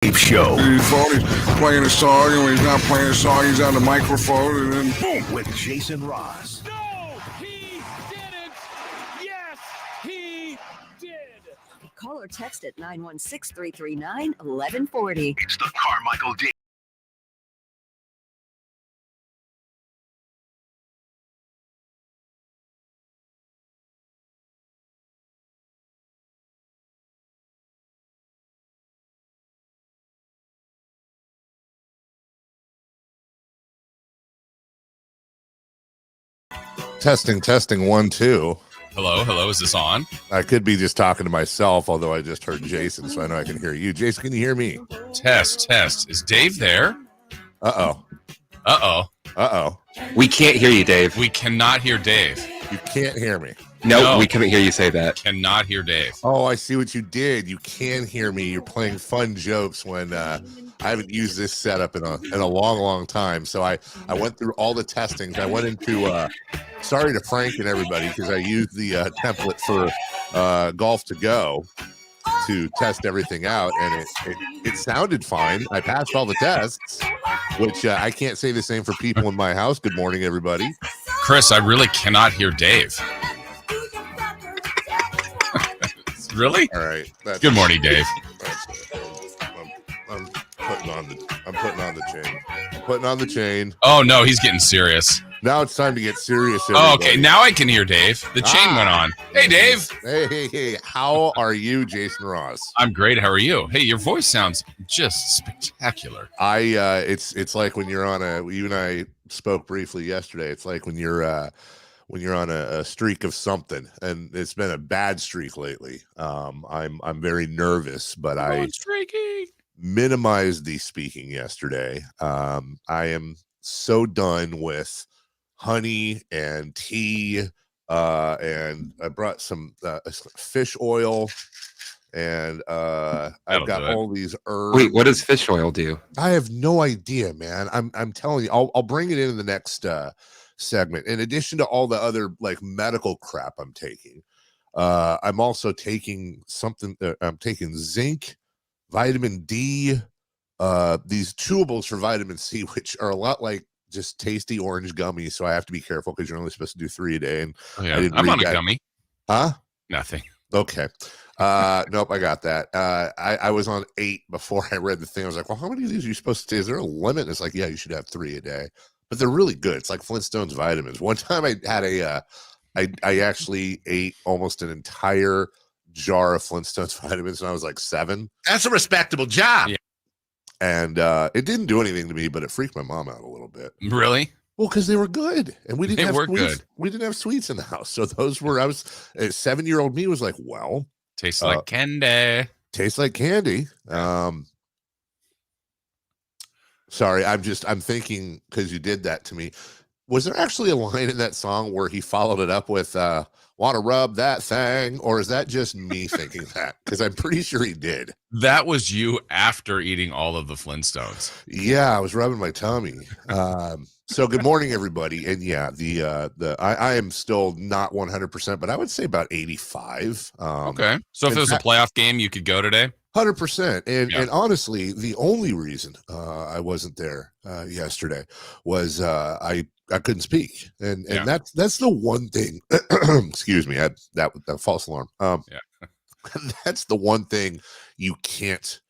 Dave Show. He's playing a song, and when he's not playing a song, he's on the microphone, and then Boom with Jason Ross. No, he didn't. Yes, he did. Call or text at 916-339-1140. It's the Carmichael Dave. Testing, 1, 2. Hello. Is this on? I could be just talking to myself, although I just heard Jason, so I know I can hear you. Jason, can you hear me? Test. Is Dave there? Uh-oh. We can't hear you, Dave. We cannot hear Dave. You can't hear me. No, we couldn't hear you say that. Cannot hear Dave. Oh, I see what you did. You can hear me. You're playing fun jokes when I haven't used this setup in a long time. So I went through all the testings. I went into sorry to Frank and everybody because I used the template for Golf to Go to test everything out, and it sounded fine. I passed all the tests, which I can't say the same for people in my house. Good morning, everybody. Chris, I really cannot hear Dave. Really? All right. Good morning, Dave. I'm putting on the chain. Oh, no, he's getting serious. Now it's time to get serious. Oh, okay, now I can hear Dave. The chain went on. Hey, Dave. Hey. How are you, Jason Ross? I'm great. How are you? Hey, your voice sounds just spectacular. It's like when you're on you and I spoke briefly yesterday. It's like when you're on a streak of something, and it's been a bad streak lately. I'm very nervous, but I minimized the speaking yesterday. I am so done with honey and tea, and I brought some fish oil, and I've got all these herbs. Wait, what does fish oil do? I have no idea, man. I'm telling you, I'll bring it in the next segment. In addition to all the other like medical crap I'm taking, I'm also taking something. I'm taking zinc, vitamin D, these chewables for vitamin C, which are a lot like just tasty orange gummies. So I have to be careful because you're only supposed to do 3 a day. And I'm on a gummy. Huh? Nothing. Okay. Nope, I got that. I was on 8 before I read the thing. I was like, well, how many of these are you supposed to take? Is there a limit? And it's like, yeah, you should have 3 a day. But they're really good. It's like Flintstones vitamins. One time I had I actually ate almost an entire jar of Flintstones vitamins, and I was like 7. That's a respectable job. Yeah. And it didn't do anything to me, but it freaked my mom out a little bit. Really? Well, because they were good, and we didn't have sweets. Good. We didn't have sweets in the house, so those were. 7-year-old me was like, well, tastes like candy. Tastes like candy. Sorry, I'm thinking because you did that to me. Was there actually a line in that song where he followed it up with want to rub that thing? Or is that just me thinking that? Because I'm pretty sure he did. That was you after eating all of the Flintstones. Yeah, I was rubbing my tummy. So good morning, everybody. And yeah, I am still not 100%, but I would say about 85. Okay. So if it was a playoff game, you could go today? 100%. And honestly, the only reason I wasn't there yesterday was I couldn't speak, and that's the one thing. Excuse me, that false alarm. That's the one thing you can't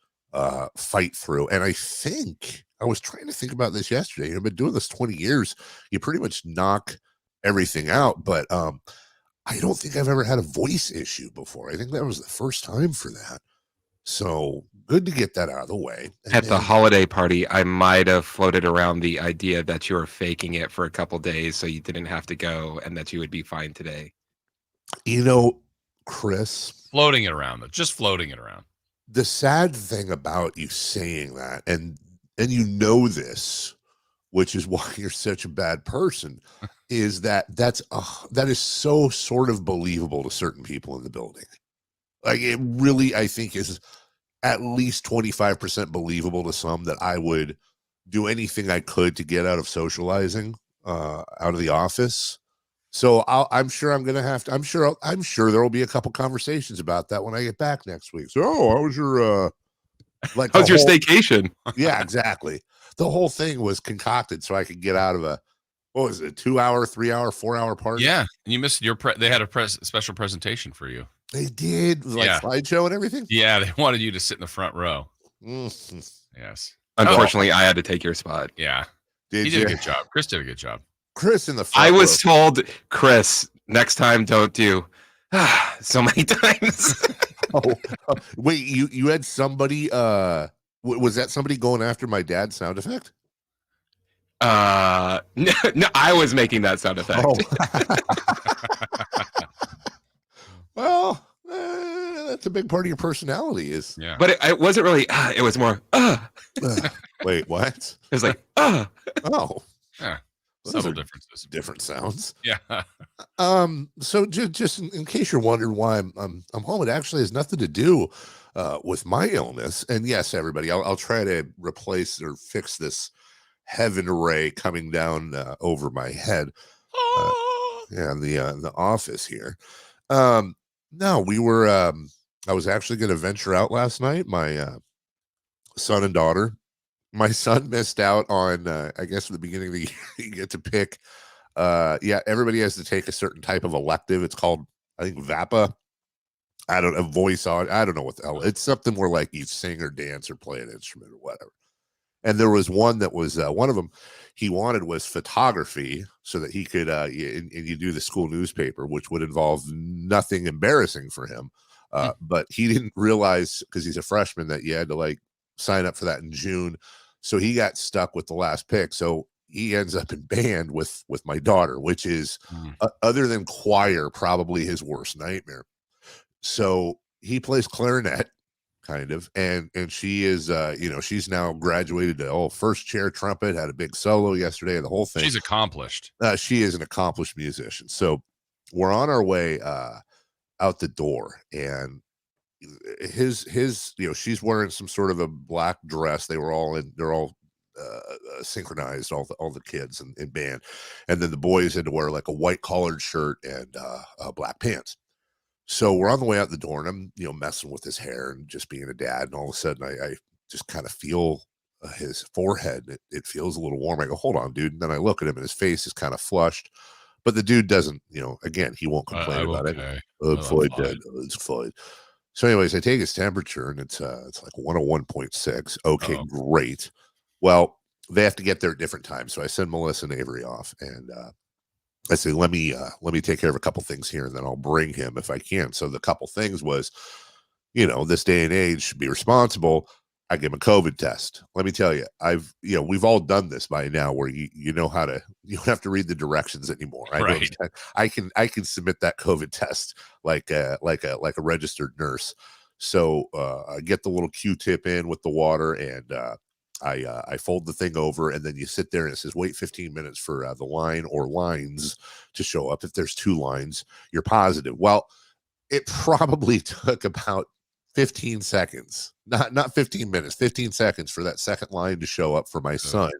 fight through. And I think I was trying to think about this yesterday. I've been doing this 20 years. You pretty much knock everything out, but I don't think I've ever had a voice issue before. I think that was the first time for that. So good to get that out of the way. At the holiday party, I might have floated around the idea that you were faking it for a couple days so you didn't have to go and that you would be fine today. You know, Chris. Floating it around, just floating it around. The sad thing about you saying that, and you know this, which is why you're such a bad person, is that is so sort of believable to certain people in the building. Like it really, I think, is at least 25% believable to some that I would do anything I could to get out of socializing, out of the office. So I'm sure I'm going to have to. I'm sure there will be a couple conversations about that when I get back next week. So, how was your Like How's your whole, staycation? yeah, exactly. The whole thing was concocted so I could get out of a, what was it, 2 hour, 3 hour, 4 hour party? Yeah, and you missed your they had a special presentation for you. They did, like Yeah. slideshow and everything. Yeah, they wanted you to sit in the front row. Mhm. Yes. Unfortunately, I had to take your spot. Yeah. Did He you? did a good job. Chris did a good job. Chris in the front I was row. told, Chris, next time don't do so many times. Wait, you had somebody was that somebody going after my dad's sound effect? No, I was making that sound effect. Well, that's a big part of your personality is Yeah. But it wasn't really, it was more, wait, what? It was like, Oh, Yeah. those Subtle are differences. different sounds. Yeah. So just in case you're wondering why I'm home, it actually has nothing to do with my illness. And yes, everybody, I'll try to replace or fix this heaven ray coming down over my head. Yeah, in the office here. No, we were. I was actually going to venture out last night. My son and daughter. My son missed out on. I guess at the beginning of the year, you get to pick. Yeah, everybody has to take a certain type of elective. It's called, I think, VAPA. I don't know, voice on. I don't know what the hell. It's something where like you sing or dance or play an instrument or whatever. And there was one that was one of them he wanted was photography so that he could and you do the school newspaper, which would involve nothing embarrassing for him. But he didn't realize because he's a freshman that you had to like sign up for that in June. So he got stuck with the last pick. So he ends up in band with my daughter, which is other than choir, probably his worst nightmare. So he plays clarinet. Kind of, and she is, she's now graduated to first chair trumpet. Had a big solo yesterday. The whole thing. She's accomplished. She is an accomplished musician. So we're on our way out the door, and his, she's wearing some sort of a black dress. They're all synchronized, all the kids in band, and then the boys had to wear like a white collared shirt and black pants. So we're on the way out the door, and I'm, messing with his hair and just being a dad. And all of a sudden, I just kind of feel his forehead. It feels a little warm. I go, hold on, dude. And then I look at him, and his face is kind of flushed. But the dude doesn't, again, he won't complain about it. It's fine. It's fine. So, anyways, I take his temperature, and it's like 101.6. Okay, great. Well, they have to get there at different times, so I send Melissa and Avery off, and I say, let me take care of a couple things here, and then I'll bring him if I can. So the couple things was, this day and age should be responsible. I give him a COVID test. Let me tell you, we've all done this by now where you know how to, you don't have to read the directions anymore. Right. I can submit that COVID test like a registered nurse. So I get the little Q-tip in with the water, and I fold the thing over, and then you sit there and it says, wait 15 minutes for the line or lines to show up. If there's 2 lines, you're positive. Well, it probably took about 15 seconds, not 15 minutes, 15 seconds for that second line to show up for my son.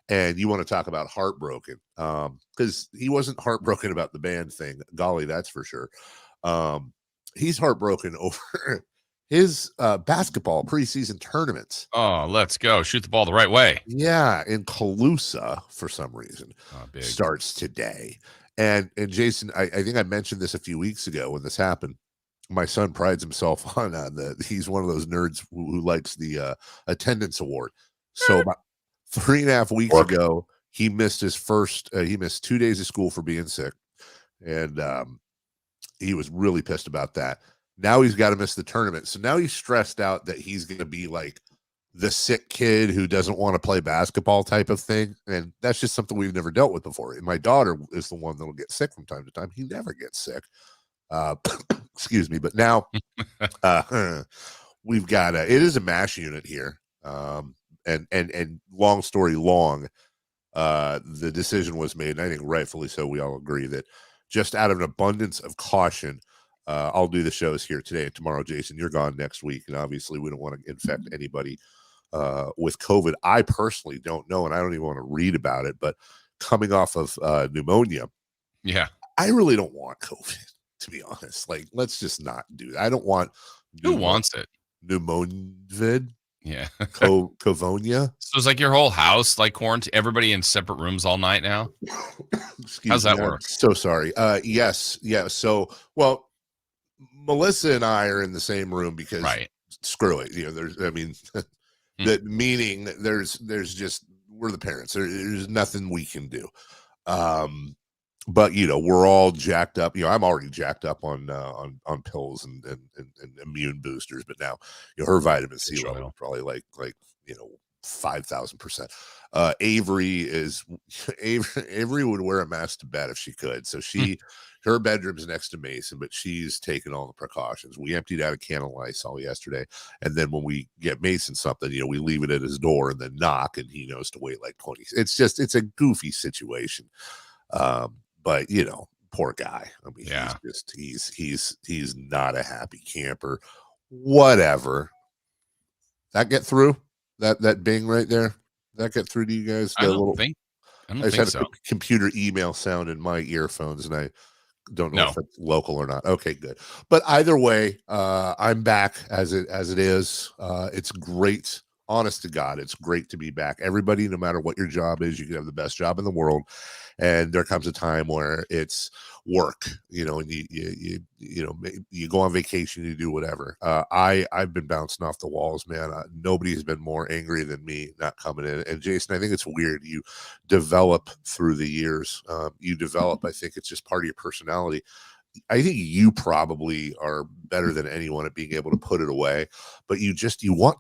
And you want to talk about heartbroken, because he wasn't heartbroken about the band thing. Golly, that's for sure. He's heartbroken over his basketball preseason tournaments. Oh, let's go. Shoot the ball the right way. Yeah, in Calusa for some reason. Starts today. And Jason, I think I mentioned this a few weeks ago when this happened. My son prides himself on he's one of those nerds who likes the attendance award. So about 3.5 weeks ago, he missed he missed 2 days of school for being sick. And he was really pissed about that. Now he's got to miss the tournament. So now he's stressed out that he's going to be like the sick kid who doesn't want to play basketball type of thing. And that's just something we've never dealt with before. And my daughter is the one that'll get sick from time to time. He never gets sick. Excuse me. But now we've got it is a MASH unit here. And long story long, the decision was made, and I think rightfully so, we all agree that just out of an abundance of caution, I'll do the shows here today and tomorrow. Jason, you're gone next week, and obviously we don't want to infect anybody with COVID. I personally don't know, and I don't even want to read about it, but coming off of pneumonia, I really don't want COVID, to be honest. Like, let's just not do that. I don't want who wants it? Pneumonia. Yeah. Covonia. So it's like your whole house, like quarantine, everybody in separate rooms all night now. Excuse How's that me, I'm work? so sorry. Yes. So, well, Melissa and I are in the same room because Right. screw it. That meaning there's just, we're the parents. There's nothing we can do. But we're all jacked up. I'm already jacked up on pills and immune boosters. But now, her vitamin C Fish level oil. is probably like 5,000%. Avery would wear a mask to bed if she could. So her bedroom's next to Mason, but she's taken all the precautions. We emptied out a can of Lysol yesterday, and then when we get Mason something, we leave it at his door and then knock, and he knows to wait like 20. It's a goofy situation. But poor guy. I mean, Yeah. he's not a happy camper. Whatever. That get through? That Bing right there? That get through to you guys? I don't think had so. a computer email sound in my earphones, and I don't know if it's local or not. Okay, good. But either way, I'm back as it is. It's great. Honest to God, it's great to be back. Everybody, no matter what your job is, you can have the best job in the world, and there comes a time where it's work, and you go on vacation, you do whatever. I've been bouncing off the walls, man. Nobody's been more angry than me not coming in. And Jason, I think it's weird. You develop through the years. I think it's just part of your personality. I think you probably are better than anyone at being able to put it away, but you want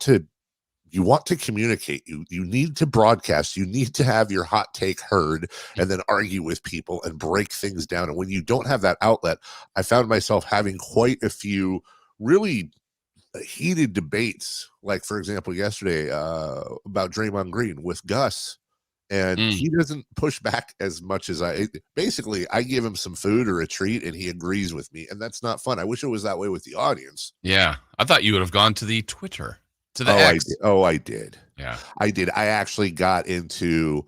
to communicate. You need to broadcast. You need to have your hot take heard and then argue with people and break things down. And when you don't have that outlet, I found myself having quite a few really heated debates. Like, for example, yesterday about Draymond Green with Gus. And he doesn't push back as much as I give him some food or a treat and he agrees with me. And that's not fun. I wish it was that way with the audience. Yeah. I thought you would have gone to the Twitter. To the X. I did. Yeah. I did. I actually got into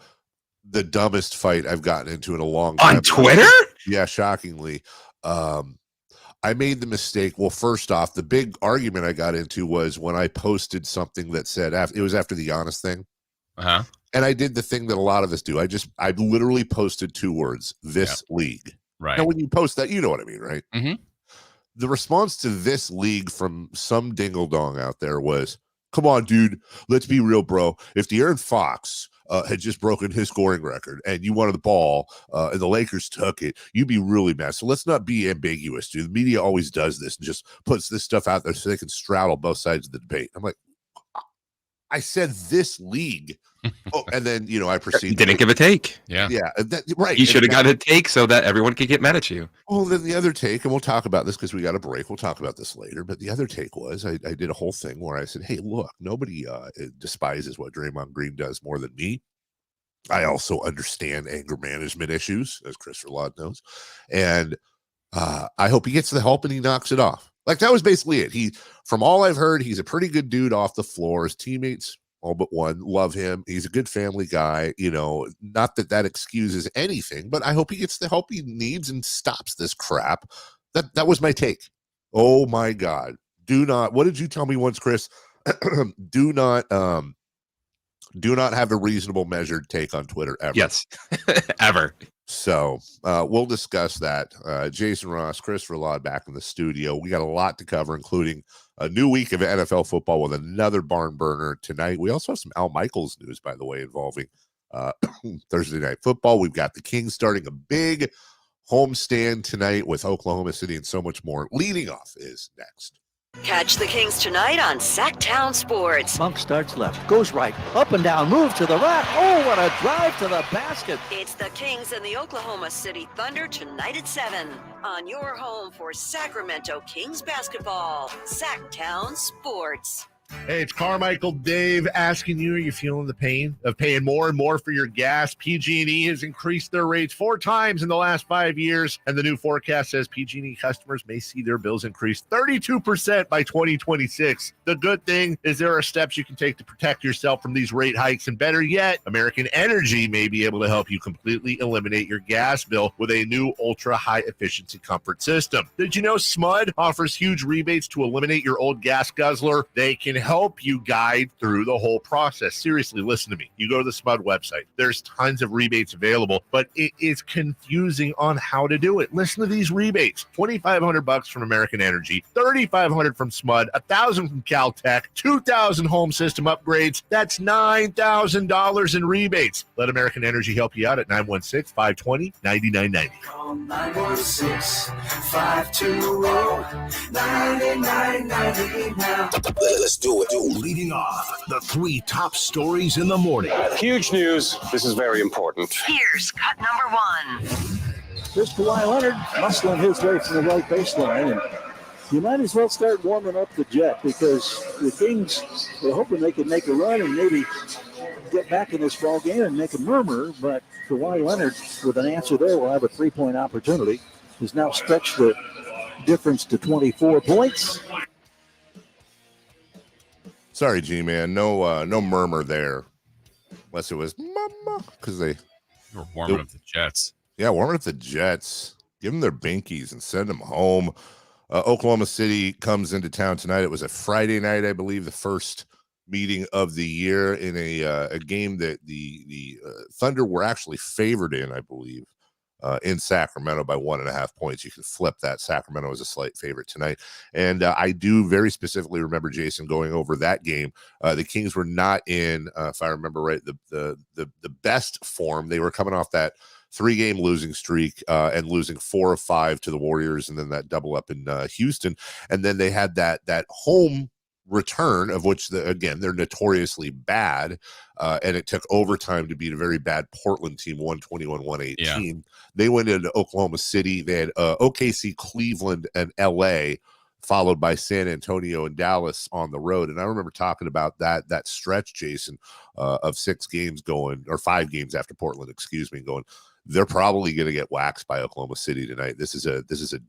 the dumbest fight I've gotten into in a long time. On Twitter? Yeah, shockingly. I made the mistake. Well, first off, the big argument I got into was when I posted something that said, it was after the Giannis thing. Uh-huh. And I did the thing that a lot of us do. I literally posted 2 words, this league. Right. Now, when you post that, you know what I mean, right? Mm-hmm. The response to this league from some dingle-dong out there was, come on, dude, let's be real, bro. If De'Aaron Fox had just broken his scoring record and you wanted the ball and the Lakers took it, you'd be really mad. So let's not be ambiguous, dude. The media always does this and just puts this stuff out there so they can straddle both sides of the debate. I'm like, I said this league. And then, I proceeded. Didn't give a take. Yeah. Yeah, right. You should have got a take so that everyone could get mad at you. Well, then the other take, and we'll talk about this because we got a break. We'll talk about this later. But the other take was I did a whole thing where I said, hey, look, nobody despises what Draymond Green does more than me. I also understand anger management issues, as Christopher Laud knows. And I hope he gets the help and he knocks it off. Like, that was basically it. From all I've heard, he's a pretty good dude off the floor. His teammates, all but one, love him. He's a good family guy. Not that excuses anything, but I hope he gets the help he needs and stops this crap. That was my take. Oh my God. What did you tell me once, Chris? Do not have a reasonable measured take on Twitter ever. Yes. Ever. So we'll discuss that. Jason Ross, Christopher Laud back in the studio. We got a lot to cover, including a new week of NFL football with another barn burner tonight. We also have some Al Michaels news, by the way, involving Thursday night football. We've got the Kings starting a big homestand tonight with Oklahoma City and so much more. Leading off is next. Catch the Kings tonight on Sactown Sports. Monk starts left, goes right, up and down, move to the right. Oh, what a drive to the basket. It's the Kings and the Oklahoma City Thunder tonight at 7 on your home for Sacramento Kings basketball. Sactown Sports. Hey, it's Carmichael Dave asking you, are you feeling the pain of paying more and more for your gas? PG&E has increased their rates 4 times in the last 5 years, and the new forecast says PG&E customers may see their bills increase 32% by 2026. The good thing is there are steps you can take to protect yourself from these rate hikes, and better yet, American Energy may be able to help you completely eliminate your gas bill with a new ultra-high efficiency comfort system. Did you know SMUD offers huge rebates to eliminate your old gas guzzler? They can help you guide through the whole process. Seriously, listen to me. You go to the SMUD website. There's tons of rebates available, but it is confusing on how to do it. Listen to these rebates. $2,500 from American Energy, $3,500 from SMUD, $1,000 from Caltech, 2,000 home system upgrades. That's $9,000 in rebates. Let American Energy help you out at 916-520-9990. Call 916-520-9990 now. Let's do it. Leading off the 3 top stories in the morning. Huge news. This is very important. Here's cut number 1. Here's Kawhi Leonard muscling his way from the right baseline. And you might as well start warming up the jet because the Kings were hoping they could make a run and maybe get back in this ball game and make a murmur. But Kawhi Leonard, with an answer there, will have a 3-point opportunity. Has now stretched the difference to 24 points. Sorry, G-Man. No murmur there. Unless it was mama, because they were warming up the Jets. Yeah, warming up the Jets. Give them their binkies and send them home. Oklahoma City comes into town tonight. It was a Friday night, I believe, the first meeting of the year in a game that the Thunder were actually favored in, I believe, in Sacramento by 1.5 points. You can flip that. Sacramento is a slight favorite tonight. And I do very specifically remember, Jason, going over that game. The Kings were not in, if I remember right, the best form. They were coming off that 3-game losing streak and losing 4 of 5 to the Warriors, and then that double up in Houston. And then they had that home return, of which again they're notoriously bad, and it took overtime to beat a very bad Portland team, 121-118. Yeah. They went into Oklahoma City. They had OKC, Cleveland, and LA, followed by San Antonio and Dallas on the road. And I remember talking about that stretch, Jason, of 6 games going, or 5 games after Portland, going, they're probably going to get waxed by Oklahoma City tonight. This is a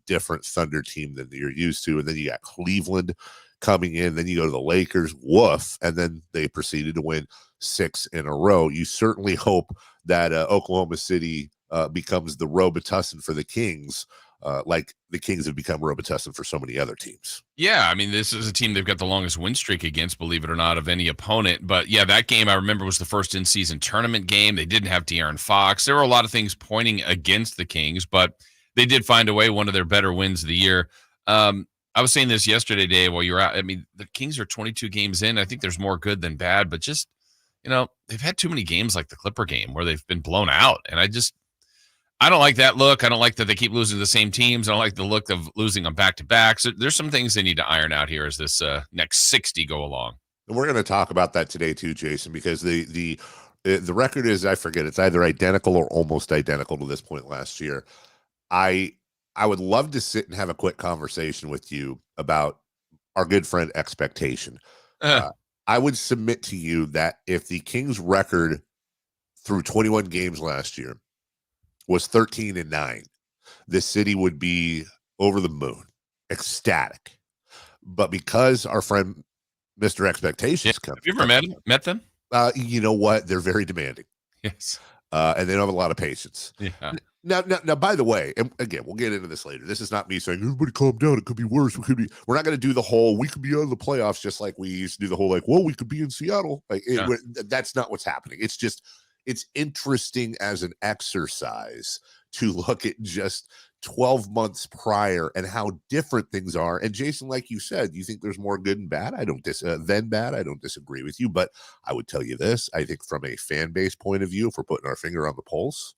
different Thunder team than you're used to. And then you got Cleveland coming in, then you go to the Lakers, woof, and then they proceeded to win 6 in a row. You certainly hope that Oklahoma City becomes the Robitussin for the Kings, like the Kings have become Robitussin for so many other teams. Yeah, I mean, this is a team they've got the longest win streak against, believe it or not, of any opponent. But yeah, that game I remember was the first in-season tournament game. They didn't have De'Aaron Fox. There were a lot of things pointing against the Kings, but they did find a way, one of their better wins of the year. I was saying this yesterday, Dave, while you were out. I mean, the Kings are 22 games in. I think there's more good than bad, but just, they've had too many games like the Clipper game where they've been blown out. And I don't like that look. I don't like that they keep losing to the same teams. I don't like the look of losing them back-to-back. So there's some things they need to iron out here as this next 60 go along. And we're going to talk about that today too, Jason, because the record is, I forget, it's either identical or almost identical to this point last year. I would love to sit and have a quick conversation with you about our good friend expectation. I would submit to you that if the Kings record through 21 games last year was 13-9, this city would be over the moon, ecstatic. But because our friend Mr. Expectations comes, have you ever met them? You know what? They're very demanding. Yes. And they don't have a lot of patience. Yeah. Now, by the way, and again, we'll get into this later. This is not me saying, everybody calm down. It could be worse. We're not going to do the whole, we could be out of the playoffs, just like we used to do the whole, we could be in Seattle. That's not what's happening. It's just, it's interesting as an exercise to look at just 12 months prior and how different things are. And Jason, like you said, you think there's more good and bad. Than bad. I don't disagree with you, but I would tell you this. I think from a fan base point of view, if we're putting our finger on the pulse,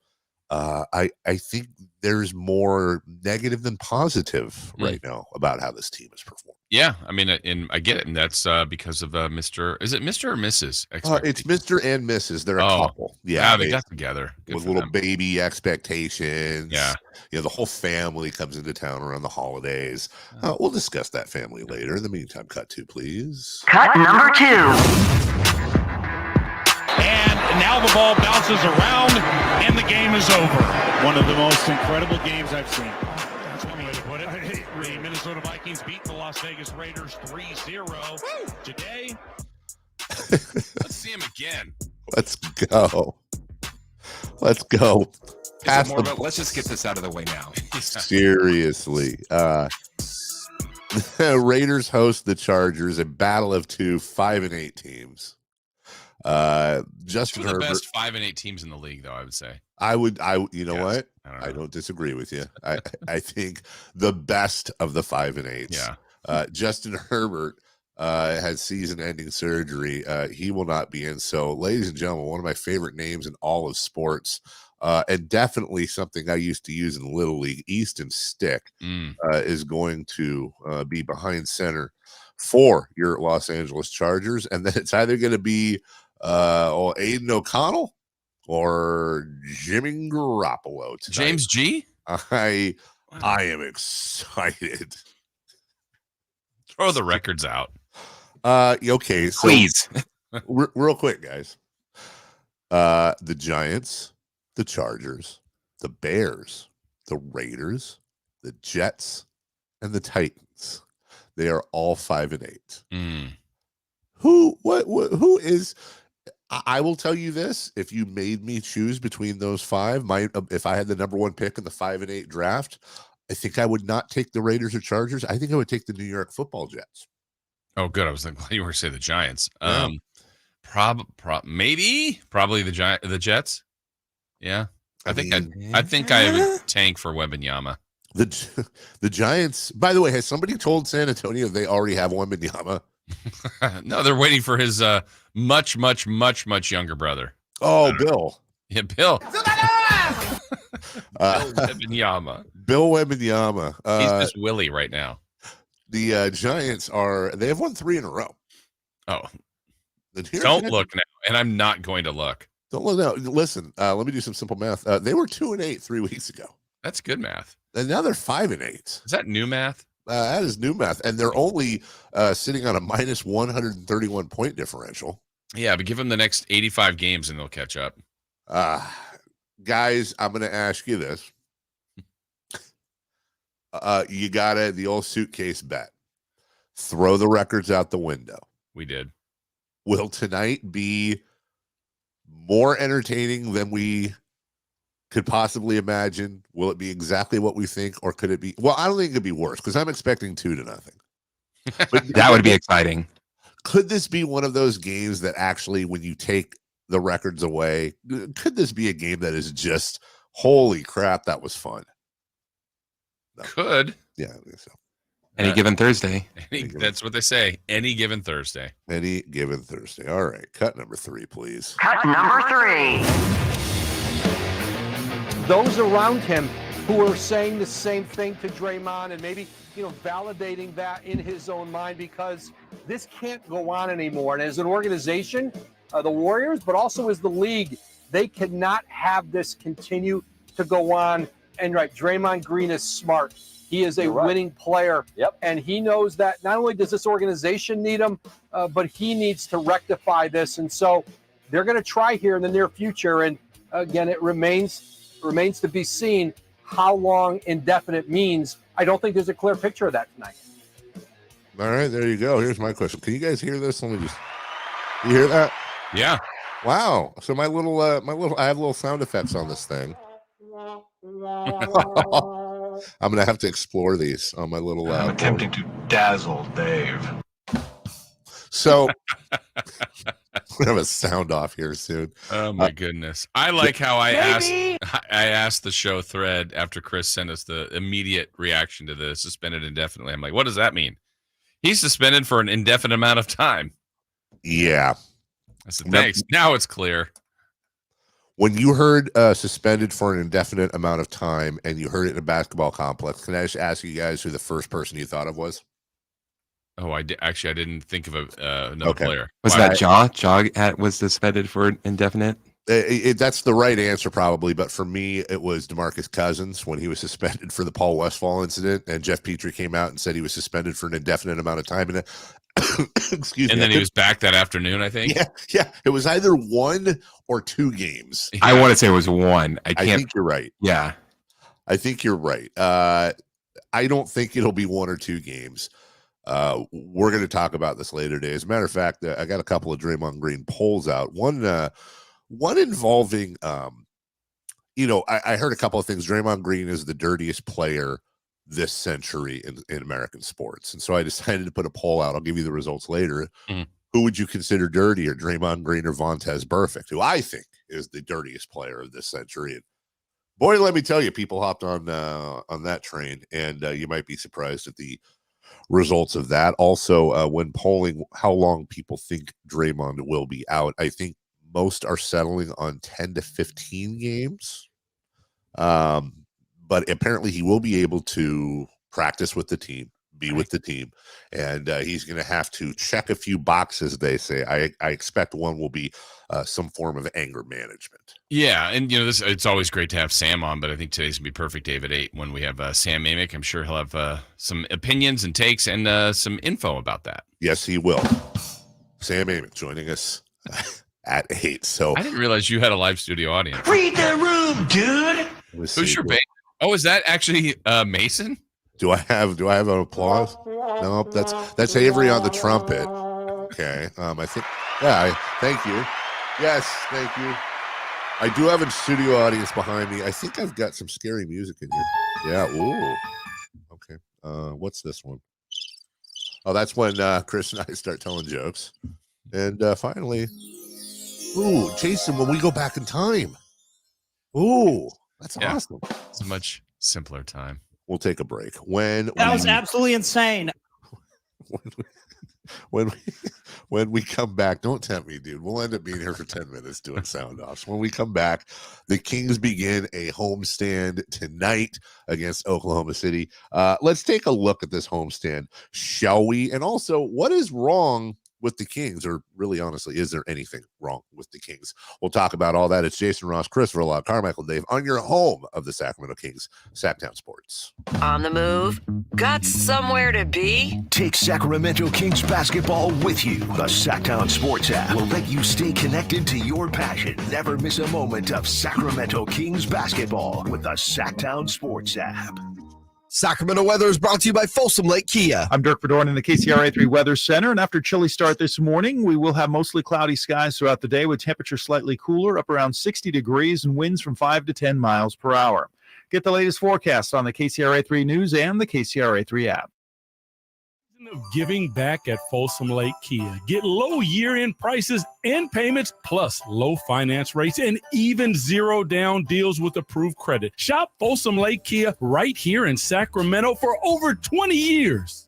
I think there's more negative than positive right now about how this team has performed. Yeah, I mean, and I get it, and that's because of Mr. Is it Mr. or Mrs.? It's Mr. and Mrs. They're a couple. Yeah, they got together. Good with little baby expectations. Yeah. The whole family comes into town around the holidays. We'll discuss that family later. In the meantime, cut 2, please. Cut number 2. And now the ball bounces around, and the game is over. One of the most incredible games I've seen. That's one way to put it. The Minnesota Vikings beat the Las Vegas Raiders 3-0. Today, let's see him again. Let's go. Let's just get this out of the way now. Seriously. Raiders host the Chargers, a battle of 5-8 teams. Justin Two of the Herbert, best 5-8 teams in the league, though, I would say. You know what? I don't disagree with you. I think the best of the 5-8s. Yeah. Justin Herbert has season-ending surgery. He will not be in. So, ladies and gentlemen, one of my favorite names in all of sports, and definitely something I used to use in Little League, Easton Stick, is going to be behind center for your Los Angeles Chargers. And then it's either going to be Aiden O'Connell or Jimmy Garoppolo tonight. James G? I am excited. Throw the records out. Okay, so please. real quick, guys. The Giants, the Chargers, the Bears, the Raiders, the Jets, and the Titans. They are all 5-8. Who is? I will tell you this: if you made me choose between those five, if I had the number one pick in the 5-8 draft, I think I would not take the Raiders or Chargers. I think I would take the New York Football Jets. Oh, good. I was thinking you were going to say the Giants. Yeah. Probably the Jets. Yeah, I think I would tank for Wembanyama. The Giants. By the way, has somebody told San Antonio they already have Wembanyama? No, they're waiting for his much younger brother. Oh, Bill. Yeah, Bill. Bill Wembanyama. Bill Wembanyama. He's just Willie right now. The Giants they have won 3 in a row. Oh, don't look now, and I'm not going to look. Don't look now. Listen, let me do some simple math. They were 2-8 3 weeks ago. That's good math. And now they're 5-8. Is that new math? That is new math, and they're only sitting on a minus 131 point differential. Yeah, but give them the next 85 games, and they'll catch up. Guys, I'm going to ask you this. You got the old suitcase bet. Throw the records out the window. We did. Will tonight be more entertaining than we could possibly imagine? Will it be exactly what we think, or could it be? Well, I don't think it could be worse because I'm expecting 2-0. But that would be exciting. Could this be one of those games that actually, when you take the records away, could this be a game that is just, holy crap, that was fun? No. Could. Yeah, I think so. Any given Thursday. That's what they say. Any given Thursday. Any given Thursday. All right. Cut number 3, please. Cut number 3. Those around him who are saying the same thing to Draymond and maybe, validating that in his own mind, because this can't go on anymore. And as an organization, the Warriors, but also as the league, they cannot have this continue to go on. And Draymond Green is smart. He is a winning player. Yep. And he knows that not only does this organization need him, but he needs to rectify this. And so they're going to try here in the near future. And again, it remains to be seen how long indefinite means. I don't think there's a clear picture of that tonight. All right, there you go. Here's my question. Can you guys hear this? You hear that? Yeah. Wow. So I have little sound effects on this thing. I'm gonna have to explore these on my little. I'm attempting to dazzle Dave. So we have a sound off here soon. Oh my goodness! I like how I asked the show thread after Chris sent us the immediate reaction to the suspended indefinitely. I'm like, what does that mean? He's suspended for an indefinite amount of time. Yeah. I said, thanks. Now it's clear. When you heard suspended for an indefinite amount of time and you heard it in a basketball complex, can I just ask you guys who the first person you thought of was? Oh, I didn't think of another player. Was that Jaw? Jaw was suspended for indefinite? That's the right answer, probably. But for me, it was DeMarcus Cousins when he was suspended for the Paul Westphal incident. And Jeff Petrie came out and said he was suspended for an indefinite amount of time. And excuse me. And then he was back that afternoon, I think. Yeah. It was either 1 or 2 games. I want to say it was 1. I think you're right. Yeah. I think you're right. I don't think it'll be 1 or 2 games. We're going to talk about this later today. As a matter of fact, I got a couple of Draymond Green polls out. One involving, I heard a couple of things. Draymond Green is the dirtiest player this century in American sports. And so I decided to put a poll out. I'll give you the results later. Who would you consider dirtier, Draymond Green or Vontaze Burfict, who I think is the dirtiest player of this century? And boy, let me tell you, people hopped on that train, and you might be surprised at the results of that. Also, when polling how long people think Draymond will be out, I think most are settling on 10 to 15 games. But apparently he will be able to practice with the team, be with the team, and he's going to have to check a few boxes, they say. I expect one will be some form of anger management. Yeah, and it's always great to have Sam on, but I think today's going to be perfect, Dave, at 8 when we have Sam Amick. I'm sure he'll have some opinions and takes and some info about that. Yes, he will. Sam Amick joining us at 8. So I didn't realize you had a live studio audience. Read the room, dude. Who's your band? Oh, is that actually Mason? Do I have an applause? No, that's Avery on the trumpet. Okay. I think thank you. Yes, thank you. I do have a studio audience behind me. I think I've got some scary music in here. Yeah. Ooh. Okay. What's this one? Oh, that's when Chris and I start telling jokes. And finally, ooh, Jason, when we go back in time. Ooh, that's awesome. It's a much simpler time. We'll take a break. That was absolutely insane. When we come back, don't tempt me, dude. We'll end up being here for 10 minutes doing sound offs. When we come back, the Kings begin a homestand tonight against Oklahoma City. Let's take a look at this homestand, shall we? And also, what is wrong with the Kings, or really honestly, is there anything wrong with the Kings? We'll talk about all that. It's Jason Ross, Chris Verlaw, Carmichael Dave on your home of the Sacramento Kings, Sactown Sports. On the move? Got somewhere to be? Take Sacramento Kings basketball with you. The Sactown Sports app will let you stay connected to your passion. Never miss a moment of Sacramento Kings basketball with the Sactown Sports app. Sacramento weather is brought to you by Folsom Lake Kia. I'm Dirk Verdorn in the KCRA3 Weather Center, and after a chilly start this morning, we will have mostly cloudy skies throughout the day with temperatures slightly cooler, up around 60 degrees, and winds from 5 to 10 miles per hour. Get the latest forecast on the KCRA3 News and the KCRA3 app. Of giving back at Folsom Lake Kia. Get low year-end prices and payments, plus low finance rates and even zero down deals with approved credit. Shop Folsom Lake Kia right here in Sacramento for over 20 years.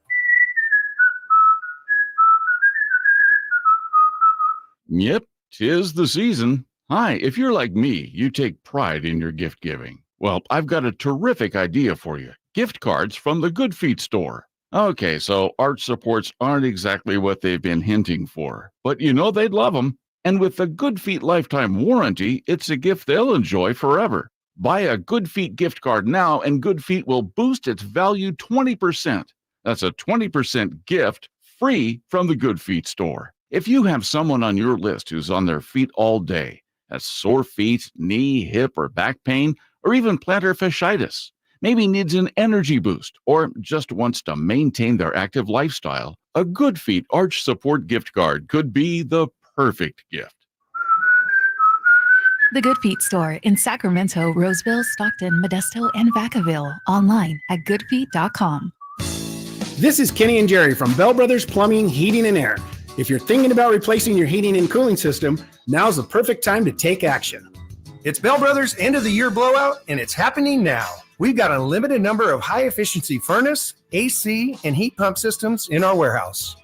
Yep, 'tis the season. Hi, if you're like me, you take pride in your gift giving. Well, I've got a terrific idea for you. Gift cards from the Good Feet store. Okay, so arch supports aren't exactly what they've been hinting for, but they'd love them. And with the Good Feet lifetime warranty, it's a gift they'll enjoy forever. Buy a Good Feet gift card now, and Good Feet will boost its value 20%. That's a 20% gift free from the Good Feet store. If you have someone on your list who's on their feet all day, has sore feet, knee, hip, or back pain, or even plantar fasciitis, maybe needs an energy boost, or just wants to maintain their active lifestyle, a Good Feet Arch Support gift card could be the perfect gift. The Good Feet store in Sacramento, Roseville, Stockton, Modesto, and Vacaville. Online at goodfeet.com. This is Kenny and Jerry from Bell Brothers Plumbing, Heating, and Air. If you're thinking about replacing your heating and cooling system, now's the perfect time to take action. It's Bell Brothers' end of the year blowout, and it's happening now. We've got a limited number of high-efficiency furnace, AC, and heat pump systems in our warehouse.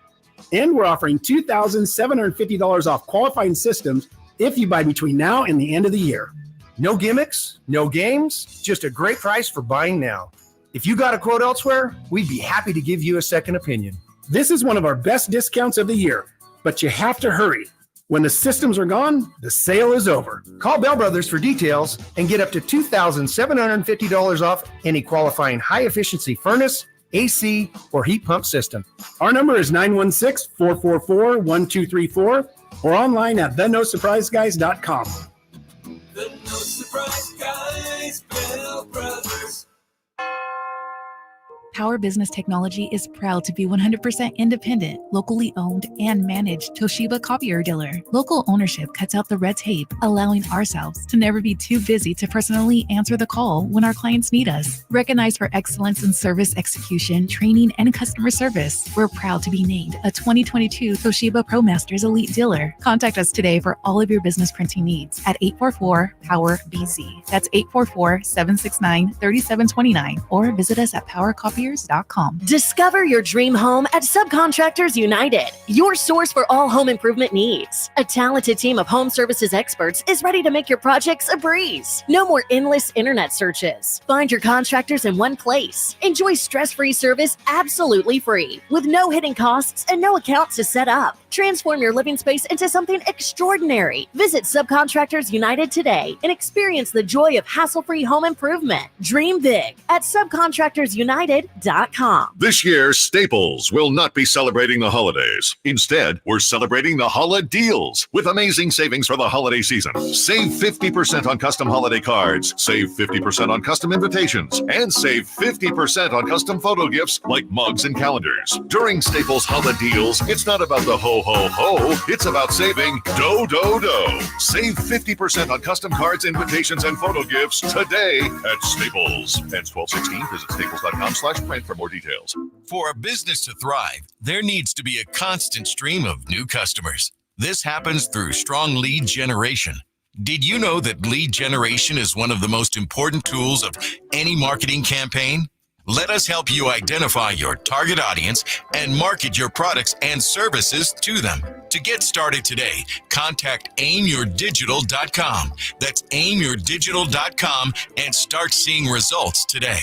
And we're offering $2,750 off qualifying systems if you buy between now and the end of the year. No gimmicks, no games, just a great price for buying now. If you got a quote elsewhere, we'd be happy to give you a second opinion. This is one of our best discounts of the year, but you have to hurry. When the systems are gone, the sale is over. Call Bell Brothers for details and get up to $2,750 off any qualifying high-efficiency furnace, AC, or heat pump system. Our number is 916-444-1234 or online at thenosurpriseguys.com. The No Surprise Guys, Bell Brothers. Power Business Technology is proud to be 100% independent, locally owned, and managed Toshiba copier dealer. Local ownership cuts out the red tape, allowing ourselves to never be too busy to personally answer the call when our clients need us. Recognized for excellence in service execution, training, and customer service, we're proud to be named a 2022 Toshiba ProMasters Elite Dealer. Contact us today for all of your business printing needs at 844-POWER-BZ. That's 844-769-3729, or visit us at powercopiers.com. Discover your dream home at Subcontractors United, your source for all home improvement needs. A talented team of home services experts is ready to make your projects a breeze. No more endless internet searches. Find your contractors in one place. Enjoy stress-free service absolutely free, with no hidden costs and no account to set up. Transform your living space into something extraordinary. Visit Subcontractors United today and experience the joy of hassle-free home improvement. Dream big at subcontractorsunited.com. This year, Staples will not be celebrating the holidays. Instead, we're celebrating the Holiday Deals with amazing savings for the holiday season. Save 50% on custom holiday cards, save 50% on custom invitations, and save 50% on custom photo gifts like mugs and calendars. During Staples Holiday Deals, it's not about the ho, ho, ho. It's about saving dough. Save 50% on custom cards, invitations, and photo gifts today at Staples. Ends 12/16. Visit staples.com/print for more details. For a business to thrive, there needs to be a constant stream of new customers. This happens through strong lead generation. Did you know that lead generation is one of the most important tools of any marketing campaign? Let us help you identify your target audience and market your products and services to them. To get started today, contact aimyourdigital.com. That's aimyourdigital.com and start seeing results today.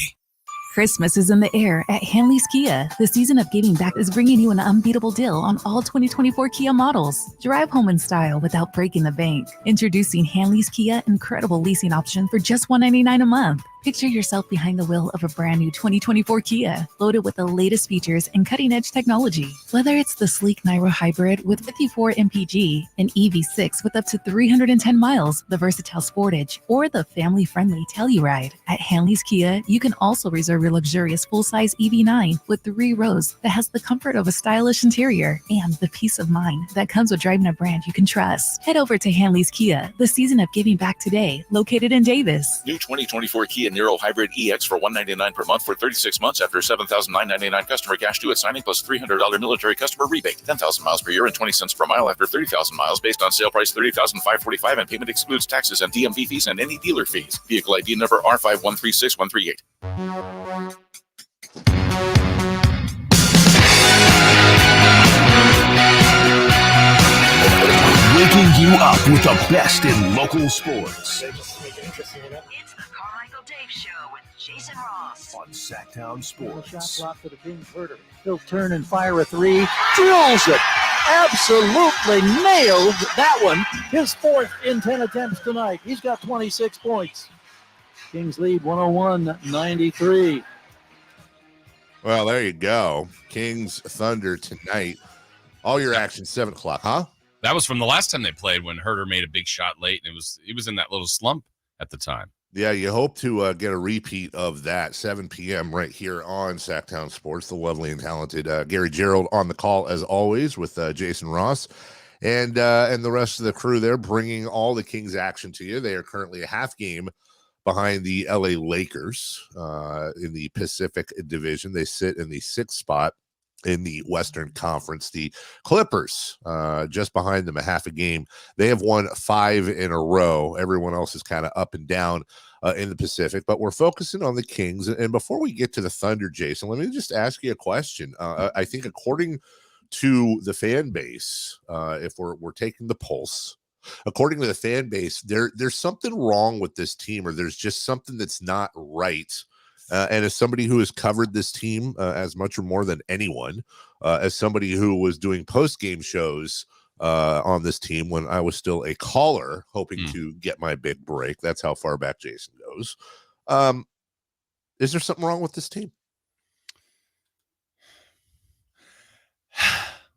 Christmas is in the air at Hanley's Kia. The season of giving back is bringing you an unbeatable deal on all 2024 Kia models. Drive home in style without breaking the bank. Introducing Hanley's Kia incredible leasing option for just $199 a month. Picture yourself behind the wheel of a brand new 2024 Kia, loaded with the latest features and cutting-edge technology. Whether it's the sleek Niro Hybrid with 54 mpg, an EV6 with up to 310 miles, the versatile Sportage, or the family-friendly Telluride. At Hanley's Kia, you can also reserve your luxurious full-size EV9 with 3 rows that has the comfort of a stylish interior and the peace of mind that comes with driving a brand you can trust. Head over to Hanley's Kia, the season of giving back today, located in Davis. New 2024 Kia Niro Hybrid EX for $199 per month for 36 months after $7,999 customer cash due at signing plus $300 military customer rebate. 10,000 miles per year and 20 cents per mile after 30,000 miles based on sale price $30,545 and payment excludes taxes and DMV fees and any dealer fees. Vehicle ID number R5136138. Waking you up with the best in local sports. It's the Carmichael Dave Show with Jason Ross on Sactown Sports. Shot clock for the Kings. Herter. He'll turn and fire a 3. Drills it. Absolutely nailed that one. His 4th in 10 attempts tonight. He's got 26 points. Kings lead 101-93. Well, there you go. Kings Thunder tonight. All your action 7 o'clock, huh? That was from the last time they played when Herter made a big shot late, and he was in that little slump at the time. Yeah, you hope to get a repeat of that 7 p.m. right here on Sactown Sports. The lovely and talented Gary Gerald on the call as always with Jason Ross and the rest of the crew there bringing all the Kings action to you. They are currently a half game behind the LA Lakers in the Pacific Division. They sit in the 6th spot in the Western Conference. The Clippers just behind them a half a game. They have won 5 in a row. Everyone else is kind of up and down in the Pacific, but we're focusing on the Kings. And before we get to the Thunder, Jason, let me just ask you a question. I think according to the fan base, if we're taking the pulse, according to the fan base, there's something wrong with this team, or there's just something that's not right. And as somebody who has covered this team as much or more than anyone, as somebody who was doing post-game shows on this team when I was still a caller hoping to get my big break, that's how far back Jason goes. Is there something wrong with this team?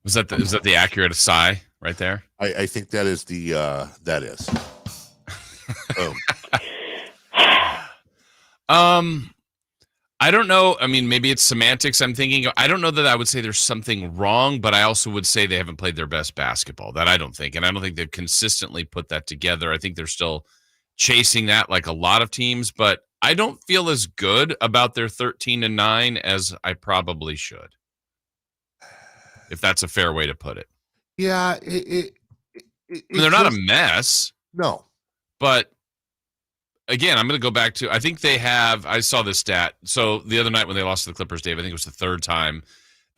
Is that the accurate sigh right there? I think that is that is. I don't know. I mean, maybe it's semantics. I'm thinking. I don't know that I would say there's something wrong, but I also would say they haven't played their best basketball. That I don't think, and I don't think they've consistently put that together. I think they're still chasing that like a lot of teams, but I don't feel as good about their 13-9 as I probably should. If that's a fair way to put it. Yeah, They're not a mess. No, but. Again, I'm going to go back to, I think they have, I saw this stat. So the other night when they lost to the Clippers, Dave, I think it was the third time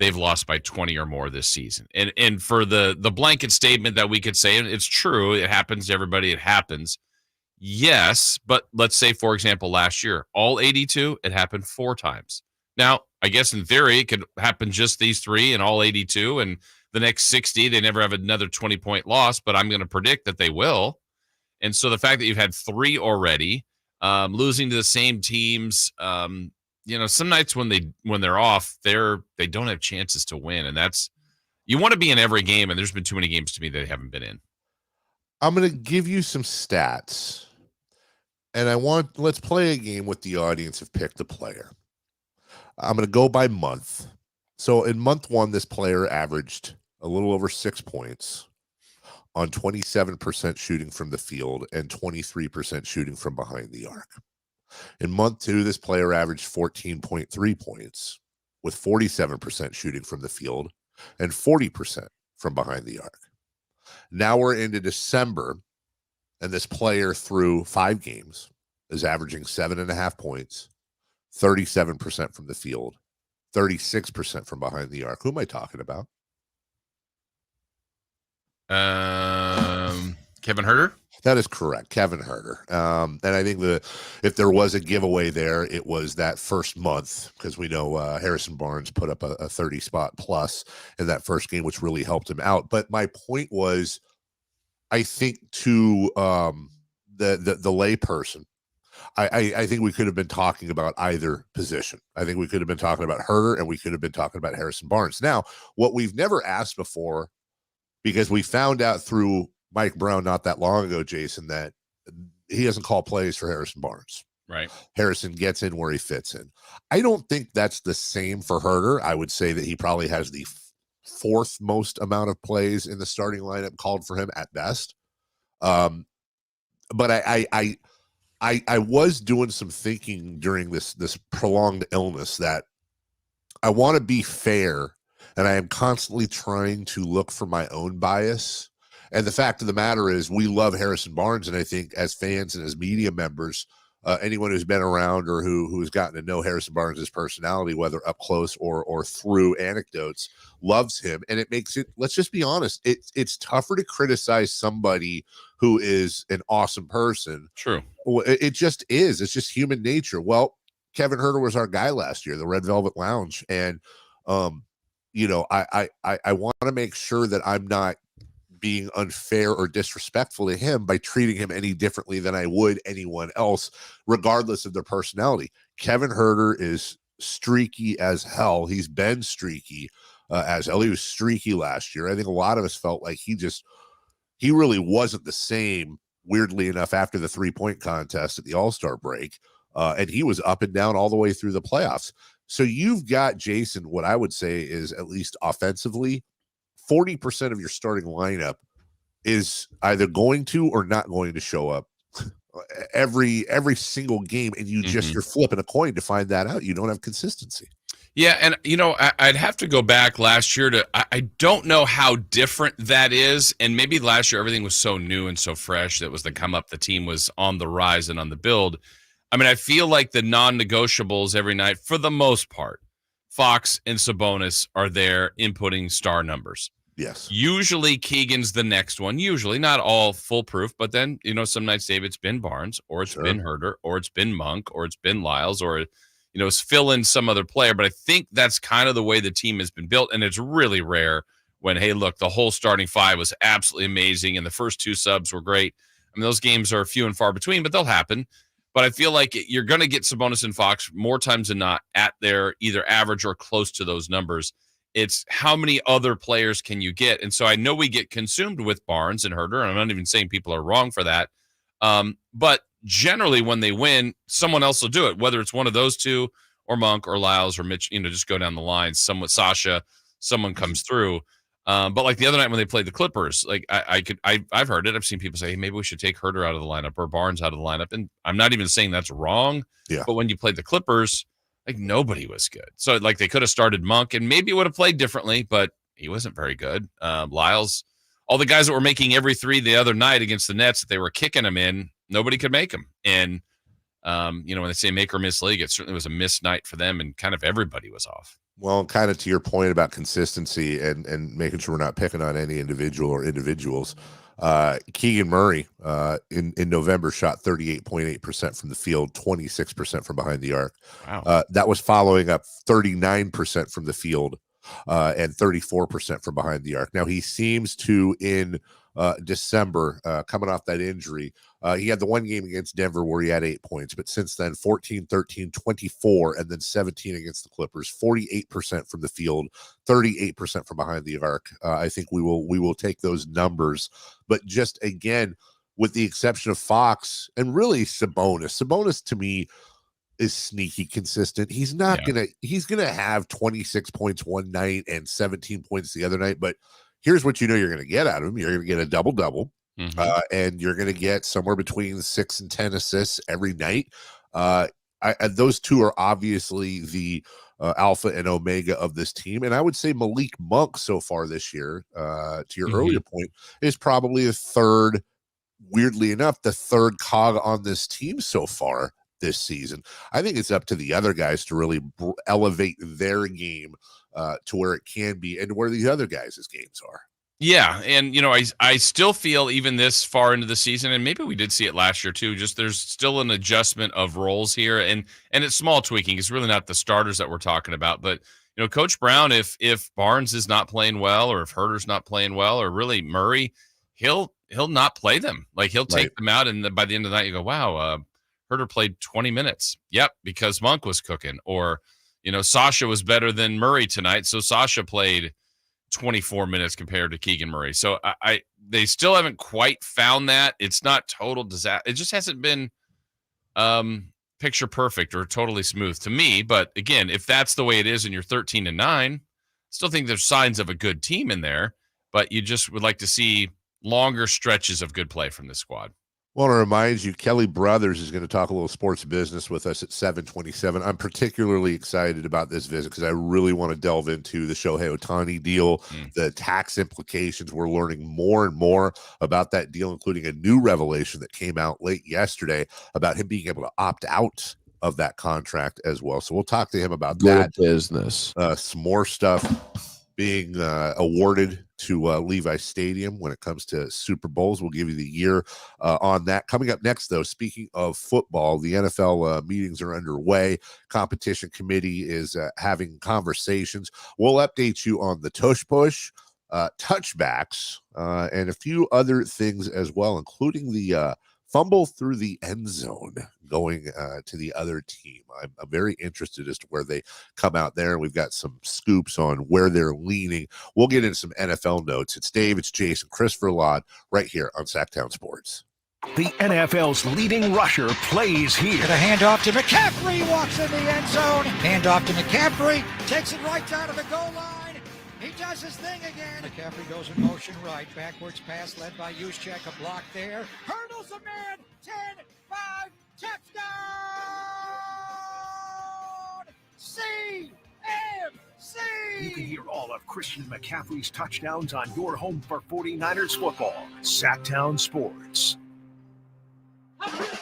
they've lost by 20 or more this season. And for the blanket statement that we could say, and it's true, it happens to everybody, it happens. Yes, but let's say, for example, last year, all 82, it happened 4 times. Now, I guess in theory, it could happen just these 3 and all 82, and the next 60, they never have another 20-point loss, but I'm going to predict that they will. And so the fact that you've had 3 already, losing to the same teams, some nights when they're off, they don't have chances to win, and that's you want to be in every game. And there's been too many games to me that they haven't been in. I'm going to give you some stats, and let's play a game with the audience of pick the player. I'm going to go by month. So in month 1, this player averaged a little over 6 points on 27% shooting from the field and 23% shooting from behind the arc. In month 2, this player averaged 14.3 points with 47% shooting from the field and 40% from behind the arc. Now we're into December, and this player through 5 games is averaging 7.5 points, 37% from the field, 36% from behind the arc. Who am I talking about? Kevin Huerter? That is correct, Kevin Huerter. And I think if there was a giveaway there, it was that first month, because we know Harrison Barnes put up a 30-spot plus in that first game, which really helped him out. But my point was, I think to the layperson, I think we could have been talking about either position. I think we could have been talking about Huerter, and we could have been talking about Harrison Barnes. Now, what we've never asked before, because we found out through Mike Brown not that long ago, Jason, that he doesn't call plays for Harrison Barnes. Right. Harrison gets in where he fits in. I don't think that's the same for Huerter. I would say that he probably has the 4th most amount of plays in the starting lineup called for him at best. But I was doing some thinking during this prolonged illness that I want to be fair, and I am constantly trying to look for my own bias. And the fact of the matter is, we love Harrison Barnes, and I think as fans and as media members, anyone who's been around or who's gotten to know Harrison Barnes' personality, whether up close or through anecdotes, loves him. And it makes it, let's just be honest, it's tougher to criticize somebody who is an awesome person. True. It just is. It's just human nature. Well, Kevin Huerter was our guy last year, the Red Velvet Lounge. And, I want to make sure that I'm not being unfair or disrespectful to him by treating him any differently than I would anyone else, regardless of their personality. Kevin Huerter is streaky as hell. He's been streaky as hell. He was streaky last year. I think a lot of us felt like he really wasn't the same, weirdly enough, after the 3-point contest at the All-Star break. And he was up and down all the way through the playoffs. So you've got, Jason, what I would say is, at least offensively, 40% of your starting lineup is either going to or not going to show up every single game, and you're flipping a coin to find that out. You don't have consistency. Yeah, and I'd have to go back last year to I don't know how different that is, and maybe last year everything was so new and so fresh that was the come up. The team was on the rise and on the build. I mean, I feel like the non-negotiables every night, for the most part, Fox and Sabonis are there inputting star numbers. Yes. Usually Keegan's the next one. Usually, not all foolproof, but then, some nights, Dave, it's been Barnes, or it's been Huerter, or it's been Monk, or it's been Lyles, or, it's fill in some other player. But I think that's kind of the way the team has been built. And it's really rare when, hey, look, the whole starting 5 was absolutely amazing, and the first 2 subs were great. I mean, those games are few and far between, but they'll happen. But I feel like you're going to get Sabonis and Fox more times than not at their either average or close to those numbers. It's how many other players can you get? And so I know we get consumed with Barnes and Huerter, and I'm not even saying people are wrong for that. But generally when they win, someone else will do it, whether it's one of those two or Monk or Lyles or Mitch, just go down the line. Sasha, someone comes through. But like the other night when they played the Clippers, like I've heard it. I've seen people say, hey, maybe we should take Herter out of the lineup or Barnes out of the lineup. And I'm not even saying that's wrong. Yeah. But when you played the Clippers, like nobody was good. So like they could have started Monk and maybe it would have played differently, but he wasn't very good. Lyles, all the guys that were making every three the other night against the Nets that they were kicking them in, nobody could make them. And, when they say make or miss league, it certainly was a missed night for them and kind of everybody was off. Well, kind of to your point about consistency and making sure we're not picking on any individual or individuals. Keegan Murray in November shot 38.8% from the field, 26% from behind the arc. Wow. That was following up 39% from the field and 34% from behind the arc. Now he seems to in December, coming off that injury, he had the one game against Denver where he had 8 points, but since then 14, 13, 24, and then 17 against the Clippers, 48% from the field, 38% from behind the arc. I think we will take those numbers, but just again, with the exception of Fox and really Sabonis to me is sneaky consistent. He's not he's gonna have 26 points one night and 17 points the other night, but here's what you're going to get out of him. You're going to get a double-double, and you're going to get somewhere between 6 and 10 assists every night. Those two are obviously the alpha and omega of this team. And I would say Malik Monk so far this year, to your earlier point, is probably weirdly enough, the third cog on this team so far this season. I think it's up to the other guys to really elevate their game to where it can be and where the other guys' games are. Yeah. And, I still feel even this far into the season, and maybe we did see it last year too, just there's still an adjustment of roles here and it's small tweaking. It's really not the starters that we're talking about, but Coach Brown, if Barnes is not playing well, or if Herter's not playing well, or really Murray, he'll not play them. Like he'll take them out. And by the end of the night you go, wow, Herter played 20 minutes. Yep. Because Monk was cooking, or, Sasha was better than Murray tonight. So Sasha played 24 minutes compared to Keegan Murray. So they still haven't quite found that. It's not total disaster. It just hasn't been picture perfect or totally smooth to me. But again, if that's the way it is and you're 13-9, I still think there's signs of a good team in there, but you just would like to see longer stretches of good play from this squad. I want to remind you, Kelly Brothers is going to talk a little sports business with us at 7:27. I'm particularly excited about this visit because I really want to delve into the Shohei Ohtani deal, the tax implications. We're learning more and more about that deal, including a new revelation that came out late yesterday about him being able to opt out of that contract as well. So we'll talk to him about that business. Some more stuff being awarded to Levi Stadium when it comes to Super Bowls. We'll give you the year on that. Coming up next, though, speaking of football, the NFL meetings are underway. Competition committee is having conversations. We'll update you on the tush push, touchbacks, and a few other things as well, including the fumble through the end zone going to the other team. I'm very interested as to where they come out there. We've got some scoops on where they're leaning. We'll get into some NFL notes. It's Dave, it's Jason, Christopher Laud right here on Sactown Sports. The NFL's leading rusher plays here. The handoff to McCaffrey, walks in the end zone. Handoff to McCaffrey, takes it right down to the goal line. He does his thing again. McCaffrey goes in motion right. Backwards pass led by Juszczyk. A block there. Hurdles a man. 10, 5, touchdown! CMC! You can hear all of Christian McCaffrey's touchdowns on your home for 49ers football. Sactown Sports.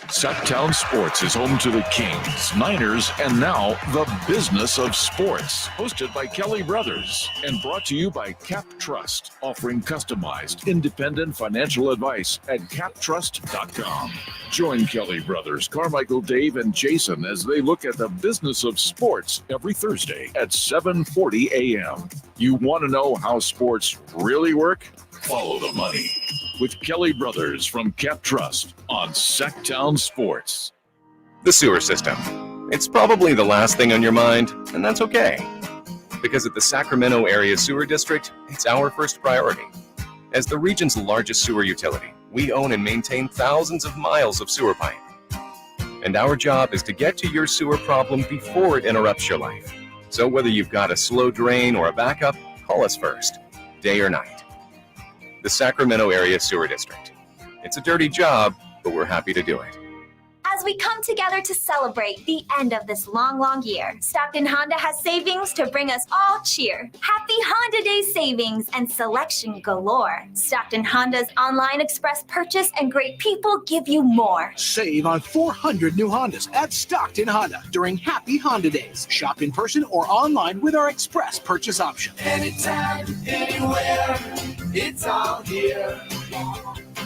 Sactown Sports is home to the Kings, Niners, and now the business of sports. Hosted by Kelly Brothers and brought to you by Cap Trust, offering customized, independent financial advice at captrust.com. Join Kelly Brothers, Carmichael Dave, and Jason as they look at the business of sports every Thursday at 7:40 a.m. You want to know how sports really work? Follow the money with Kelly Brothers from Cap Trust on Sactown Sports. The sewer system. It's probably the last thing on your mind, and that's okay. Because at the Sacramento Area Sewer District, it's our first priority. As the region's largest sewer utility, we own and maintain thousands of miles of sewer pipe. And our job is to get to your sewer problem before it interrupts your life. So whether you've got a slow drain or a backup, call us first, day or night. The Sacramento Area Sewer District. It's a dirty job, but we're happy to do it. As we come together to celebrate the end of this long, long year, Stockton Honda has savings to bring us all cheer. Happy Honda Day savings and selection galore. Stockton Honda's online express purchase and great people give you more. Save on 400 new Hondas at Stockton Honda during Happy Honda Days. Shop in person or online with our express purchase option. Anytime, anywhere, it's all here.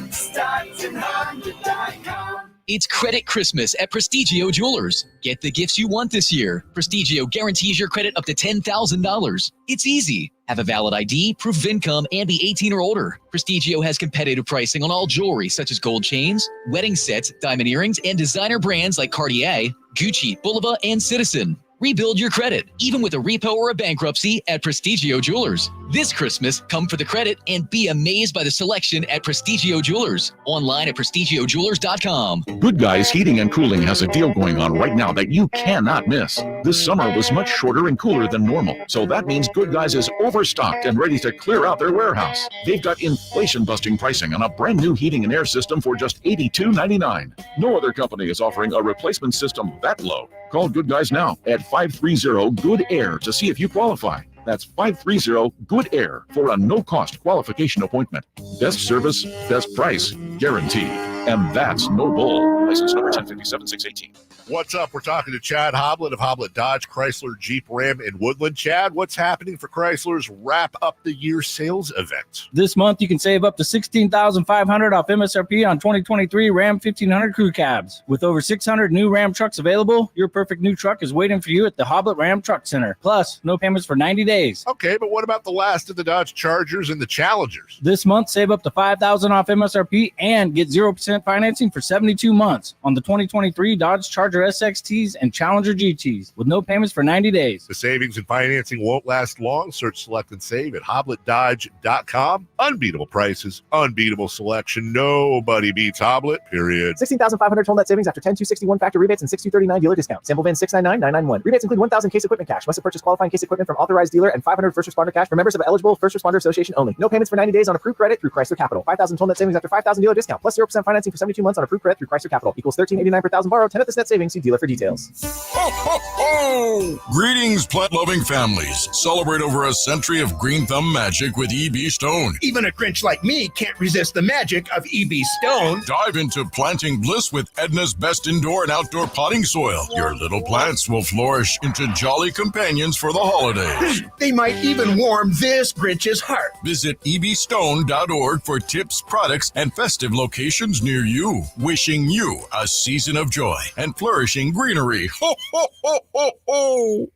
StocktonHonda.com. It's Credit Christmas at Prestigio Jewelers. Get the gifts you want this year. Prestigio guarantees your credit up to $10,000. It's easy. Have a valid ID, proof of income, and be 18 or older. Prestigio has competitive pricing on all jewelry such as gold chains, wedding sets, diamond earrings, and designer brands like Cartier, Gucci, Bulova, and Citizen. Rebuild your credit, even with a repo or a bankruptcy at Prestigio Jewelers. This Christmas, come for the credit and be amazed by the selection at Prestigio Jewelers. Online at prestigiojewelers.com. Good Guys Heating and Cooling has a deal going on right now that you cannot miss. This summer was much shorter and cooler than normal, so that means Good Guys is overstocked and ready to clear out their warehouse. They've got inflation-busting pricing on a brand new heating and air system for just $82.99. No other company is offering a replacement system that low. Call Good Guys now at 530-GOOD-AIR to see if you qualify. That's 530-GOOD-AIR for a no-cost qualification appointment. Best service, best price, guaranteed. And that's no bull. License number 1057-618. What's up? We're talking to Chad Hoblet of Hoblet Dodge, Chrysler, Jeep, Ram, and Woodland. Chad, what's happening for Chrysler's Wrap Up the Year sales event? This month, you can save up to $16,500 off MSRP on 2023 Ram 1500 crew cabs. With over 600 new Ram trucks available, your perfect new truck is waiting for you at the Hoblet Ram Truck Center. Plus, no payments for 90 days. Okay, but what about the last of the Dodge Chargers and the Challengers? This month, save up to $5,000 off MSRP and get 0% financing for 72 months on the 2023 Dodge Charger SXTs and Challenger GTs with no payments for 90 days. The savings and financing won't last long. Search, select, and save at HobletDodge.com. Unbeatable prices, unbeatable selection. Nobody beats Hoblet, period. 16,500 total net savings after 10,261 factor rebates and 6,239 dealer discount. Sample VIN 699,991. Rebates include 1,000 case equipment cash. Must have purchased qualifying case equipment from authorized dealer and 500 first responder cash for members of eligible First Responder Association only. No payments for 90 days on approved credit through Chrysler Capital. 5,000 total net savings after 5,000 dealer discount. Plus 0% financing for 72 months on approved credit through Chrysler Capital. Equals $1,389 per thousand borrowed. 10 of this net savings. See dealer for details. Ho, ho, ho! Greetings, plant-loving families. Celebrate over a century of green thumb magic with EB Stone. Even a Grinch like me can't resist the magic of EB Stone. Dive into planting bliss with Edna's best indoor and outdoor potting soil. Your little plants will flourish into jolly companions for the holidays. They might even warm this Grinch's heart. Visit ebstone.org for tips, products, and festive locations near you. Wishing you a season of joy and flourishing greenery. Ho, ho, ho, ho, ho!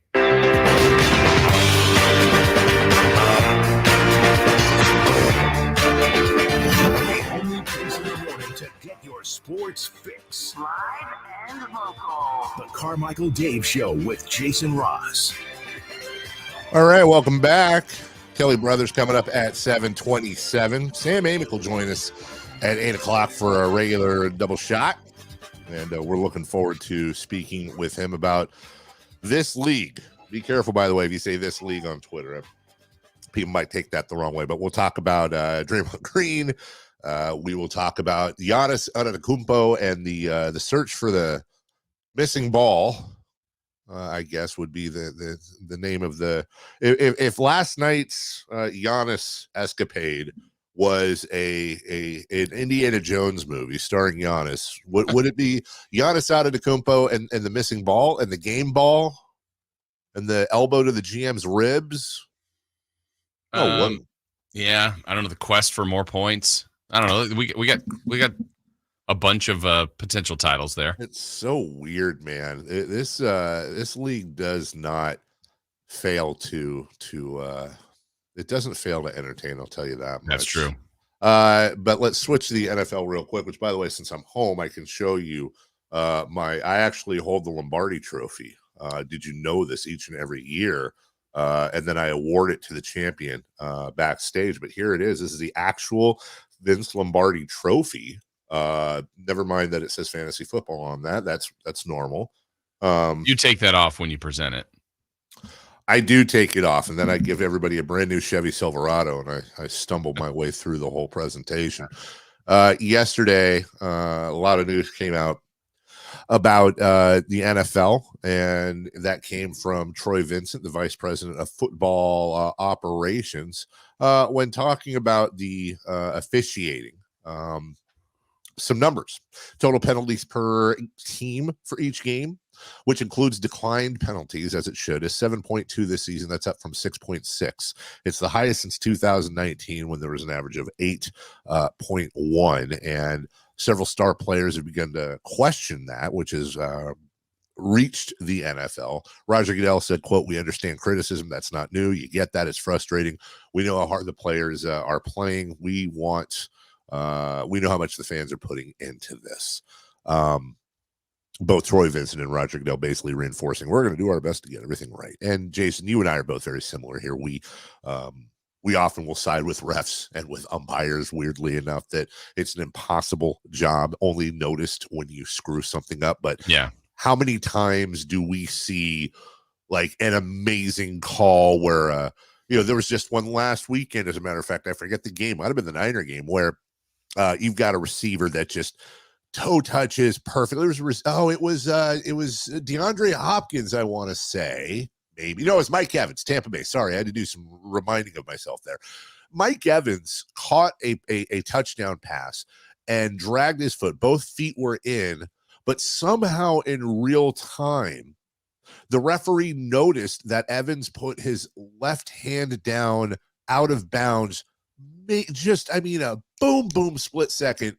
Only place in the morning to get your sports fix. Live and local. The Carmichael Dave Show with Jason Ross. All right, welcome back. Kelly Brothers coming up at 7:27. Sam Amick will join us at 8 o'clock for a regular double shot. And we're looking forward to speaking with him about this league. Be careful, by the way, if you say this league on Twitter. People might take that the wrong way. But we'll talk about Draymond Green. We will talk about Giannis Antetokounmpo and the search for the missing ball. I guess would be the name of the. If last night's Giannis escapade was an Indiana Jones movie starring Giannis, would it be Giannis Antetokounmpo and the missing ball and the game ball and the elbow to the GM's ribs? Yeah, I don't know, the quest for more points. I don't know. We got a bunch of potential titles there. It's so weird, man. This league does not fail to it doesn't fail to entertain, I'll tell you that much. That's true. But let's switch to the NFL real quick, which, by the way, since I'm home, I can show you I actually hold the Lombardi trophy. Did you know this? Each and every year. And then I award it to the champion backstage. But here it is. This is the actual Vince Lombardi trophy. Never mind that it says fantasy football on that. That's normal. You take that off when you present it. I do take it off, and then I give everybody a brand new Chevy Silverado, and I stumbled my way through the whole presentation. Yesterday, a lot of news came out about the NFL, and that came from Troy Vincent, the vice president of football operations, when talking about the officiating. Some numbers: total penalties per team for each game, which includes declined penalties, as it should, is 7.2 this season. That's up from 6.6. It's the highest since 2019, when there was an average of 8.1. And several star players have begun to question that, which has reached the NFL. Roger Goodell said, quote, "We understand criticism. That's not new. You get that. It's frustrating. We know how hard the players are playing. We know how much the fans are putting into this." Both Troy Vincent and Roger Goodell basically reinforcing we're going to do our best to get everything right. And Jason, you and I are both very similar here. We often will side with refs and with umpires, weirdly enough, that it's an impossible job, only noticed when you screw something up. But yeah, how many times do we see like an amazing call where there was just one last weekend, as a matter of fact, I forget the game, might have been the Niner game, where you've got a receiver that just toe touches perfect. It was DeAndre Hopkins, I want to say. Maybe. No, it was Mike Evans, Tampa Bay. Sorry, I had to do some reminding of myself there. Mike Evans caught a touchdown pass and dragged his foot. Both feet were in, but somehow in real time, the referee noticed that Evans put his left hand down out of bounds, a boom, split second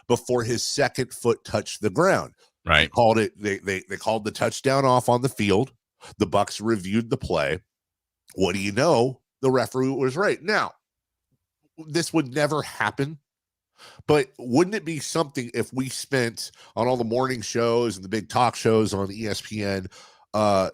before his second foot touched the ground. Right. They called it. They called the touchdown off on the field. The Bucs reviewed the play. What do you know? The referee was right. Now, this would never happen, but wouldn't it be something if we spent on all the morning shows and the big talk shows on ESPN,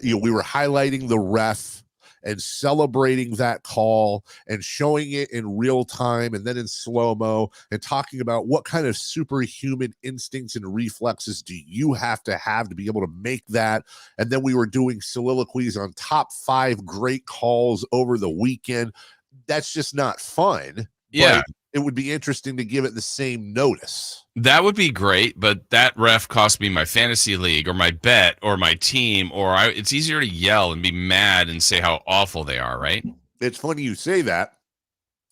we were highlighting the ref and celebrating that call and showing it in real time and then in slow-mo and talking about what kind of superhuman instincts and reflexes do you have to be able to make that. And then we were doing soliloquies on top 5 great calls over the weekend. That's just not fun. Yeah. But it would be interesting to give it the same notice. That would be great, but that ref cost me my fantasy league or my bet or my team, it's easier to yell and be mad and say how awful they are, right? It's funny you say that,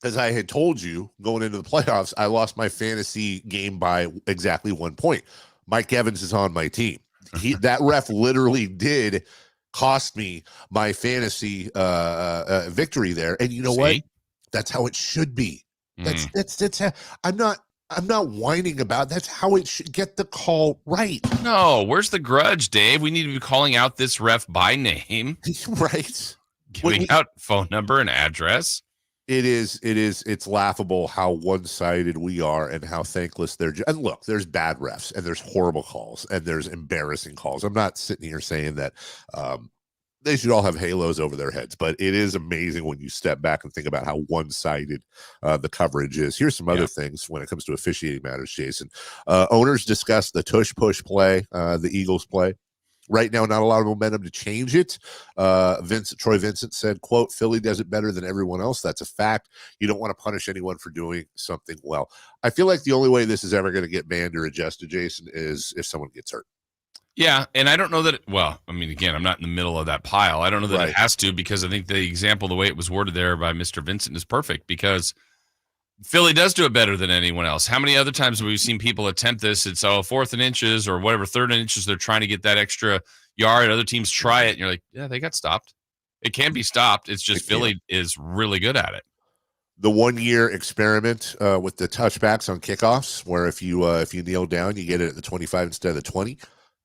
as I had told you going into the playoffs, I lost my fantasy game by exactly 1 point. Mike Evans is on my team. That ref literally did cost me my fantasy victory there. And you know what? That's how it should be. That's how, I'm not whining about. That's how it should. Get the call right. No, where's the grudge, Dave? We need to be calling out this ref by name. Right. Giving out phone number and address. It's laughable how one-sided we are and how thankless they're. And look, there's bad refs and there's horrible calls and there's embarrassing calls. I'm not sitting here saying that they should all have halos over their heads, but it is amazing when you step back and think about how one-sided the coverage is. Here's some other things when it comes to officiating matters, Jason. Owners discuss the tush-push play, the Eagles play. Right now, not a lot of momentum to change it. Troy Vincent said, quote, "Philly does it better than everyone else. That's a fact. You don't want to punish anyone for doing something well." I feel like the only way this is ever going to get banned or adjusted, Jason, is if someone gets hurt. Yeah, and I don't know that again, I'm not in the middle of that pile. I don't know that it has to, because I think the example, the way it was worded there by Mr. Vincent, is perfect, because Philly does do it better than anyone else. How many other times have we seen people attempt this? It's 4th and inches or whatever, 3rd and inches. They're trying to get that extra yard. Other teams try it, and you're like, yeah, they got stopped. It can be stopped. It's just Philly is really good at it. The 1-year experiment with the touchbacks on kickoffs, where if you kneel down, you get it at the 25 instead of the 20.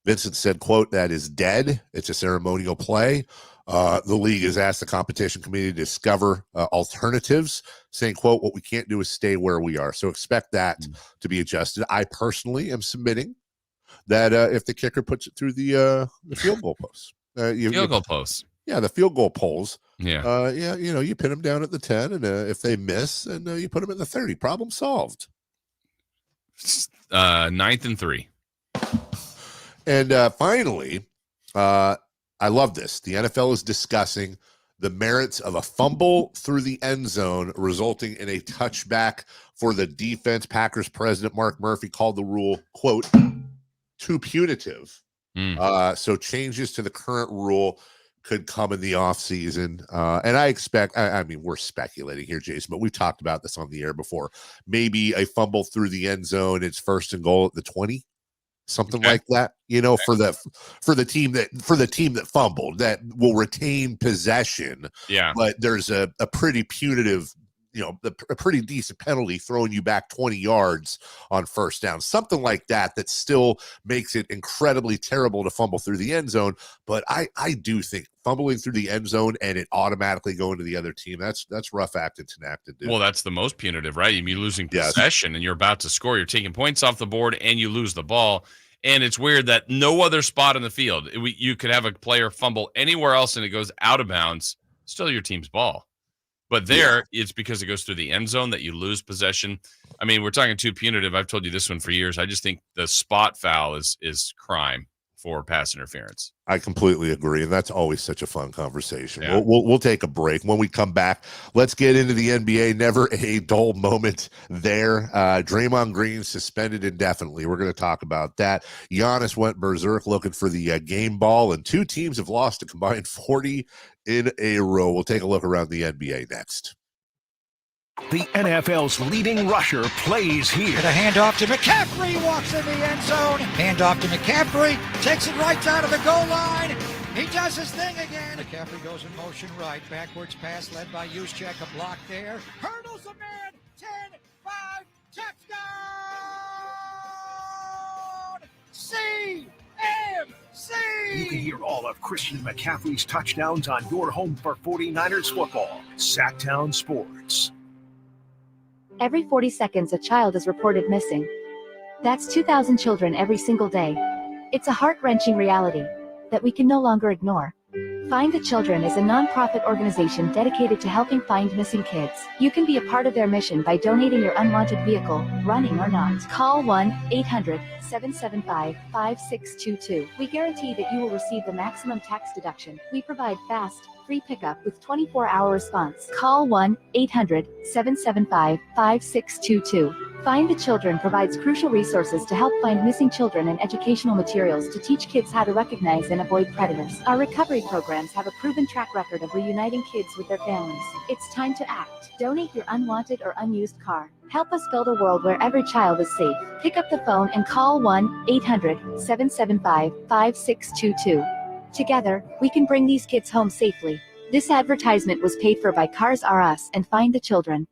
Vincent said, quote, "That is dead. It's a ceremonial play." The league has asked the competition committee to discover alternatives, saying, quote, "What we can't do is stay where we are." So expect that to be adjusted. I personally am submitting that if the kicker puts it through the field goal post. Field goal posts. Yeah, the field goal poles. Yeah. You pin them down at the 10, and if they miss, and you put them at the 30. Problem solved. 9th and 3. And finally, I love this. The NFL is discussing the merits of a fumble through the end zone resulting in a touchback for the defense. Packers president Mark Murphy called the rule, quote, too punitive. So changes to the current rule could come in the offseason. And I expect, I mean, we're speculating here, Jason, but we've talked about this on the air before. Maybe a fumble through the end zone, it's 1st and goal at the 20. Something like that, for the team that fumbled, that will retain possession. Yeah. But there's a pretty punitive, a pretty decent penalty throwing you back 20 yards on 1st down. Something like that still makes it incredibly terrible to fumble through the end zone. But I do think fumbling through the end zone and it automatically going to the other team, that's rough acting to do. Well, that's the most punitive, right? You're losing possession and you're about to score. You're taking points off the board and you lose the ball. And it's weird that no other spot in the field, you could have a player fumble anywhere else and it goes out of bounds, still your team's ball. But it's because it goes through the end zone that you lose possession. I mean, we're talking too punitive. I've told you this one for years. I just think the spot foul is crime for pass interference. I completely agree, and that's always such a fun conversation. Yeah. We'll take a break. When we come back, let's get into the NBA. Never a dull moment there. Draymond Green suspended indefinitely. We're going to talk about that. Giannis went berserk looking for the game ball, and 2 teams have lost a combined 40 in a row. We'll take a look around the NBA next. The NFL's leading rusher plays here. And a handoff to McCaffrey, walks in the end zone. Handoff to McCaffrey, takes it right down to the goal line. He does his thing again. McCaffrey goes in motion right. Backwards pass led by Juszczyk. A block there. Hurdles a man. 10, 5, touchdown! CMC! You can hear all of Christian McCaffrey's touchdowns on your home for 49ers football. Sactown Sports. Every 40 seconds, a child is reported missing. That's 2,000 children every single day. It's a heart-wrenching reality that we can no longer ignore. Find the Children is a non-profit organization dedicated to helping find missing kids. You can be a part of their mission by donating your unwanted vehicle, running or not. Call 1-800-775-5622. We guarantee that you will receive the maximum tax deduction. We provide fast, free pickup with 24-hour response. Call 1-800-775-5622. Find the Children provides crucial resources to help find missing children and educational materials to teach kids how to recognize and avoid predators. Our recovery programs have a proven track record of reuniting kids with their families. It's time to act. Donate your unwanted or unused car. Help us build a world where every child is safe. Pick up the phone and call 1-800-775-5622. Together, we can bring these kids home safely. This advertisement was paid for by Cars R Us and Find the Children.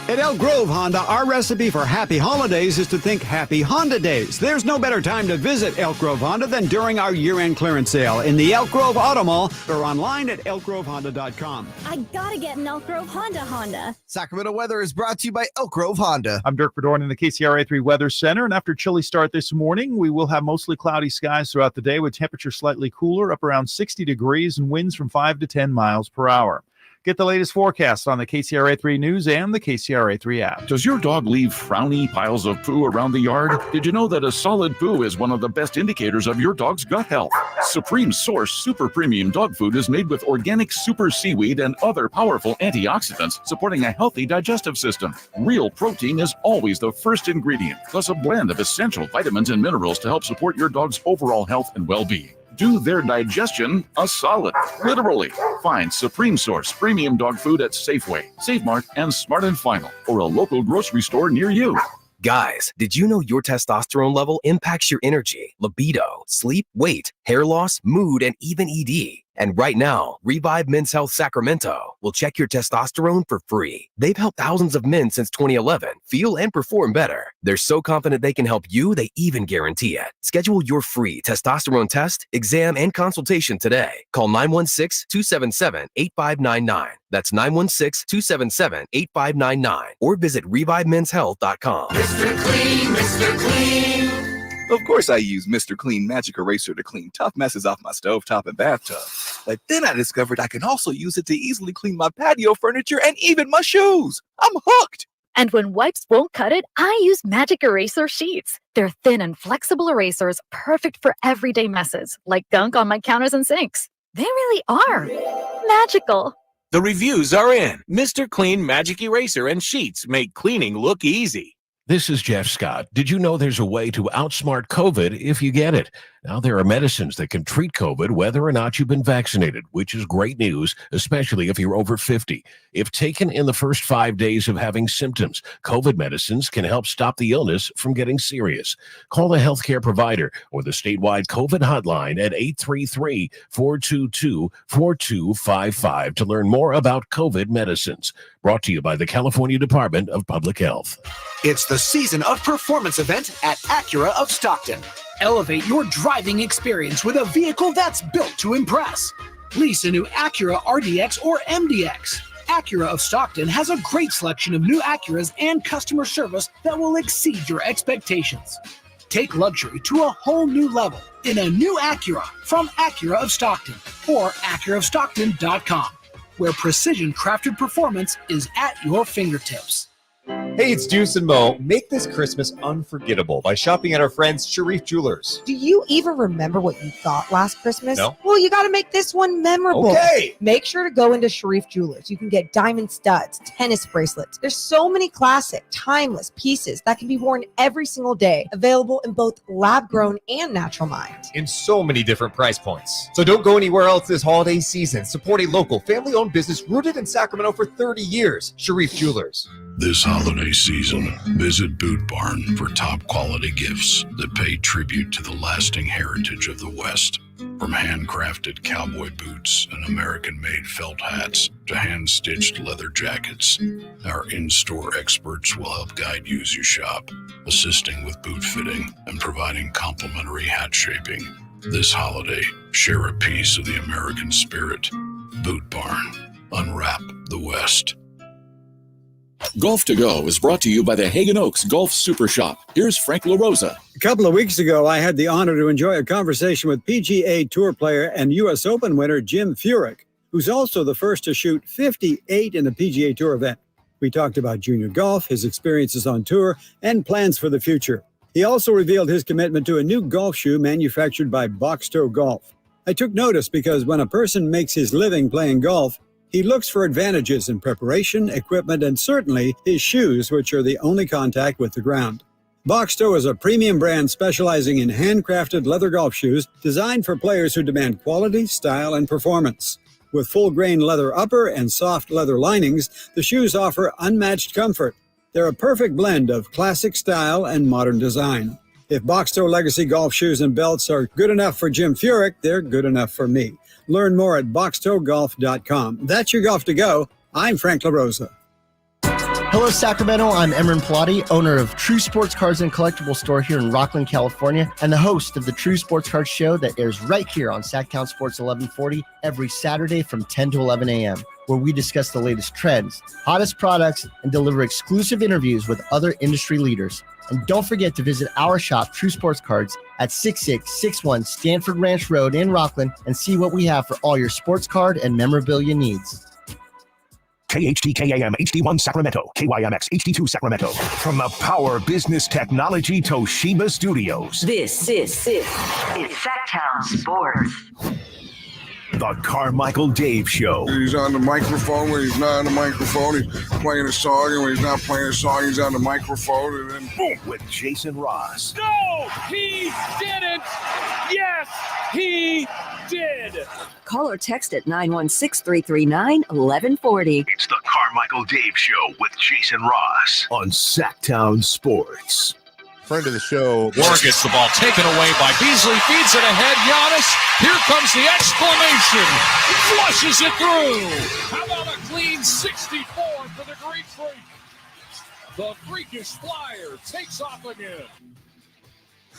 At Elk Grove Honda, our recipe for happy holidays is to think happy Honda days. There's no better time to visit Elk Grove Honda than during our year-end clearance sale in the Elk Grove Auto Mall or online at elkgrovehonda.com. I gotta get an Elk Grove Honda. Sacramento weather is brought to you by Elk Grove Honda. I'm Dirk Verdorn in the KCRA 3 Weather Center, and after a chilly start this morning, we will have mostly cloudy skies throughout the day with temperature slightly cooler, up around 60 degrees, and winds from 5 to 10 miles per hour. Get the latest forecast on the KCRA 3 News and the KCRA 3 app. Does your dog leave frowny piles of poo around the yard? Did you know that a solid poo is one of the best indicators of your dog's gut health? Supreme Source Super Premium Dog Food is made with organic super seaweed and other powerful antioxidants, supporting a healthy digestive system. Real protein is always the first ingredient, plus a blend of essential vitamins and minerals to help support your dog's overall health and well-being. Do their digestion a solid, literally. Find Supreme Source Premium Dog Food at Safeway, Save Mart, and Smart & Final, or a local grocery store near you. Guys, did you know your testosterone level impacts your energy, libido, sleep, weight, hair loss, mood, and even ED? And right now, Revive Men's Health Sacramento will check your testosterone for free. They've helped thousands of men since 2011 feel and perform better. They're so confident they can help you, they even guarantee it. Schedule your free testosterone test, exam, and consultation today. Call 916-277-8599. That's 916-277-8599. Or visit ReviveMen'sHealth.com. Mr. Clean, Mr. Clean. Of course I use Mr. Clean Magic Eraser to clean tough messes off my stovetop and bathtub. But then I discovered I can also use it to easily clean my patio furniture and even my shoes. I'm hooked. And when wipes won't cut it, I use Magic Eraser Sheets. They're thin and flexible erasers, perfect for everyday messes, like gunk on my counters and sinks. They really are magical. The reviews are in. Mr. Clean Magic Eraser and Sheets make cleaning look easy. This is Jeff Scott. Did you know there's a way to outsmart COVID if you get it? Now, there are medicines that can treat COVID whether or not you've been vaccinated, which is great news, especially if you're over 50. If taken in the first 5 days of having symptoms, COVID medicines can help stop the illness from getting serious. Call the healthcare provider or the statewide COVID hotline at 833-422-4255 to learn more about COVID medicines. Brought to you by the California Department of Public Health. It's the season of performance event at Acura of Stockton. Elevate your driving experience with a vehicle that's built to impress. Lease a new Acura RDX or MDX. Acura of Stockton has a great selection of new Acuras and customer service that will exceed your expectations. Take luxury to a whole new level in a new Acura from Acura of Stockton or AcuraofStockton.com, where precision-crafted performance is at your fingertips. Hey, it's Juice and Mo. Make this Christmas unforgettable by shopping at our friends Sharif Jewelers. Do you even remember what you thought last Christmas? No. Well, you got to make this one memorable. Okay. Make sure to go into Sharif Jewelers. You can get diamond studs, tennis bracelets. There's so many classic, timeless pieces that can be worn every single day, available in both lab-grown and natural mined. In so many different price points. So don't go anywhere else this holiday season. Support a local, family-owned business rooted in Sacramento for 30 years. Sharif Jewelers. This holiday season, visit Boot Barn for top quality gifts that pay tribute to the lasting heritage of the West. From handcrafted cowboy boots and American-made felt hats to hand-stitched leather jackets, our in-store experts will help guide you as you shop, assisting with boot fitting and providing complimentary hat shaping. This holiday, share a piece of the American spirit. Boot Barn. Unwrap the West. Golf to Go is brought to you by the Hagen Oaks Golf Super Shop. Here's Frank LaRosa. A couple of weeks ago, I had the honor to enjoy a conversation with PGA Tour player and U.S. Open winner Jim Furyk, who's also the first to shoot 58 in a PGA Tour event. We talked about junior golf, his experiences on tour, and plans for the future. He also revealed his commitment to a new golf shoe manufactured by Box Toe Golf. I took notice because when a person makes his living playing golf, he looks for advantages in preparation, equipment, and certainly his shoes, which are the only contact with the ground. Box Toe is a premium brand specializing in handcrafted leather golf shoes designed for players who demand quality, style, and performance. With full-grain leather upper and soft leather linings, the shoes offer unmatched comfort. They're a perfect blend of classic style and modern design. If Box Toe Legacy golf shoes and belts are good enough for Jim Furyk, they're good enough for me. Learn more at boxtoegolf.com. That's your golf to go. I'm Frank LaRosa. Hello, Sacramento. I'm Emran Pilati, owner of True Sports Cards and Collectible Store here in Rockland, California, and the host of the True Sports Cards Show that airs right here on Sactown Sports 1140 every Saturday from 10 to 11 a.m., where we discuss the latest trends, hottest products, and deliver exclusive interviews with other industry leaders. And don't forget to visit our shop, True Sports Cards, at 6661 Stanford Ranch Road in Rockland and see what we have for all your sports card and memorabilia needs. KHTKAM HD1 Sacramento, KYMX HD2 Sacramento. From the Power Business Technology Toshiba Studios. This is Sactown Sports. The Carmichael Dave Show. He's on the microphone when he's not on the microphone. He's playing a song, and when he's not playing a song, he's on the microphone. And then boom, with Jason Ross. No, he didn't. Yes, he did. Call or text at 916-339-1140. It's the Carmichael Dave Show with Jason Ross on Sactown Sports. friend of the show. Moore gets the ball taken away by Beasley, feeds it ahead. Giannis, here comes the exclamation. Flushes it through. How about a clean 64 for the Greek Freak? The freakish flyer takes off again.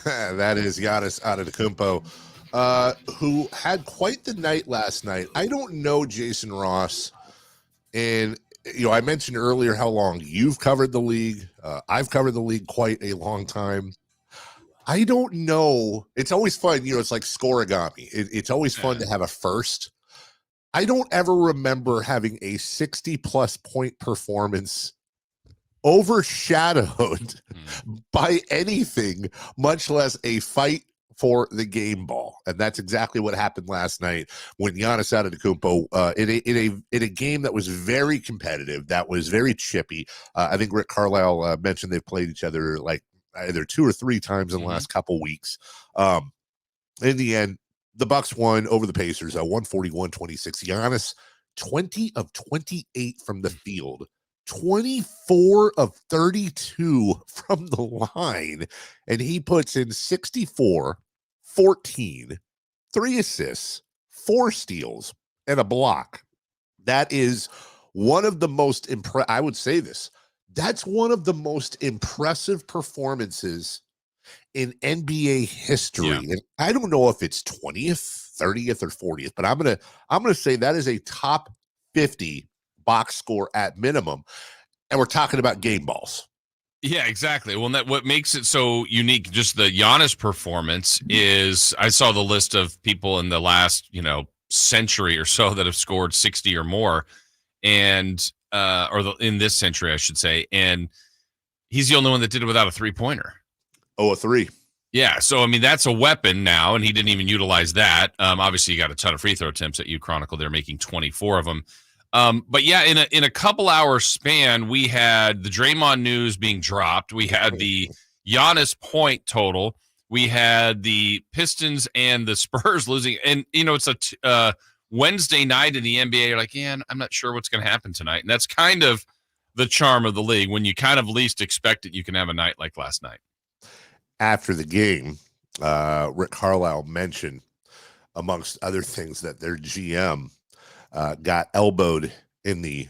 That is Giannis Antetokounmpo, who had quite the night last night. I don't know Jason Ross, and I mentioned earlier how long you've covered the league. I've covered the league quite a long time. I don't know. It's always fun. It's like scoregami. It's always fun to have a first. I don't ever remember having a 60-plus point performance overshadowed by anything, much less a fight for the game ball. And that's exactly what happened last night when Giannis Antetokounmpo in a game that was very competitive, that was very chippy. I think Rick Carlisle mentioned they've played each other like either 2 or 3 times in the last couple weeks. In the end, the Bucks won over the Pacers, 141-26. Giannis, 20 of 28 from the field, 24 of 32 from the line, and he puts in 64, 14, 3 assists, 4 steals, and a block. That is one of the most I would say this. That's one of the most impressive performances in NBA history. Yeah. And I don't know if it's 20th, 30th, or 40th, but I'm gonna say that is a top 50 box score at minimum. And we're talking about game balls. Yeah, exactly. Well, what makes it so unique, just the Giannis performance, is I saw the list of people in the last, century or so that have scored 60 or more, and in this century, I should say, and he's the only one that did it without a 3-pointer. Oh, a 3. Yeah, so, that's a weapon now, and he didn't even utilize that. Obviously, he got a ton of free throw attempts that you chronicled. They're making 24 of them. But yeah, in a couple hour span, we had the Draymond news being dropped. We had the Giannis point total. We had the Pistons and the Spurs losing. And, it's a Wednesday night in the NBA. You're like, yeah, I'm not sure what's going to happen tonight. And that's kind of the charm of the league. When you kind of least expect it, you can have a night like last night. After the game, Rick Carlisle mentioned, amongst other things, that their GM got elbowed in the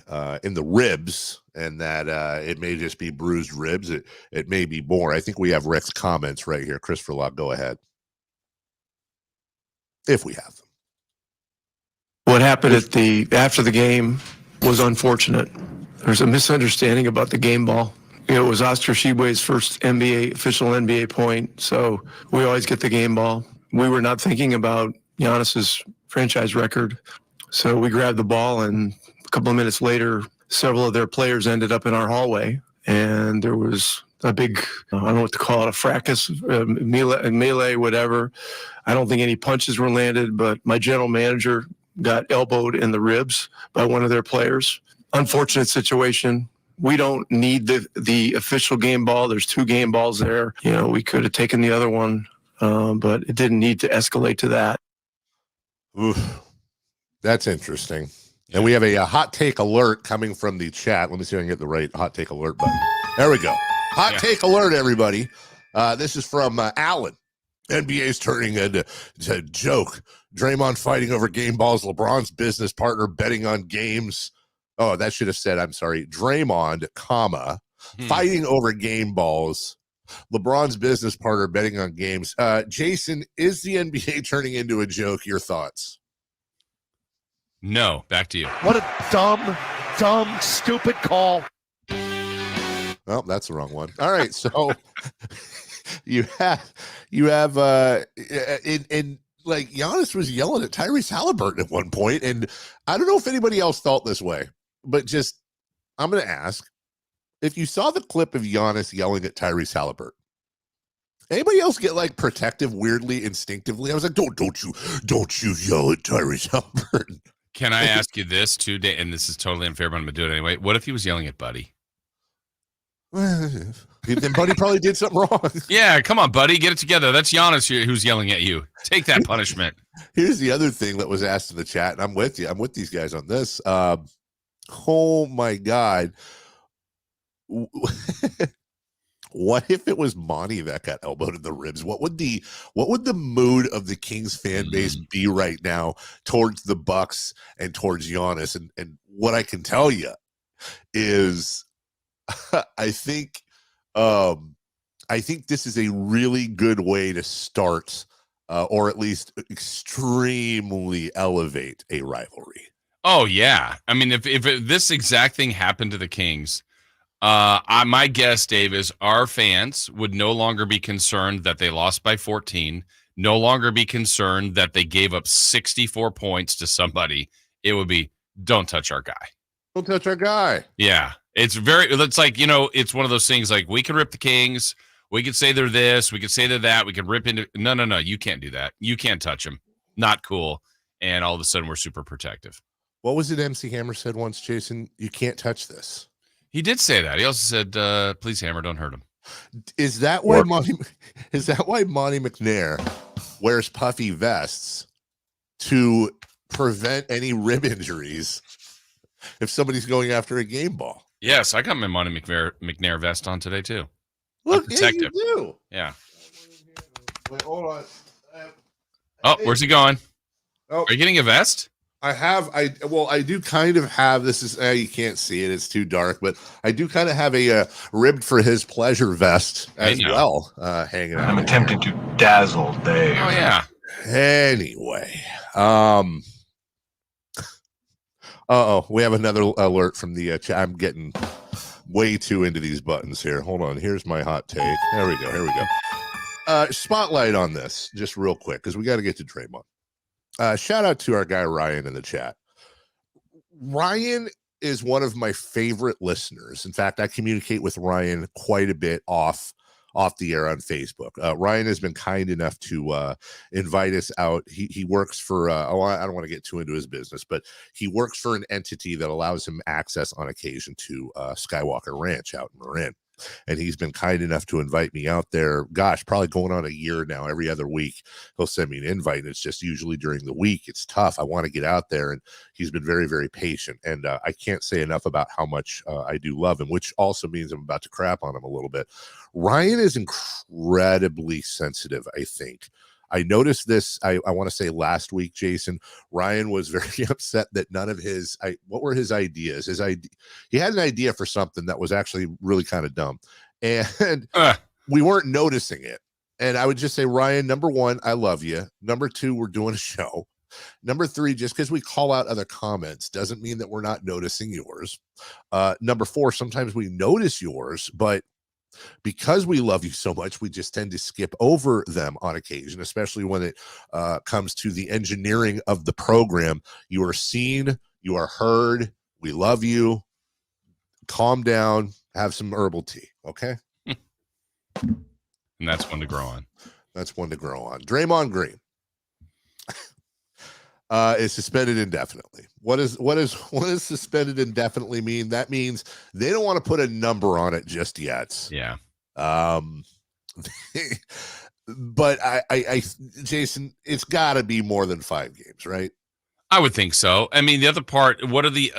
ribs, and that it may just be bruised ribs. It may be more. I think we have Rick's comments right here. Christopher Locke, go ahead. If we have them. What happened after the game was unfortunate. There's a misunderstanding about the game ball. It was Oscar Tshiebwe's first official NBA point, so we always get the game ball. We were not thinking about Giannis's franchise record. So we grabbed the ball, and a couple of minutes later, several of their players ended up in our hallway, and there was a big, I don't know what to call it, a fracas, melee, whatever. I don't think any punches were landed, but my general manager got elbowed in the ribs by one of their players. Unfortunate situation. We don't need the official game ball. There's 2 game balls there. We could have taken the other one, but it didn't need to escalate to that. Oof. That's interesting. And we have a hot take alert coming from the chat. Let me see if I can get the right hot take alert button. There we go. Hot take alert, everybody. This is from Alan. NBA's turning into a joke. Draymond fighting over game balls. LeBron's business partner betting on games. Oh, that should have said, I'm sorry, Draymond, fighting over game balls. LeBron's business partner betting on games. Jason, is the NBA turning into a joke? Your thoughts? No, back to you. What a dumb, stupid call. Well, that's the wrong one. All right, so you have like Giannis was yelling at Tyrese Halliburton at one point, and I don't know if anybody else felt this way, but just I'm going to ask if you saw the clip of Giannis yelling at Tyrese Halliburton. Anybody else get like protective weirdly, instinctively? I was like, don't you yell at Tyrese Halliburton. Can I ask you this too, and this is totally unfair, but I'm going to do it anyway. What if he was yelling at Buddy? Then Buddy probably did something wrong. Yeah, come on, Buddy, get it together. That's Giannis who's yelling at you. Take that punishment. Here's the other thing that was asked in the chat, and I'm with you. I'm with these guys on this. Oh my God. What if it was Monty that got elbowed in the ribs? What would the mood of the Kings fan base be right now towards the Bucks and towards Giannis? And what I can tell you is I think this is a really good way to start or at least extremely elevate a rivalry. Oh yeah. I mean, if this exact thing happened to the Kings, my guess, Dave, is our fans would no longer be concerned that they lost by 14, no longer be concerned that they gave up 64 points to somebody. It would be, don't touch our guy. Don't touch our guy. Yeah. It's like, it's one of those things like we can rip the Kings. We could say they're this. We could say they're that. We can rip into. No. You can't do that. You can't touch them. Not cool. And all of a sudden we're super protective. What was it MC Hammer said once, Jason? You can't touch this. He did say that. He also said, please, Hammer, don't hurt him. Is that why Monty McNair wears puffy vests to prevent any rib injuries if somebody's going after a game ball? Yes, I got my Monty McNair vest on today, too. Look, yeah, you do. Yeah. Wait, hold on. Where's he going? Oh, are you getting a vest? I do kind of have, this is, you can't see it, it's too dark, but I do kind of have a ribbed for his pleasure vest as well hanging out. I'm attempting to dazzle Dave. Oh, yeah. Anyway, we have another alert from the chat. I'm getting way too into these buttons here. Hold on. Here's my hot take. There we go. Spotlight on this just real quick because we got to get to Draymond. Shout out to our guy Ryan in the chat. Ryan is one of my favorite listeners. In fact, I communicate with Ryan quite a bit off the air on Facebook. Ryan has been kind enough to invite us out. He works for I don't want to get too into his business, but he works for an entity that allows him access on occasion to Skywalker Ranch out in Marin. And he's been kind enough to invite me out there. Gosh, probably going on a year now. Every other week, he'll send me an invite. And it's just usually during the week. It's tough. I want to get out there. And he's been very, very patient. And I can't say enough about how much I do love him, which also means I'm about to crap on him a little bit. Ryan is incredibly sensitive, I think. I noticed this, I want to say last week, Jason. Ryan was very upset that none of his, what were his ideas? He had an idea for something that was actually really kind of dumb. And we weren't noticing it. And I would just say, Ryan, number one, I love you. Number two, we're doing a show. Number three, just because we call out other comments doesn't mean that we're not noticing yours. Number four, sometimes we notice yours, but because we love you so much, we just tend to skip over them on occasion, especially when it comes to the engineering of the program. You are seen, you are heard. We love you. Calm down, have some herbal tea, okay? And that's one to grow on. That's one to grow on. Draymond Green is suspended indefinitely. What does suspended indefinitely mean? That means they don't want to put a number on it just yet. Yeah. But I Jason, it's got to be more than 5 games, right? I would think so. I mean, the other part, what are the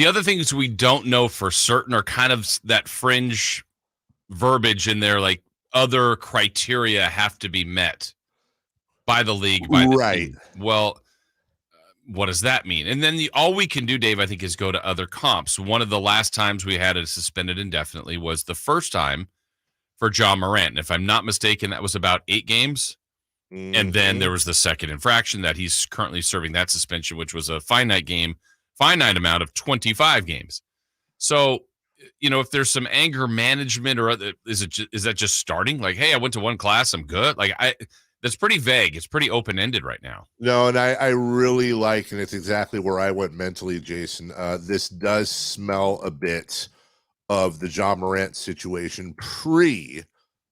other things we don't know for certain are kind of that fringe verbiage in there, like other criteria have to be met by the league. By the right. team. Well, what does that mean? And then all we can do, Dave, I think, is go to other comps. One of the last times we had it suspended indefinitely was the first time for Ja Morant. And if I'm not mistaken, that was about 8 games. Mm-hmm. And then there was the second infraction that he's currently serving that suspension, which was a finite amount of 25 games. So, if there's some anger management or is that just starting? Like, hey, I went to one class, I'm good. Like, that's pretty vague. It's pretty open-ended right now. No, and I really like, and it's exactly where I went mentally, Jason. This does smell a bit of the Ja Morant situation pre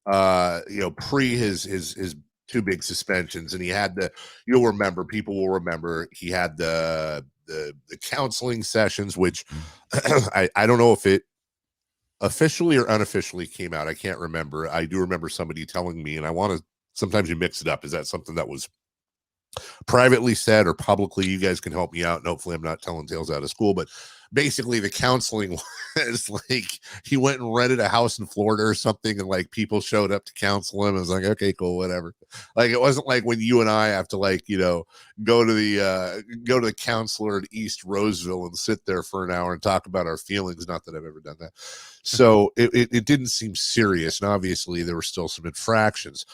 his 2 big suspensions, and he had people will remember he had the counseling sessions, which I don't know if it officially or unofficially came out. I can't remember. I do remember somebody telling me, and sometimes you mix it up. Is that something that was privately said or publicly? You guys can help me out, and hopefully I'm not telling tales out of school, but basically the counseling was like he went and rented a house in Florida or something, and like people showed up to counsel him. It was like, okay, cool, whatever. Like it wasn't like when you and I have to like, you know, go to the counselor in East Roseville and sit there for an hour and talk about our feelings. Not that I've ever done that. So it didn't seem serious, and obviously there were still some infractions.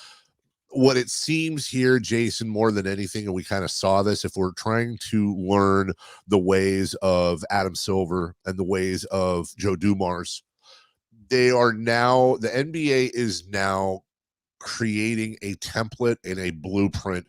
What it seems here, Jason, more than anything, and we kind of saw this, if we're trying to learn the ways of Adam Silver and the ways of Joe Dumars, the NBA is now creating a template and a blueprint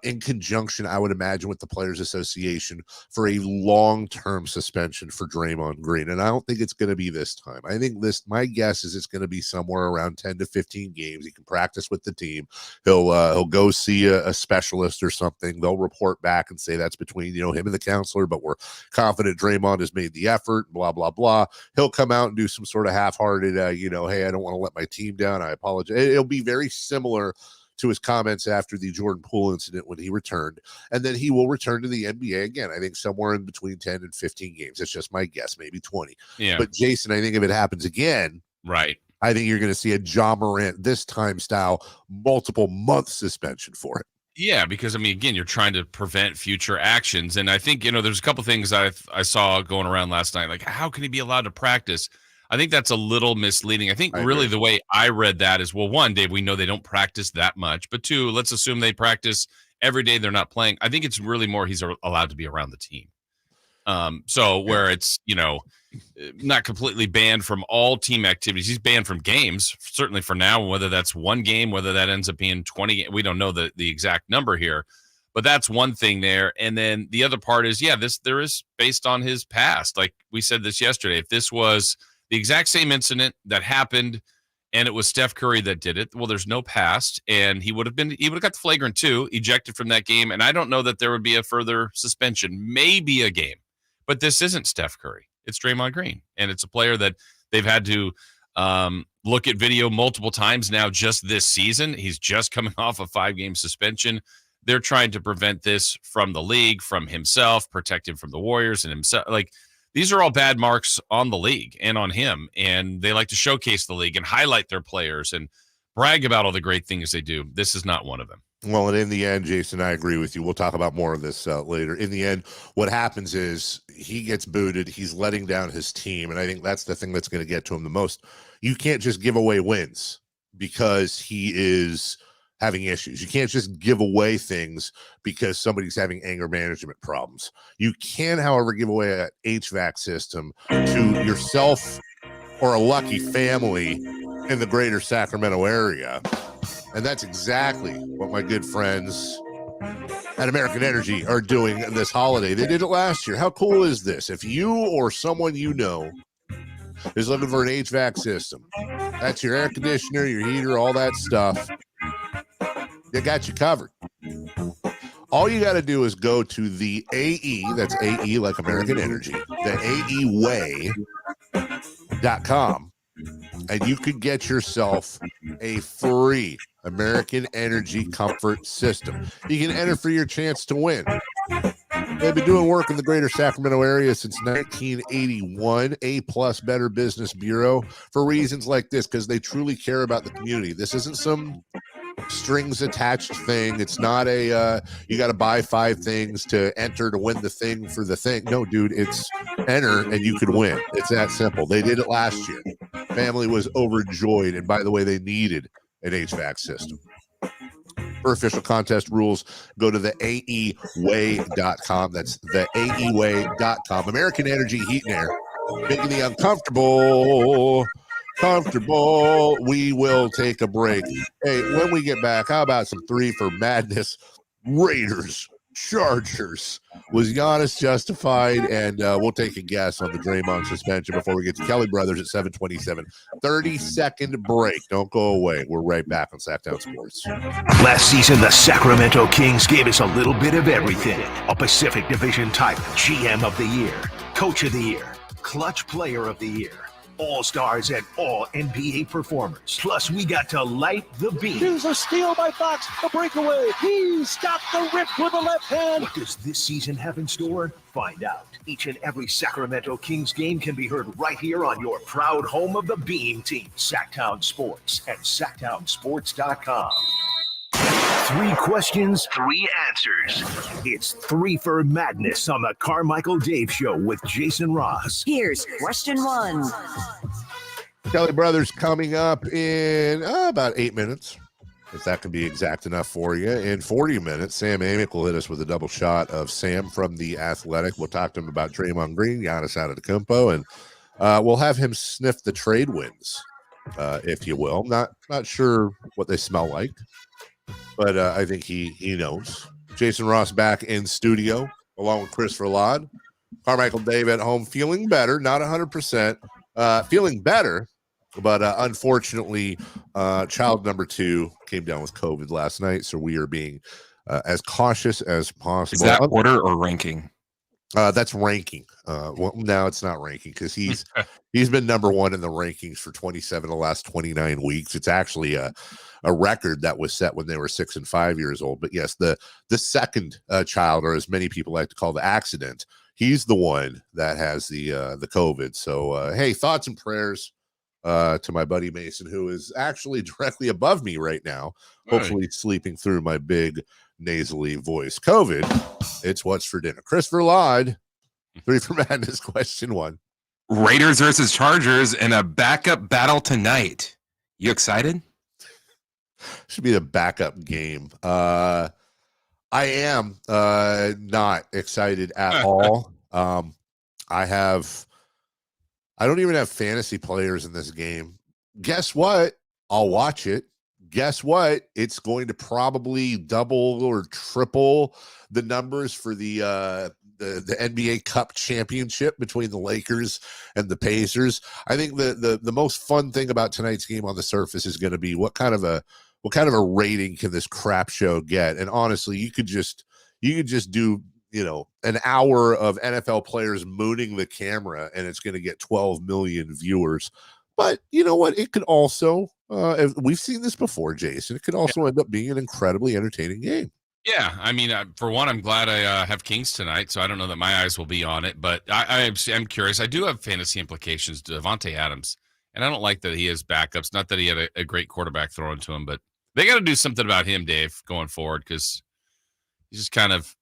in conjunction, I would imagine, with the Players Association for a long-term suspension for Draymond Green. And I don't think it's going to be this time. I think my guess is it's going to be somewhere around 10 to 15 games. He can practice with the team. He'll go see a specialist or something. They'll report back and say that's between, you know, him and the counselor, but we're confident Draymond has made the effort, blah, blah, blah. He'll come out and do some sort of half-hearted, you know, hey, I don't want to let my team down. I apologize. It'll be very similar to his comments after the Jordan Poole incident when he returned. And then he will return to the NBA again, I think somewhere in between 10 and 15 games. That's just my guess, maybe 20. Yeah. But Jason, I think if it happens again, right, I think you're going to see a Ja Morant this time style multiple month suspension for it. Yeah, because I mean, again, you're trying to prevent future actions. And I think, you know, there's a couple things I saw going around last night. Like, how can he be allowed to practice? I think that's a little misleading. I think really the way I read that is, well, one, Dave, we know they don't practice that much. But two, let's assume they practice every day they're not playing. I think it's really more he's allowed to be around the team. So where it's, you know, not completely banned from all team activities. He's banned from games, certainly for now, whether that's one game, whether that ends up being 20. We don't know the exact number here. But that's one thing there. And then the other part is, yeah, there is based on his past. Like we said this yesterday, if this was the exact same incident that happened and it was Steph Curry that did it, well, there's no past, and he would have got the flagrant 2, ejected from that game, and I don't know that there would be a further suspension, maybe a game. But this isn't Steph Curry. It's Draymond Green, and it's a player that they've had to look at video multiple times now just this season. He's just coming off a 5-game suspension. They're trying to prevent this from the league, from himself, protect him from the Warriors and himself. Like, these are all bad marks on the league and on him, and they like to showcase the league and highlight their players and brag about all the great things they do. This is not one of them. Well, and in the end, Jason, I agree with you. We'll talk about more of this later. In the end, what happens is he gets booted. He's letting down his team, and I think that's the thing that's going to get to him the most. You can't just give away wins because he is having issues. You can't just give away things because somebody's having anger management problems. You can, however, give away an HVAC system to yourself or a lucky family in the greater Sacramento area. And that's exactly what my good friends at American Energy are doing this holiday. They did it last year. How cool is this? If you or someone you know is looking for an HVAC system, that's your air conditioner, your heater, all that stuff, they got you covered. All you got to do is go to the AE, that's AE like American Energy, the AEway.com, and you could get yourself a free American Energy comfort system. You can enter for your chance to win. They've been doing work in the greater Sacramento area since 1981, A+ Better Business Bureau, for reasons like this, because they truly care about the community. This isn't some strings attached thing. It's not a you got to buy 5 things to enter to win the thing for the thing. No, dude, it's enter and you could win. It's that simple. They did it last year. Family was overjoyed, and by the way, they needed an HVAC system. For official contest rules, go to the AEway.com. That's the AEway.com. American Energy Heat and Air, making the uncomfortable comfortable. We will take a break. Hey, when we get back, how about some 3 for Madness? Raiders, Chargers. Was Giannis justified? And we'll take a guess on the Draymond suspension before we get to Kelly Brothers at 7:27. 30-second break. Don't go away. We're right back on Sactown Sports. Last season, the Sacramento Kings gave us a little bit of everything. A Pacific Division type GM of the Year, Coach of the Year, Clutch Player of the Year. all-stars and all NBA performers. Plus, we got to light the beam. Here's a steal by Fox, the breakaway. He's got the rip with the left hand. What does this season have in store? Find out. Each and every Sacramento Kings game can be heard right here on your proud home of the Beam team, Sactown Sports and SactownSports.com. 3 questions, 3 answers. It's 3 for Madness on the Carmichael Dave Show with Jason Ross. Here's question 1. Kelly Brothers coming up in about 8 minutes, if that can be exact enough for you. In 40 minutes, Sam Amick will hit us with a double shot of Sam from The Athletic. We'll talk to him about Draymond Green, Giannis Antetokounmpo, and we'll have him sniff the trade wins, if you will. Not sure what they smell like, but I think he knows. Jason Ross back in studio, along with Christopher Ladd. Carmichael Dave at home, feeling better, not 100%, feeling better, but unfortunately, child number 2 came down with COVID last night, so we are being as cautious as possible. Is that order or ranking? That's ranking. Well, no, it's not ranking because he's been number 1 in the rankings for 27 of the last 29 weeks. It's actually a record that was set when they were 6 and 5 years old. But yes, the second child, or as many people like to call the accident, he's the one that has the COVID. So hey, thoughts and prayers to my buddy Mason, who is actually directly above me right now, hopefully sleeping through my big nasally voice. COVID, it's what's for dinner. Christopher Ladd, 3 for Madness, question 1. Raiders versus Chargers in a backup battle tonight. You excited? Should be the backup game. I am not excited at all. I don't even have fantasy players in this game. Guess what? I'll watch it. Guess what? It's going to probably double or triple the numbers for the NBA Cup championship between the Lakers and the Pacers. I think the most fun thing about tonight's game on the surface is going to be what kind of a rating can this crap show get? And honestly, you could just do, an hour of NFL players mooning the camera and it's going to get 12 million viewers. But you know what? It could also, we've seen this before, Jason, it could also end up being an incredibly entertaining game. Yeah, I mean, for one, I'm glad I have Kings tonight, so I don't know that my eyes will be on it, but I'm curious. I do have fantasy implications to Devontae Adams, and I don't like that he has backups. Not that he had a great quarterback thrown to him, but they got to do something about him, Dave, going forward, because he's just kind of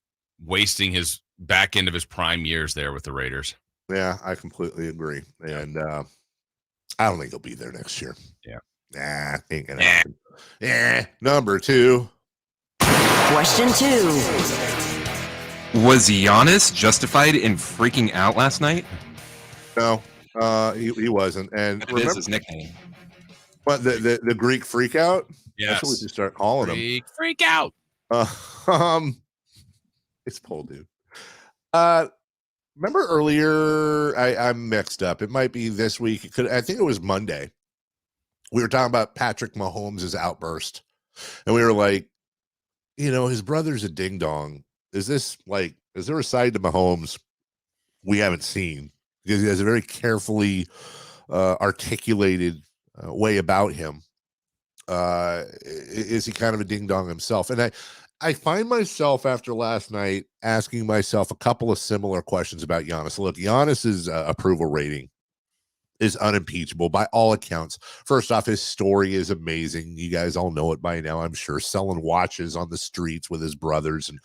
wasting his back end of his prime years there with the Raiders. Yeah, I completely agree, and I don't think he'll be there next year. Yeah. Nah, ain't gonna happen. Yeah, number 2. Question 2. Was Giannis justified in freaking out last night? No, he wasn't. And That is his nickname. What, the Greek freak out? Yes. That's what we should start calling him. Freak out. It's Pole Dude. Remember earlier, I'm mixed up. It might be this week. I think it was Monday. We were talking about Patrick Mahomes' outburst. And we were like, his brother's a ding dong. Is there a side to Mahomes we haven't seen? Because he has a very carefully articulated way about him. Is he kind of a ding dong himself? And I find myself after last night asking myself a couple of similar questions about Giannis. Look, Giannis's approval rating is unimpeachable by all accounts. First off, his story is amazing. You guys all know it by now, I'm sure. Selling watches on the streets with his brothers and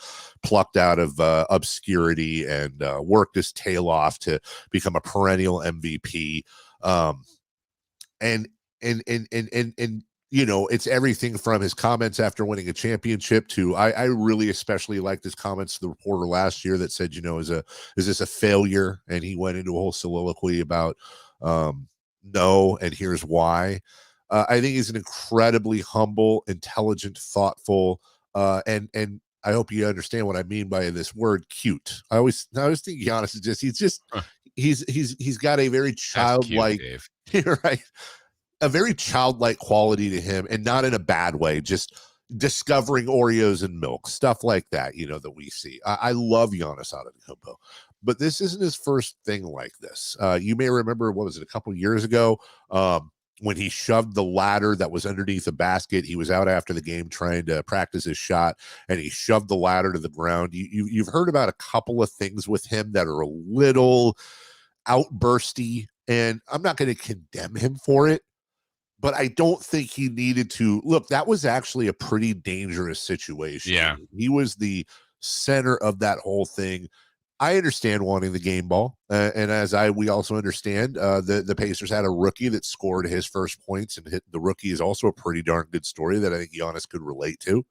plucked out of obscurity and worked his tail off to become a perennial MVP. And it's everything from his comments after winning a championship to I really especially liked his comments to the reporter last year that said, is this a failure? And he went into a whole soliloquy about no, and here's why. I think he's an incredibly humble, intelligent, thoughtful, and I hope you understand what I mean by this word cute. I always think Giannis is he's got a very childlike, right? A very childlike quality to him, and not in a bad way, just discovering Oreos and milk, stuff like that, that we see. I love Giannis Antetokounmpo. but this isn't his first thing like this. You may remember, what was it, a couple years ago, when he shoved the ladder that was underneath the basket. He was out after the game trying to practice his shot, and he shoved the ladder to the ground. You've heard about a couple of things with him that are a little outbursty, and I'm not going to condemn him for it, but I don't think he needed to. Look, that was actually a pretty dangerous situation. Yeah. He was the center of that whole thing. I understand wanting the game ball, and we also understand the Pacers had a rookie that scored his first points, and the rookie is also a pretty darn good story that I think Giannis could relate to.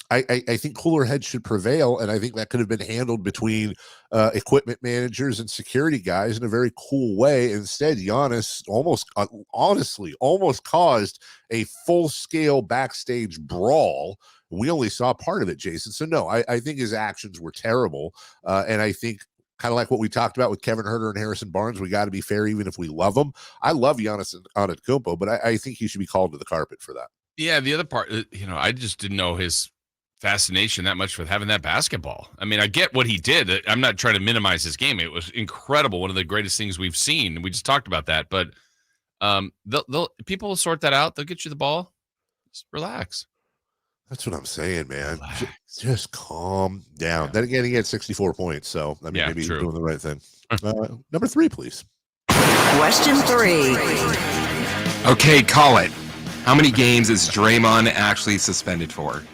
I think cooler heads should prevail, and I think that could have been handled between equipment managers and security guys in a very cool way. Instead, Giannis almost caused a full-scale backstage brawl. We only saw part of it, Jason. So, no, I think his actions were terrible, and I think kind of like what we talked about with Kevin Huerter and Harrison Barnes, we got to be fair even if we love them. I love Giannis Antetokounmpo, but I think he should be called to the carpet for that. Yeah, the other part, I just didn't know his fascination that much with having that basketball. I mean, I get what he did. I'm not trying to minimize his game. It was incredible. One of the greatest things we've seen. We just talked about that, but people will sort that out. They'll get you the ball. Just relax. That's what I'm saying, man. Just calm down. Yeah. Then again, he had 64 points, so I mean, maybe he's doing the right thing. Number 3, please. Question 3. Okay, call it. How many games is Draymond actually suspended for?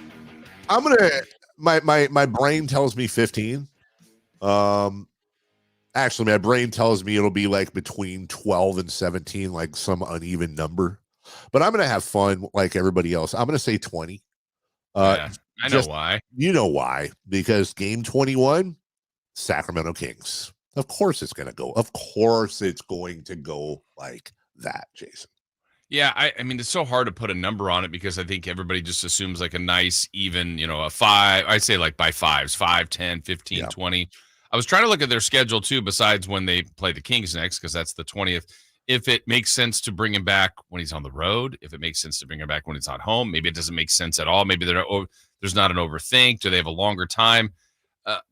I'm gonna. My brain tells me 15. Actually, my brain tells me it'll be like between 12 and 17, like some uneven number. But I'm gonna have fun like everybody else. I'm gonna say 20. I know why. You know why? Because game 21, Sacramento Kings. Of course it's going to go. Of course it's going to go like that, Jason. Yeah, I mean, it's so hard to put a number on it because I think everybody just assumes like a nice, even, a 5. I'd say like by 5s, 5, 10, 15, 20. I was trying to look at their schedule too, besides when they play the Kings next, because that's the 20th. If it makes sense to bring him back when he's on the road, if it makes sense to bring him back when he's at home, maybe it doesn't make sense at all. Maybe there's not an overthink. Do they have a longer time?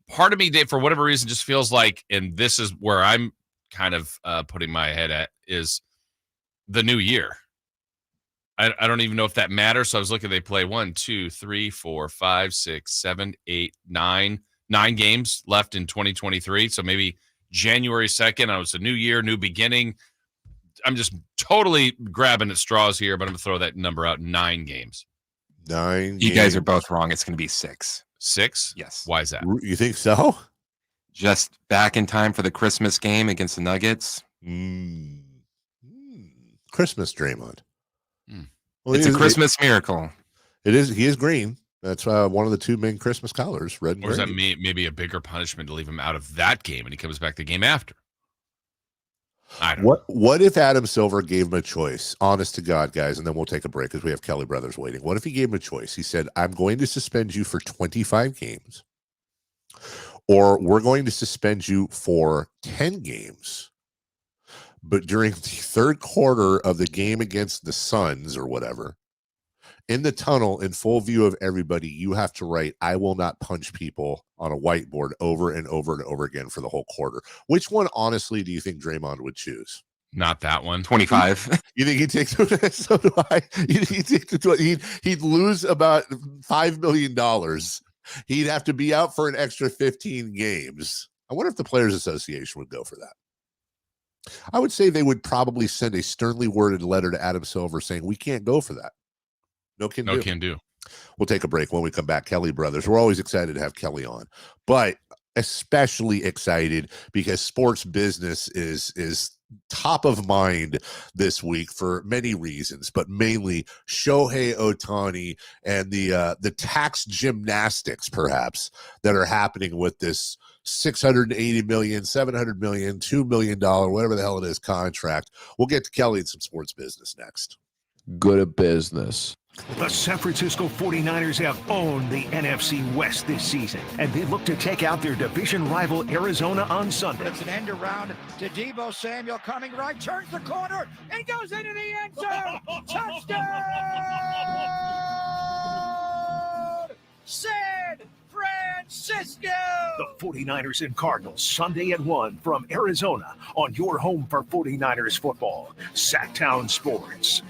Part of me, Dave, for whatever reason, just feels like, and this is where I'm kind of putting my head at, is the new year. I don't even know if that matters. So I was looking, they play 1, 2, 3, 4, 5, 6, 7, 8, 9 games left in 2023. So maybe January 2nd, it's a new year, new beginning. I'm just totally grabbing at straws here, but I'm going to throw that number out. 9 games. 9 You guys are both wrong. It's going to be 6. 6? Yes. Why is that? You think so? Just back in time for the Christmas game against the Nuggets. Christmas Draymond. Well, it's a Christmas miracle. It is. He is green. That's one of the 2 main Christmas colors, red and Or is green. that maybe a bigger punishment to leave him out of that game and he comes back the game after? I don't know. What if Adam Silver gave him a choice? Honest to God, guys, and then we'll take a break because we have Kelly Brothers waiting. What if he gave him a choice? He said, I'm going to suspend you for 25 games, or we're going to suspend you for 10 games. But during the third quarter of the game against the Suns or whatever, in the tunnel, in full view of everybody, you have to write, I will not punch people on a whiteboard over and over and over again for the whole quarter. Which one, honestly, do you think Draymond would choose? Not that one. 25. You think he'd take so do I. He'd lose about $5 million. He'd have to be out for an extra 15 games. I wonder if the Players Association would go for that. I would say they would probably send a sternly worded letter to Adam Silver saying, we can't go for that. No can do. We'll take a break. When we come back, Kelly Brothers. We're always excited to have Kelly on, but especially excited because sports business is top of mind this week for many reasons, but mainly Shohei Ohtani and the tax gymnastics, perhaps, that are happening with this $680 million, $700 million, $2 million, whatever the hell it is, contract. We'll get to Kelly and some sports business next. Good at business. The San Francisco 49ers have owned the NFC West this season, and they look to take out their division rival Arizona on Sunday. It's an end around to Deebo Samuel coming right, turns the corner, and goes into the end zone. Touchdown! San Francisco! The 49ers and Cardinals Sunday at 1 from Arizona on your home for 49ers football, Sactown Sports.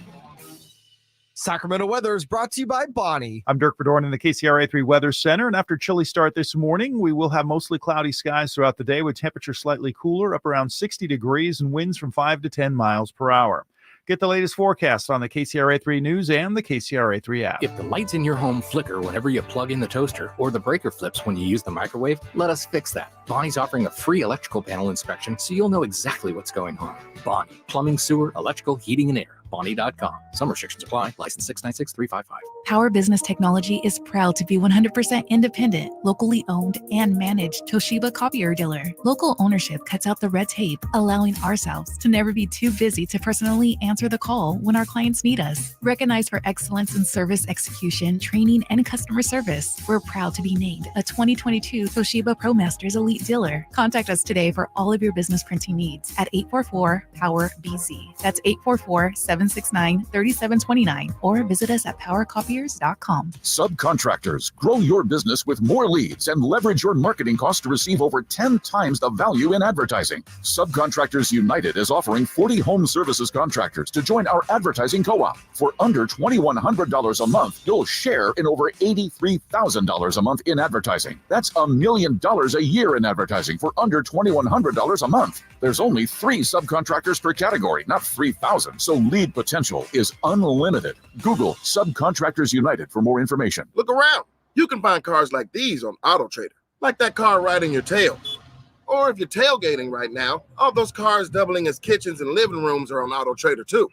Sacramento weather is brought to you by Bonnie. I'm Dirk Verdorn in the KCRA3 Weather Center, and after a chilly start this morning, we will have mostly cloudy skies throughout the day with temperatures slightly cooler, up around 60 degrees and winds from 5 to 10 miles per hour. Get the latest forecast on the KCRA3 News and the KCRA3 app. If the lights in your home flicker whenever you plug in the toaster or the breaker flips when you use the microwave, let us fix that. Bonnie's offering a free electrical panel inspection so you'll know exactly what's going on. Bonnie, plumbing, sewer, electrical, heating, and air. Bonnie.com. Some restrictions apply. License 696355. Power Business Technology is proud to be 100% independent, locally owned, and managed Toshiba copier dealer. Local ownership cuts out the red tape, allowing ourselves to never be too busy to personally answer the call when our clients need us. Recognized for excellence in service execution, training, and customer service, we're proud to be named a 2022 Toshiba ProMasters Elite Dealer. Contact us today for all of your business printing needs at 844-POWER-BZ. That's 844-769-3729, or visit us at powercopiers.com. Subcontractors, grow your business with more leads and leverage your marketing costs to receive over 10 times the value in advertising. Subcontractors United is offering 40 home services contractors to join our advertising co-op. For under $2,100 a month, you'll share in over $83,000 a month in advertising. That's $1 million a year in advertising for under $2,100 a month. There's only 3 subcontractors per category, not 3,000, so lead potential is unlimited. Google Subcontractors United for more information. Look around. You can find cars like these on AutoTrader, like that car riding your tail. Or if you're tailgating right now, all those cars doubling as kitchens and living rooms are on AutoTrader too.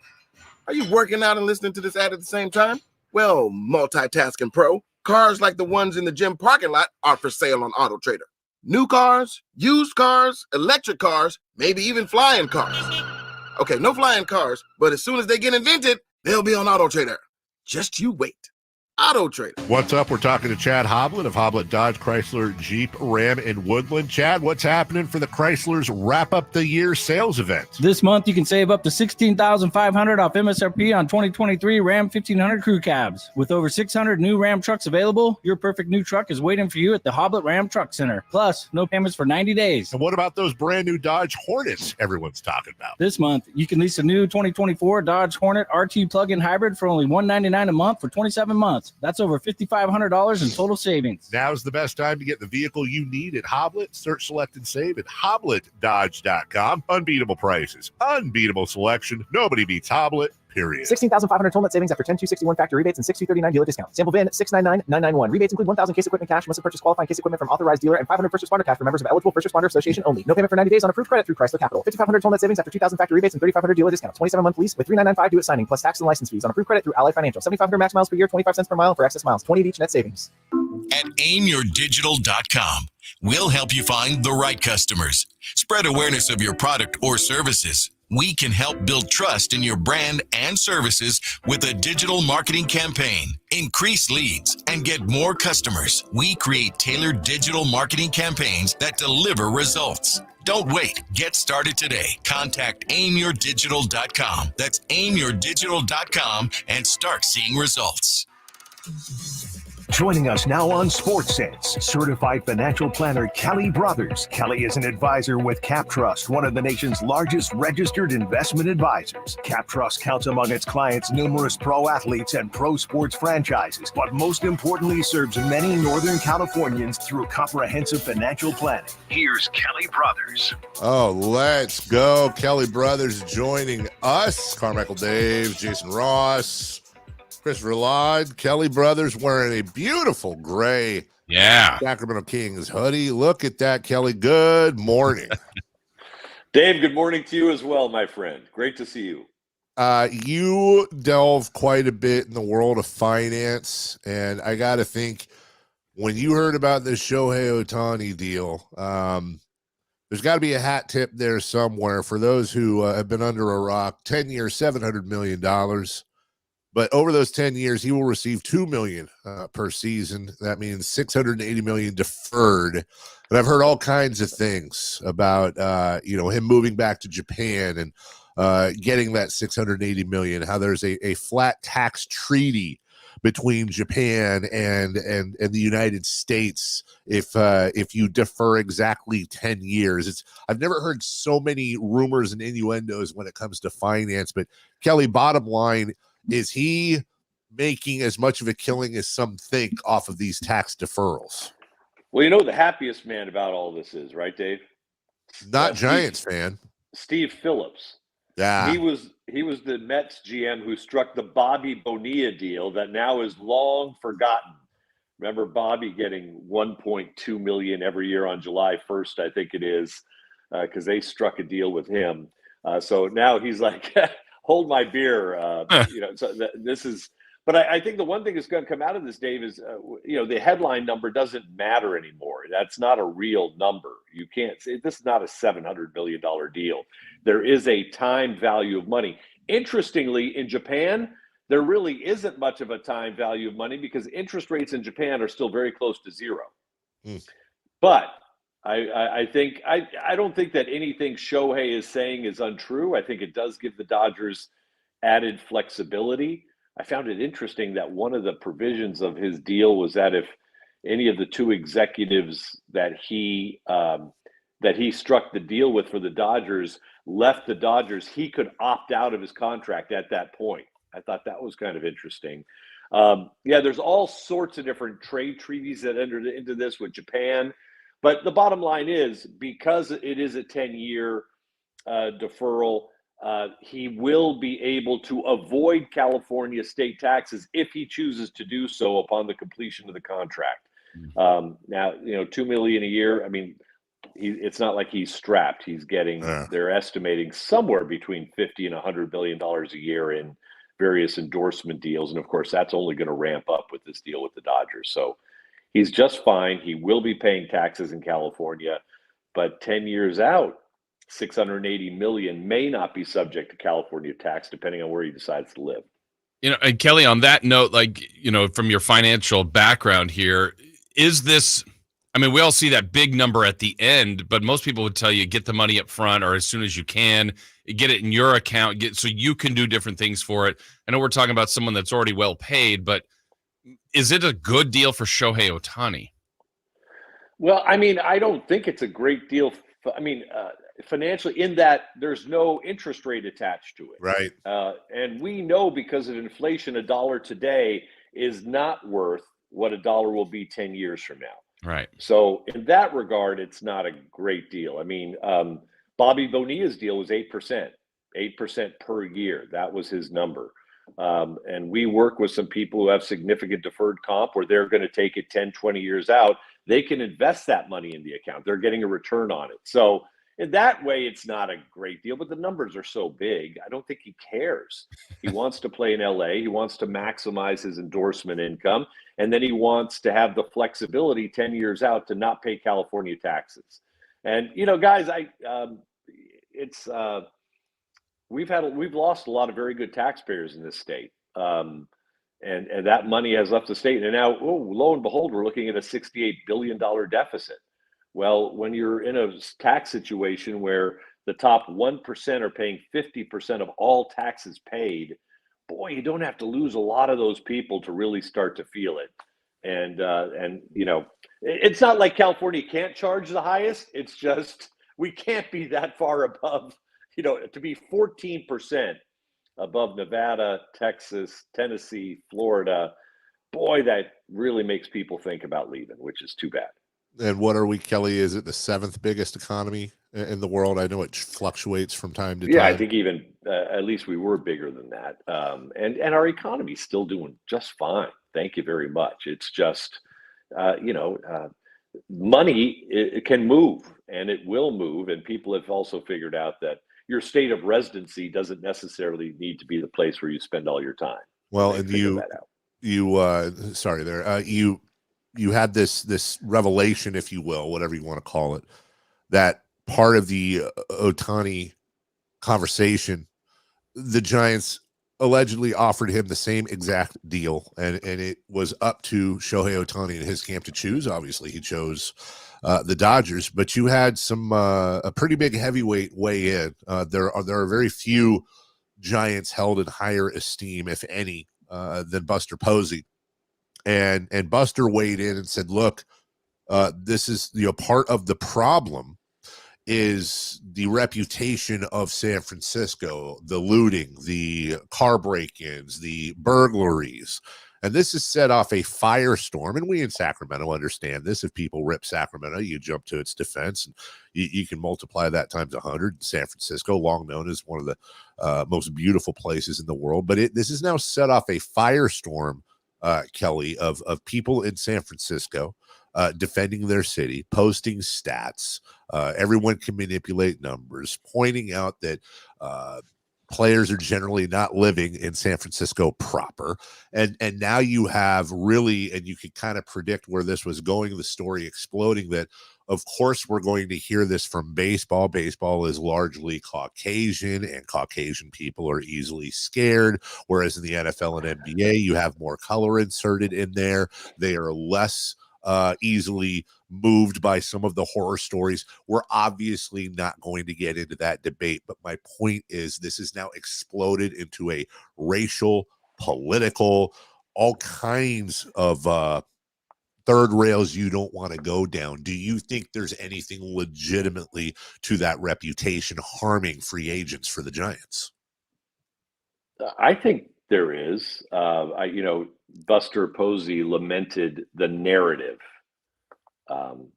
Are you working out and listening to this ad at the same time? Well, multitasking pro, cars like the ones in the gym parking lot are for sale on AutoTrader. New cars, used cars, electric cars, maybe even flying cars. Okay, no flying cars, but as soon as they get invented, they'll be on AutoTrader. Just you wait. AutoTrader. What's up? We're talking to Chad Hoblett of Hoblett Dodge, Chrysler, Jeep, Ram, and Woodland. Chad, what's happening for the Chrysler's Wrap Up the Year sales event? This month, you can save up to $16,500 off MSRP on 2023 Ram 1500 crew cabs. With over 600 new Ram trucks available, your perfect new truck is waiting for you at the Hoblett Ram Truck Center. Plus, no payments for 90 days. And what about those brand new Dodge Hornets everyone's talking about? This month, you can lease a new 2024 Dodge Hornet RT plug-in hybrid for only $199 a month for 27 months. That's over $5,500 in total savings. Now's the best time to get the vehicle you need at Hoblett. Search, select, and save at HoblettDodge.com. Unbeatable prices, unbeatable selection. Nobody beats Hoblett, period. 16,500 total net savings after 10,261 factory rebates and 6,239 dealer discount. Sample VIN 699,991. Rebates include 1,000 case equipment cash. Must have purchased qualifying case equipment from authorized dealer and 500 first responder cash for members of eligible first responder association only. No payment for 90 days on approved credit through Chrysler Capital. 5,500 total net savings after 2,000 factory rebates and 3,500 dealer discount. 27-month lease with 3,995 due at signing plus tax and license fees on approved credit through Ally Financial. 7,500 max miles per year, 25 cents per mile for excess miles. 20 of each net savings. At aimyourdigital.com, we'll help you find the right customers. Spread awareness of your product or services. We can help build trust in your brand and services with a digital marketing campaign. Increase leads and get more customers. We create tailored digital marketing campaigns that deliver results. Don't wait. Get started today. Contact aimyourdigital.com. That's aimyourdigital.com and start seeing results. Joining us now on Sports Sense, certified financial planner Kelly Brothers. Kelly is an advisor with Cap Trust, one of the nation's largest registered investment advisors. Cap Trust counts among its clients numerous pro athletes and pro sports franchises, but most importantly serves many Northern Californians through comprehensive financial planning. Here's Kelly Brothers. Oh, let's go. Kelly Brothers joining us. Carmichael Dave, Jason Ross, Christopher Laud. Kelly Brothers wearing a beautiful gray Sacramento Kings hoodie. Look at that, Kelly. Good morning. Dave, good morning to you as well, my friend. Great to see you. You delve quite a bit in the world of finance, and I got to think, when you heard about this Shohei Ohtani deal, there's got to be a hat tip there somewhere for those who have been under a rock. 10 years, $700 million. But over those 10 years, he will receive $2 million per season. That means $680 million deferred. And I've heard all kinds of things about, him moving back to Japan and getting that $680 million, how there's a flat tax treaty between Japan and the United States if you defer exactly 10 years. I've never heard so many rumors and innuendos when it comes to finance. But Kelly, bottom line, is he making as much of a killing as some think off of these tax deferrals? Well, you know the happiest man about all this is, right, Dave? Not Giants fan. Steve Phillips. Yeah. He was the Mets GM who struck the Bobby Bonilla deal that now is long forgotten. Remember Bobby getting $1.2 million every year on July 1st, I think it is, because they struck a deal with him. So now he's like, hold my beer. So this is. But I think the one thing that's going to come out of this, Dave, is the headline number doesn't matter anymore. That's not a real number. You can't say this is not a $700 million deal. There is a time value of money. Interestingly, in Japan, there really isn't much of a time value of money because interest rates in Japan are still very close to zero. But I don't think that anything Shohei is saying is untrue. I think it does give the Dodgers added flexibility. I found it interesting that one of the provisions of his deal was that if any of the two executives that he struck the deal with for the Dodgers left the Dodgers, he could opt out of his contract at that point. I thought that was kind of interesting. There's all sorts of different trade treaties that entered into this with Japan. But the bottom line is, because it is a 10-year deferral, he will be able to avoid California state taxes if he chooses to do so upon the completion of the contract. Now, $2 million a year. I mean, it's not like he's strapped. He's getting. They're estimating somewhere between $50 and $100 billion a year in various endorsement deals, and of course, that's only going to ramp up with this deal with the Dodgers. So he's just fine. He will be paying taxes in California, but 10 years out, $680 million may not be subject to California tax, depending on where he decides to live. And Kelly, on that note, from your financial background here, is this, I mean, we all see that big number at the end, but most people would tell you get the money up front or as soon as you can, get it in your account, so you can do different things for it. I know we're talking about someone that's already well paid, but is it a good deal for Shohei Ohtani? Well, I mean, I don't think it's a great deal. Financially, in that there's no interest rate attached to it. Right. And we know because of inflation, $1 today is not worth what $1 will be 10 years from now. Right. So in that regard, it's not a great deal. I mean, Bobby Bonilla's deal was 8% per year. That was his number. And we work with some people who have significant deferred comp where they're going to take it 10, 20 years out. They can invest that money in the account. They're getting a return on it. So in that way, it's not a great deal, but the numbers are so big. I don't think he cares. He wants to play in LA. He wants to maximize his endorsement income. And then he wants to have the flexibility 10 years out to not pay California taxes. And, guys, we've lost a lot of very good taxpayers in this state. And that money has left the state. And now, lo and behold, we're looking at a $68 billion deficit. Well, when you're in a tax situation where the top 1% are paying 50% of all taxes paid, boy, you don't have to lose a lot of those people to really start to feel it. And it's not like California can't charge the highest. It's just we can't be that far above, to be 14% above Nevada, Texas, Tennessee, Florida. Boy, that really makes people think about leaving, which is too bad. And what are we, Kelly? Is it the 7th biggest economy in the world? I know it fluctuates from time to time. Yeah, I think even at least we were bigger than that. And our economy is still doing just fine. Thank you very much. It's just, money it can move and it will move. And people have also figured out that your state of residency doesn't necessarily need to be the place where you spend all your time. Well, and you had this revelation, if you will, whatever you want to call it, that part of the Ohtani conversation, the Giants allegedly offered him the same exact deal, and it was up to Shohei Ohtani and his camp to choose. Obviously, he chose the Dodgers, but you had some a pretty big heavyweight weigh in. There are very few Giants held in higher esteem, if any, than Buster Posey. And Buster weighed in and said, look, this is, part of the problem is the reputation of San Francisco, the looting, the car break-ins, the burglaries. And this has set off a firestorm. And we in Sacramento understand this. If people rip Sacramento, you jump to its defense. And you can multiply that times 100. San Francisco, long known as one of the most beautiful places in the world. But this has now set off a firestorm, Kelly, of people in San Francisco defending their city, posting stats. Everyone can manipulate numbers, pointing out that players are generally not living in San Francisco proper. And now you have really, and you could kind of predict where this was going, the story exploding, that of course we're going to hear this from baseball. Baseball is largely Caucasian, and Caucasian people are easily scared. Whereas in the NFL and NBA, you have more color inserted in there. They are less easily moved by some of the horror stories. We're obviously not going to get into that debate, but my point is this is now exploded into a racial, political, all kinds of third rails you don't want to go down. Do you think there's anything legitimately to that reputation harming free agents for the Giants? I think there is. Buster Posey lamented the narrative. There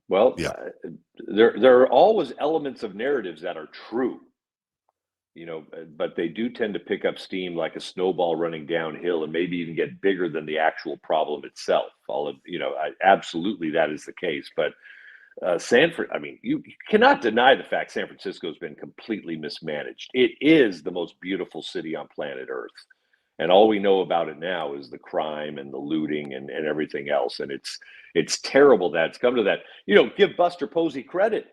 are always elements of narratives that are true, but they do tend to pick up steam like a snowball running downhill, and maybe even get bigger than the actual problem itself. Absolutely that is the case. But you cannot deny the fact San Francisco has been completely mismanaged. It is the most beautiful city on planet Earth. And all we know about it now is the crime and the looting and everything else. And it's terrible that it's come to that. Give Buster Posey credit.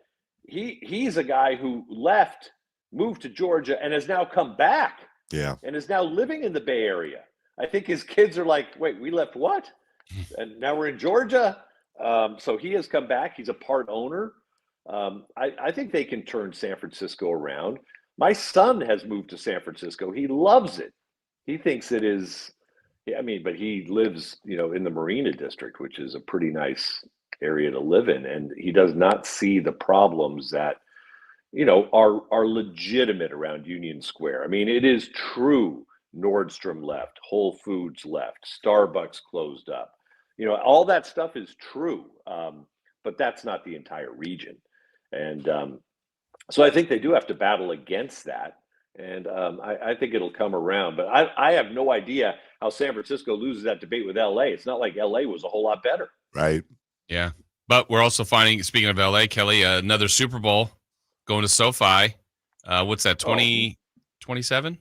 He's a guy who left, moved to Georgia, and has now come back. Yeah. And is now living in the Bay Area. I think his kids are like, wait, we left what? And now we're in Georgia. So he has come back. He's a part owner. I think they can turn San Francisco around. My son has moved to San Francisco. He loves it. He thinks it is, but he lives, in the Marina District, which is a pretty nice area to live in. And he does not see the problems that, are legitimate around Union Square. It is true. Nordstrom left, Whole Foods left, Starbucks closed up. All that stuff is true. But that's not the entire region. And so I think they do have to battle against that. And I think it'll come around. But I have no idea how San Francisco loses that debate with L.A. It's not like L.A. was a whole lot better. Right. Yeah. But we're also finding, speaking of L.A., Kelly, another Super Bowl going to SoFi. What's that, 27?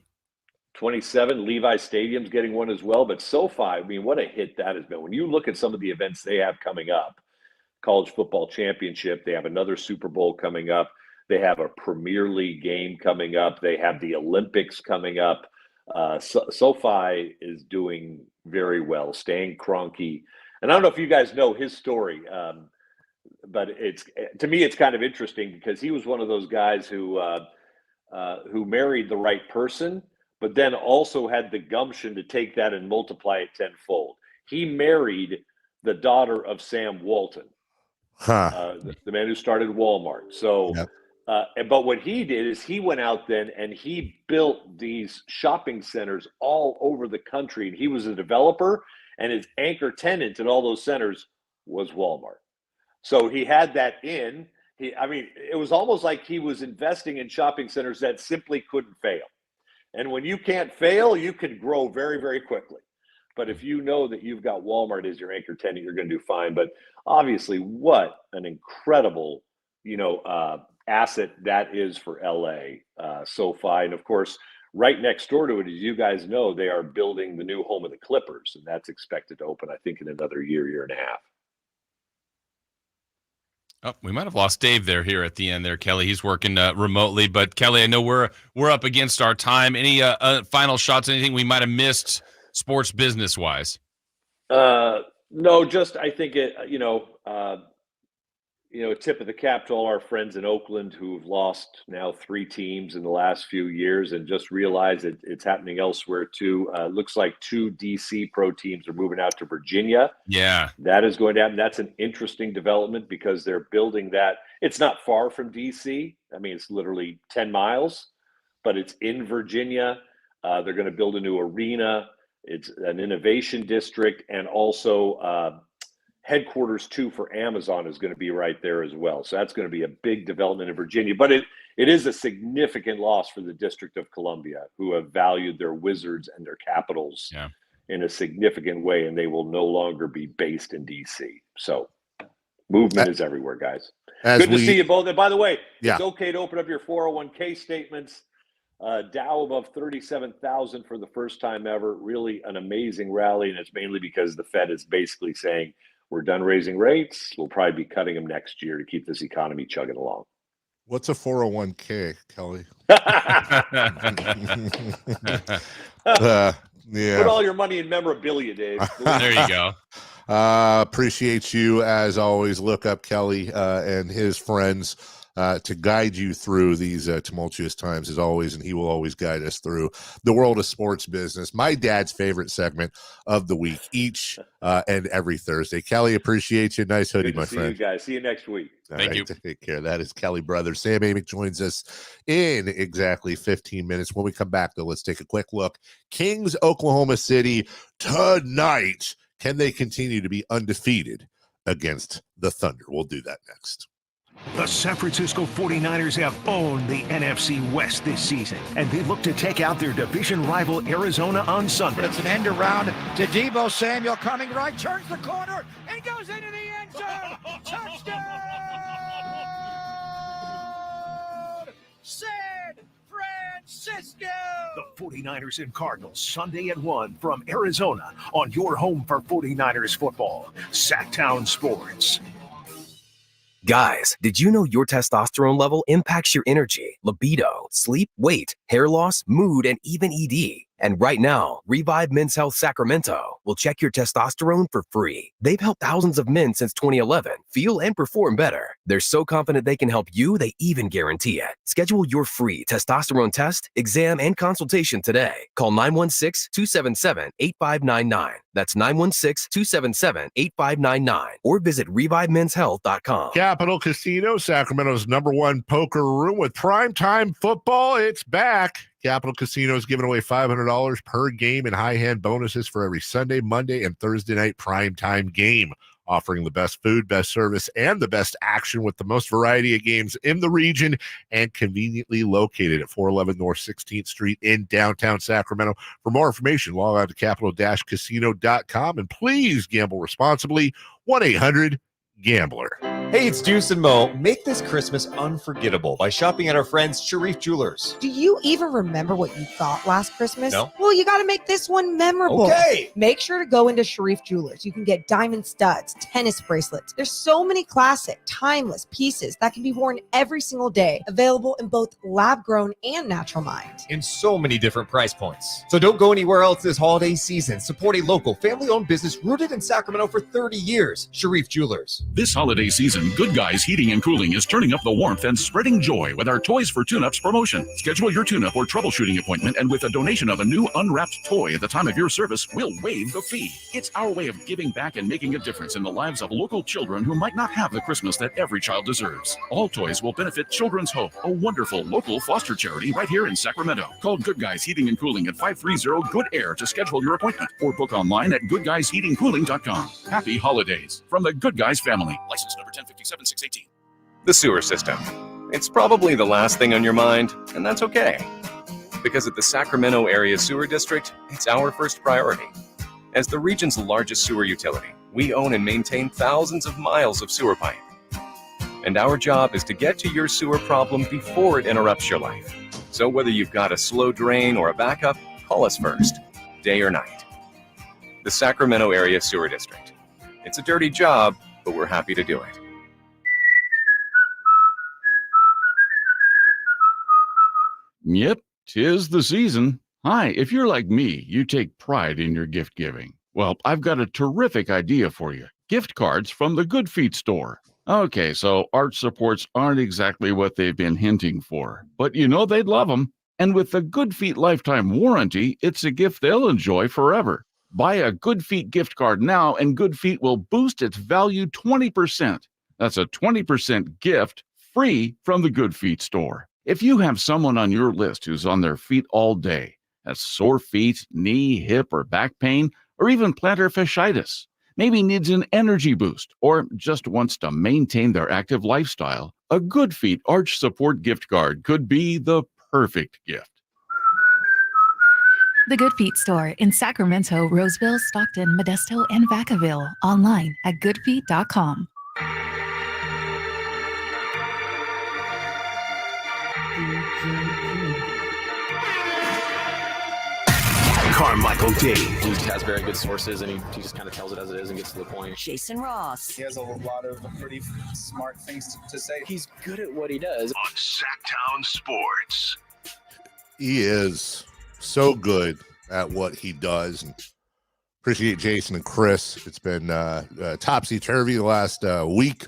27. Levi Stadium's getting one as well. But SoFi, what a hit that has been. When you look at some of the events they have coming up, College Football Championship, they have another Super Bowl coming up. They have a Premier League game coming up. They have the Olympics coming up. SoFi is doing very well. Stan Kroenke, and I don't know if you guys know his story, but to me it's kind of interesting because he was one of those guys who married the right person, but then also had the gumption to take that and multiply it tenfold. He married the daughter of Sam Walton, the man who started Walmart. So. Yep. But what he did is he went out then and he built these shopping centers all over the country. And he was a developer, and his anchor tenant in all those centers was Walmart. So he had that in. It was almost like he was investing in shopping centers that simply couldn't fail. And when you can't fail, you can grow very, very quickly. But if you know that you've got Walmart as your anchor tenant, you're going to do fine. But obviously, what an incredible, asset that is for LA, SoFi. And of course, right next door to it, as you guys know, they are building the new home of the Clippers, and that's expected to open, I think, in another year and a half. Oh, we might have lost Dave here at the end there, Kelly. He's working remotely, but Kelly, I know we're up against our time. Any final shots, anything we might have missed sports business wise? No, just I think tip of the cap to all our friends in Oakland who've lost now 3 teams in the last few years and just realize it's happening elsewhere too. Looks like 2 DC pro teams are moving out to Virginia. Yeah. That is going to happen. That's an interesting development because they're building that. It's not far from DC. I mean, it's literally 10 miles, but it's in Virginia. They're going to build a new arena. It's an innovation district, and also headquarters too for Amazon is going to be right there as well. So that's going to be a big development in Virginia, but it is a significant loss for the District of Columbia, who have valued their Wizards and their Capitals in a significant way, and they will no longer be based in DC. So movement is everywhere, guys. Good to see you both. And by the way, it's okay to open up your 401k statements. Dow above 37,000 for the first time ever. Really an amazing rally, and it's mainly because the Fed is basically saying, we're done raising rates. We'll probably be cutting them next year to keep this economy chugging along. What's a 401k, Kelly? Put all your money in memorabilia, Dave. There you go. Appreciate you as always. Look up Kelly and his friends to guide you through these tumultuous times as always, and he will always guide us through the world of sports business. My dad's favorite segment of the week, each and every Thursday. Kelly, appreciate you. Nice hoodie, my friend. See you guys. See you next week. Thank you. Take care. That is Kelly Brothers. Sam Amick joins us in exactly 15 minutes. When we come back, though, let's take a quick look. Kings, Oklahoma City tonight. Can they continue to be undefeated against the Thunder? We'll do that next. The San Francisco 49ers have owned the NFC West this season, and they look to take out their division rival Arizona on Sunday. It's an end around to Deebo Samuel coming right, turns the corner, and goes into the end zone. Touchdown! San Francisco! The 49ers and Cardinals Sunday at 1 from Arizona on your home for 49ers football, Sactown Sports. Guys, did you know your testosterone level impacts your energy, libido, sleep, weight, hair loss, mood, and even ED? And right now, Revive Men's Health Sacramento will check your testosterone for free. They've helped thousands of men since 2011 feel and perform better. They're so confident they can help you, they even guarantee it. Schedule your free testosterone test, exam, and consultation today. Call 916-277-8599. That's 916-277-8599. Or visit ReviveMen'sHealth.com. Capital Casino, Sacramento's #1 poker room with primetime football. It's back. Capital Casino is giving away $500 per game and high-hand bonuses for every Sunday, Monday, and Thursday night primetime game, offering the best food, best service, and the best action with the most variety of games in the region and conveniently located at 411 North 16th Street in downtown Sacramento. For more information, log on to capital-casino.com, and please gamble responsibly. 1-800-GAMBLER. Hey, it's Juice and Mo. Make this Christmas unforgettable by shopping at our friends Sharif Jewelers. Do you even remember what you thought last Christmas? No. Well, you got to make this one memorable. Okay. Make sure to go into Sharif Jewelers. You can get diamond studs, tennis bracelets. There's so many classic, timeless pieces that can be worn every single day, available in both lab-grown and natural mined. In so many different price points. So don't go anywhere else this holiday season. Support a local, family-owned business rooted in Sacramento for 30 years. Sharif Jewelers. This holiday season, Good Guys Heating and Cooling is turning up the warmth and spreading joy with our Toys for Tune-Ups promotion. Schedule your tune-up or troubleshooting appointment, and with a donation of a new unwrapped toy at the time of your service, we'll waive the fee. It's our way of giving back and making a difference in the lives of local children who might not have the Christmas that every child deserves. All toys will benefit Children's Hope, a wonderful local foster charity right here in Sacramento. Call Good Guys Heating and Cooling at 530-GOOD-AIR to schedule your appointment, or book online at goodguysheatingcooling.com. Happy holidays from the Good Guys family. License number 1057618. The sewer system. It's probably the last thing on your mind, and that's okay. Because at the Sacramento Area Sewer District, it's our first priority. As the region's largest sewer utility, we own and maintain thousands of miles of sewer pipe. And our job is to get to your sewer problem before it interrupts your life. So whether you've got a slow drain or a backup, call us first, day or night. The Sacramento Area Sewer District. It's a dirty job, but we're happy to do it. Yep, 'tis the season. Hi, if you're like me, you take pride in your gift giving. Well, I've got a terrific idea for you. Gift cards from the Good Feet store. Okay, so arch supports aren't exactly what they've been hinting for, but they'd love them. And with the Good Feet lifetime warranty, it's a gift they'll enjoy forever. Buy a Good Feet gift card now, and Good Feet will boost its value 20%. That's a 20% gift free from the Good Feet store. If you have someone on your list who's on their feet all day, has sore feet, knee, hip, or back pain, or even plantar fasciitis, maybe needs an energy boost, or just wants to maintain their active lifestyle, a Good Feet Arch Support gift card could be the perfect gift. The Good Feet store in Sacramento, Roseville, Stockton, Modesto, and Vacaville. Online at goodfeet.com. Carmichael Dave. He has very good sources, and he just kind of tells it as it is and gets to the point. Jason Ross. He has a lot of pretty smart things to say. He's good at what he does. On Sactown Sports. He is so good at what he does. And appreciate Jason and Chris. It's been topsy-turvy the last week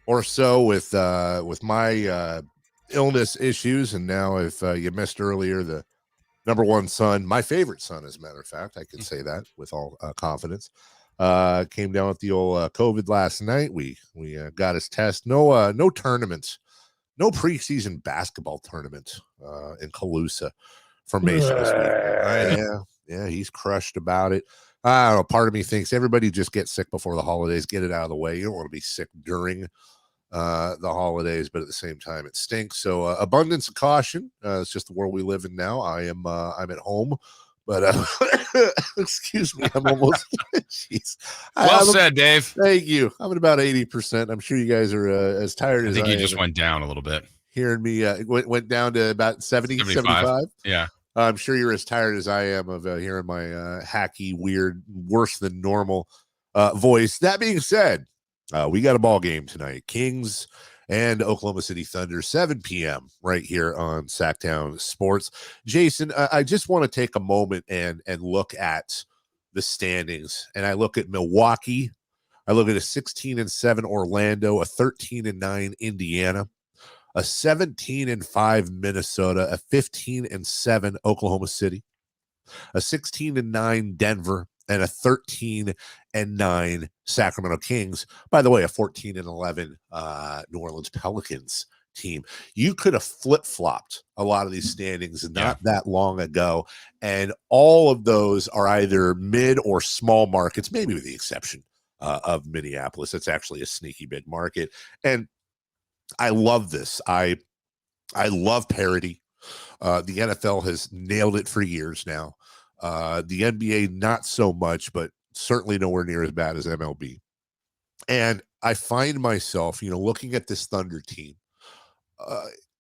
or so with my illness issues. And now if you missed earlier, the number one son, my favorite son, as a matter of fact, I can say that with all confidence, came down with the old COVID last night. We got his test. No tournaments, no preseason basketball tournament in Calusa for Mason this week. Yeah, he's crushed about it. I don't know. Part of me thinks everybody just gets sick before the holidays. Get it out of the way. You don't want to be sick during the holidays, but at the same time it stinks. So abundance of caution. It's just the world we live in now. I'm at home, but excuse me, I'm almost jeez. Well said, Dave. Thank you. I'm at about 80%. I'm sure you guys are as tired as I think I you just am. went down a little bit. Hearing me went down to about 75. Yeah. I'm sure you're as tired as I am of hearing my hacky, weird, worse than normal voice. That being said, we got a ball game tonight. Kings and Oklahoma City Thunder, 7 p.m. right here on Sactown Sports. Jason, I just want to take a moment and look at the standings. And I look at Milwaukee. I look at a 16-7 Orlando, a 13-9 Indiana, a 17-5 Minnesota, a 15-7 Oklahoma City, a 16-9 Denver, and a 13-9 Sacramento Kings. By the way, a 14-11 New Orleans Pelicans team. You could have flip-flopped a lot of these standings not that long ago, and all of those are either mid or small markets, maybe with the exception of Minneapolis. It's actually a sneaky big market, and I love this. I love parity. The NFL has nailed it for years now. The NBA, not so much, but certainly nowhere near as bad as MLB. And I find myself, looking at this Thunder team.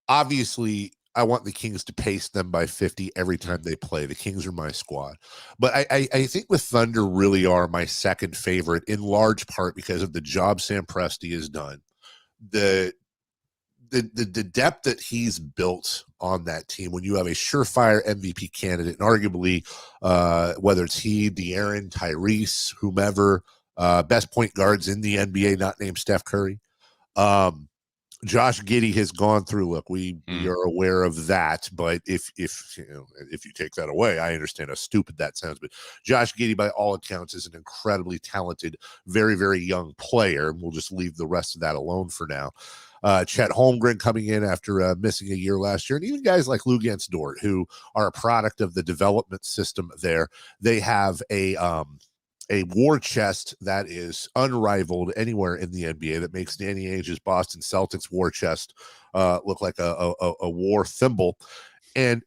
Obviously, I want the Kings to pace them by 50 every time they play. The Kings are my squad. But I think the Thunder really are my second favorite, in large part because of the job Sam Presti has done. The depth that he's built on that team, when you have a surefire MVP candidate, and arguably whether it's he, De'Aaron, Tyrese, whomever, best point guards in the NBA, not named Steph Curry. Josh Giddey has gone through. Look, we are aware of that, but if you take that away, I understand how stupid that sounds. But Josh Giddey, by all accounts, is an incredibly talented, very, very young player. We'll just leave the rest of that alone for now. Chet Holmgren coming in after missing a year last year, and even guys like Luguentz Dort, who are a product of the development system there. They have a war chest that is unrivaled anywhere in the NBA, that makes Danny Ainge's Boston Celtics war chest look like a war thimble. And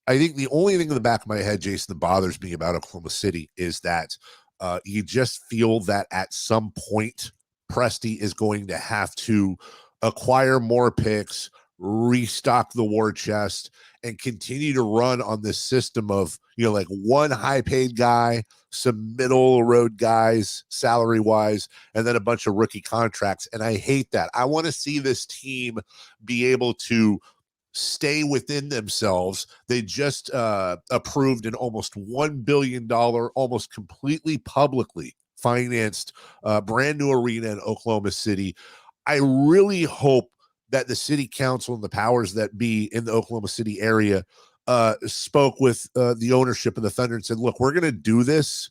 I think the only thing in the back of my head, Jason, that bothers me about Oklahoma City is that you just feel that at some point Presti is going to have to acquire more picks, restock the war chest, and continue to run on this system of, like one high-paid guy, some middle-road guys, salary-wise, and then a bunch of rookie contracts. And I hate that. I want to see this team be able to stay within themselves. They just approved an almost $1 billion, almost completely publicly financed brand new arena in Oklahoma City. I really hope that the city council and the powers that be in the Oklahoma City area spoke with the ownership of the Thunder and said, look, we're going to do this,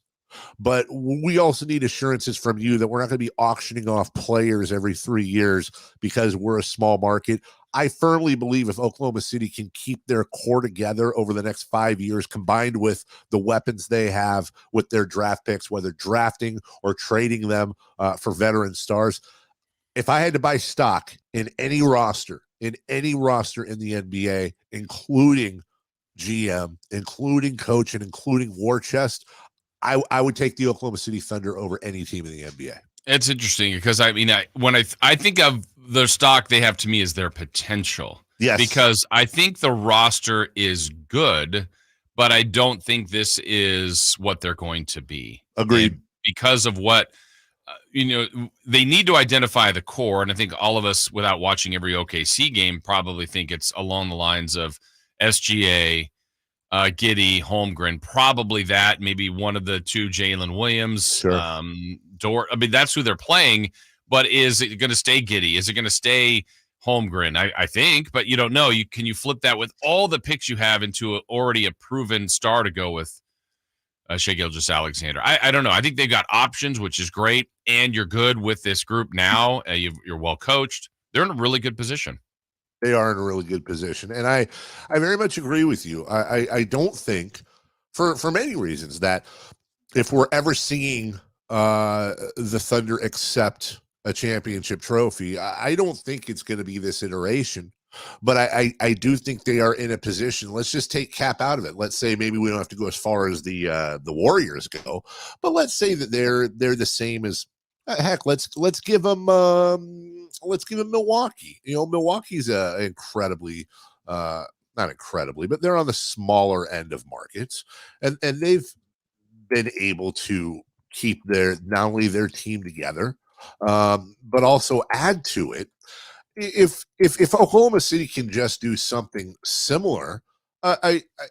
but we also need assurances from you that we're not going to be auctioning off players every 3 years because we're a small market. I firmly believe if Oklahoma City can keep their core together over the next 5 years, combined with the weapons they have with their draft picks, whether drafting or trading them for veteran stars, if I had to buy stock in any roster in the NBA, including GM, including coach, and including war chest, I would take the Oklahoma City Thunder over any team in the NBA. It's interesting because I think of the stock they have to me as their potential. Yes. Because I think the roster is good, but I don't think this is what they're going to be. Agreed. And because of what they need to identify the core, and I think all of us, without watching every OKC game, probably think it's along the lines of SGA, Giddey, Holmgren, probably that, maybe one of the two, Jalen Williams, sure. Dort. I mean, that's who they're playing, but is it going to stay Giddey? Is it going to stay Holmgren? I think, but you don't know. Can you flip that with all the picks you have into already a proven star to go with Shai Gilgeous-Alexander? I don't know. I think they've got options, which is great, and you're good with this group now. You're well coached. They're in a really good position. They are in a really good position. And I very much agree with you. I don't think, for many reasons, that if we're ever seeing the Thunder accept a championship trophy, I don't think it's going to be this iteration. But I do think they are in a position. Let's just take Cap out of it. Let's say maybe we don't have to go as far as the Warriors go, but let's say that they're the same as heck. Let's give them Milwaukee. Milwaukee's incredibly not incredibly, but they're on the smaller end of markets, and they've been able to keep not only their team together, but also add to it. If Oklahoma City can just do something similar,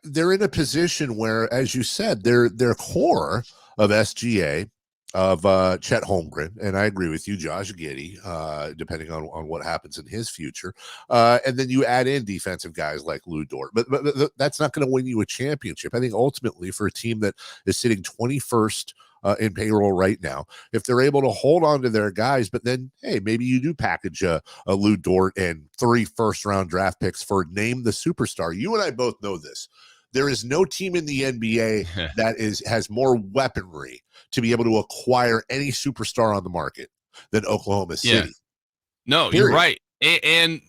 they're in a position where, as you said, their core of SGA, of Chet Holmgren, and I agree with you, Josh Giddey, depending on what happens in his future, and then you add in defensive guys like Lou Dort, but that's not going to win you a championship. I think ultimately for a team that is sitting 21st in payroll right now, if they're able to hold on to their guys, but then, hey, maybe you do package a Lou Dort and 3 first-round draft picks for name the superstar. You and I both know this. There is no team in the NBA that has more weaponry to be able to acquire any superstar on the market than Oklahoma City. Yeah. No, Period. You're right. And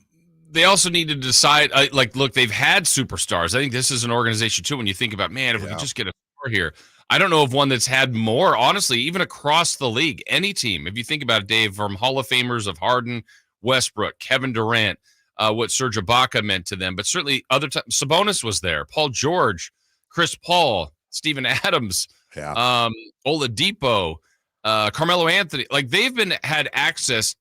they also need to decide, look, they've had superstars. I think this is an organization, too, when you think about, man, if we could just get a star here. I don't know of one that's had more, honestly, even across the league. Any team, if you think about it, Dave, from Hall of Famers of Harden, Westbrook, Kevin Durant, what Serge Ibaka meant to them, but certainly other times. Sabonis was there, Paul George, Chris Paul, Steven Adams, Oladipo, Carmelo Anthony. Like, they've had access.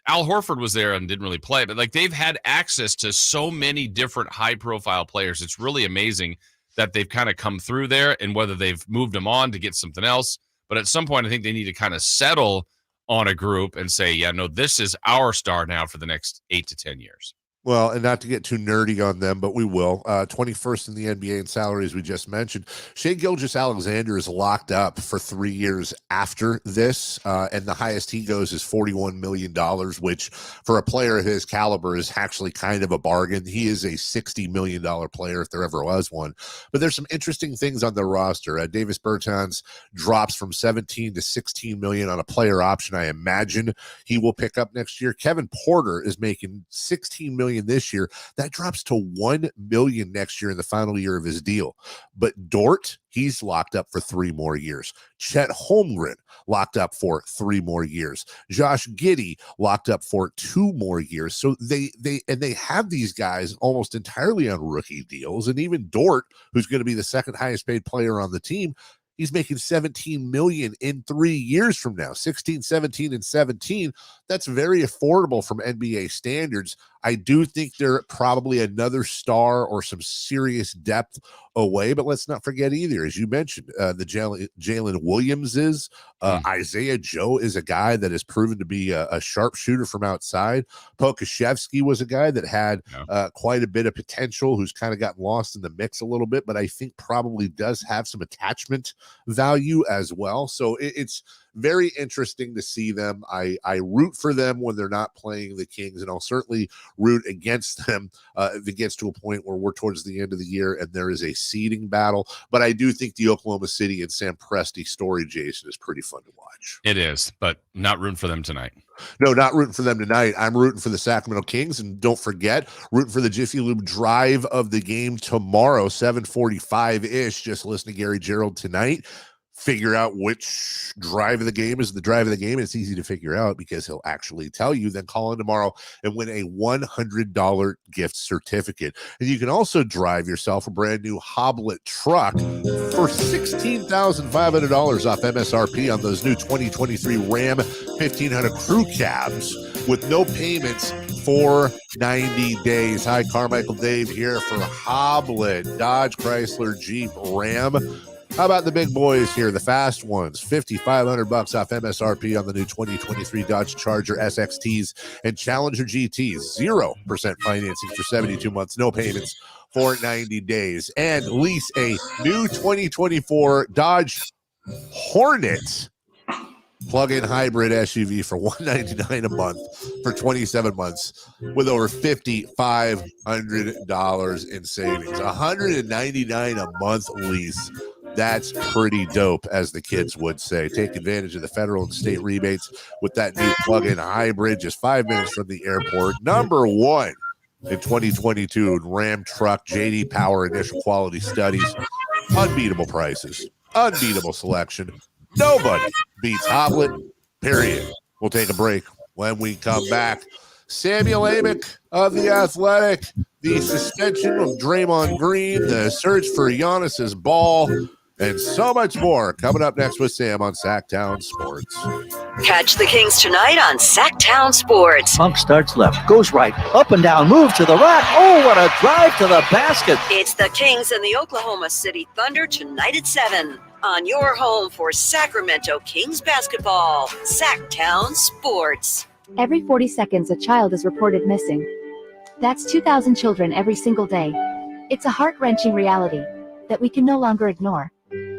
Al Horford was there and didn't really play, but they've had access to so many different high-profile players. It's really amazing that they've kind of come through there, and whether they've moved them on to get something else. But at some point, I think they need to kind of settle on a group and say, yeah, no, this is our star now for the next 8 to 10 years. Well, and not to get too nerdy on them, but we will. 21st in the NBA in salaries, we just mentioned. Shai Gilgeous-Alexander is locked up for 3 years after this, and the highest he goes is $41 million, which for a player of his caliber is actually kind of a bargain. He is a $60 million player if there ever was one. But there's some interesting things on the roster. Davis Bertans drops from 17 to 16 million on a player option. I imagine he will pick up next year. Kevin Porter is making 16 million this year. That drops to 1 million next year in the final year of his deal. But Dort, he's locked up for 3 more years. Chet Holmgren locked up for 3 more years. Josh Giddey locked up for 2 more years. So they have these guys almost entirely on rookie deals. And even Dort, who's going to be the second highest paid player on the team, he's making 17 million in 3 years from now, 16, 17, and 17. That's very affordable from NBA standards. I do think they're probably another star or some serious depth away, but let's not forget either, as you mentioned, the Jalen Williamses. Isaiah Joe is a guy that has proven to be a sharpshooter from outside. Pokashevsky was a guy that had quite a bit of potential, who's kind of gotten lost in the mix a little bit, but I think probably does have some attachment value as well. So it's very interesting to see them. I root for them when they're not playing the Kings, and I'll certainly root against them if it gets to a point where we're towards the end of the year and there is a seeding battle. But I do think the Oklahoma City and Sam Presti story, Jason, is pretty fun to watch. It is, but not rooting for them tonight. No, not rooting for them tonight. I'm rooting for the Sacramento Kings, and don't forget, rooting for the Jiffy Lube drive of the game tomorrow, 7:45-ish. Just listen to Gary Gerald tonight. Figure out which drive of the game is the drive of the game. It's easy to figure out because he'll actually tell you. Then call in tomorrow and win a $100 gift certificate. And you can also drive yourself a brand new Hoblet truck for $16,500 off MSRP on those new 2023 Ram 1500 crew cabs with no payments for 90 days. Hi, Carmichael Dave here for Hoblet, Dodge, Chrysler, Jeep, Ram. How about the big boys here, the fast ones? $5,500 off MSRP on the new 2023 Dodge Charger SXTs and Challenger GTs. 0% financing for 72 months, no payments for 90 days. And lease a new 2024 Dodge Hornet plug-in hybrid SUV for $199 a month for 27 months with over $5,500 in savings. $199 a month lease. That's pretty dope, as the kids would say. Take advantage of the federal and state rebates with that new plug-in hybrid, just 5 minutes from the airport. Number one in 2022 Ram truck, JD Power initial quality studies. Unbeatable prices, unbeatable selection. Nobody beats Hoblet, period. We'll take a break. When we come back, Samuel Amick of The Athletic, the suspension of Draymond Green, the search for Giannis's ball, and so much more coming up next with Sam on Sactown Sports. Catch the Kings tonight on Sactown Sports. Monk starts left, goes right, up and down, move to the rack. Oh, what a drive to the basket. It's the Kings and the Oklahoma City Thunder tonight at 7 on your home for Sacramento Kings basketball. Sactown Sports. Every 40 seconds, a child is reported missing. That's 2,000 children every single day. It's a heart-wrenching reality that we can no longer ignore.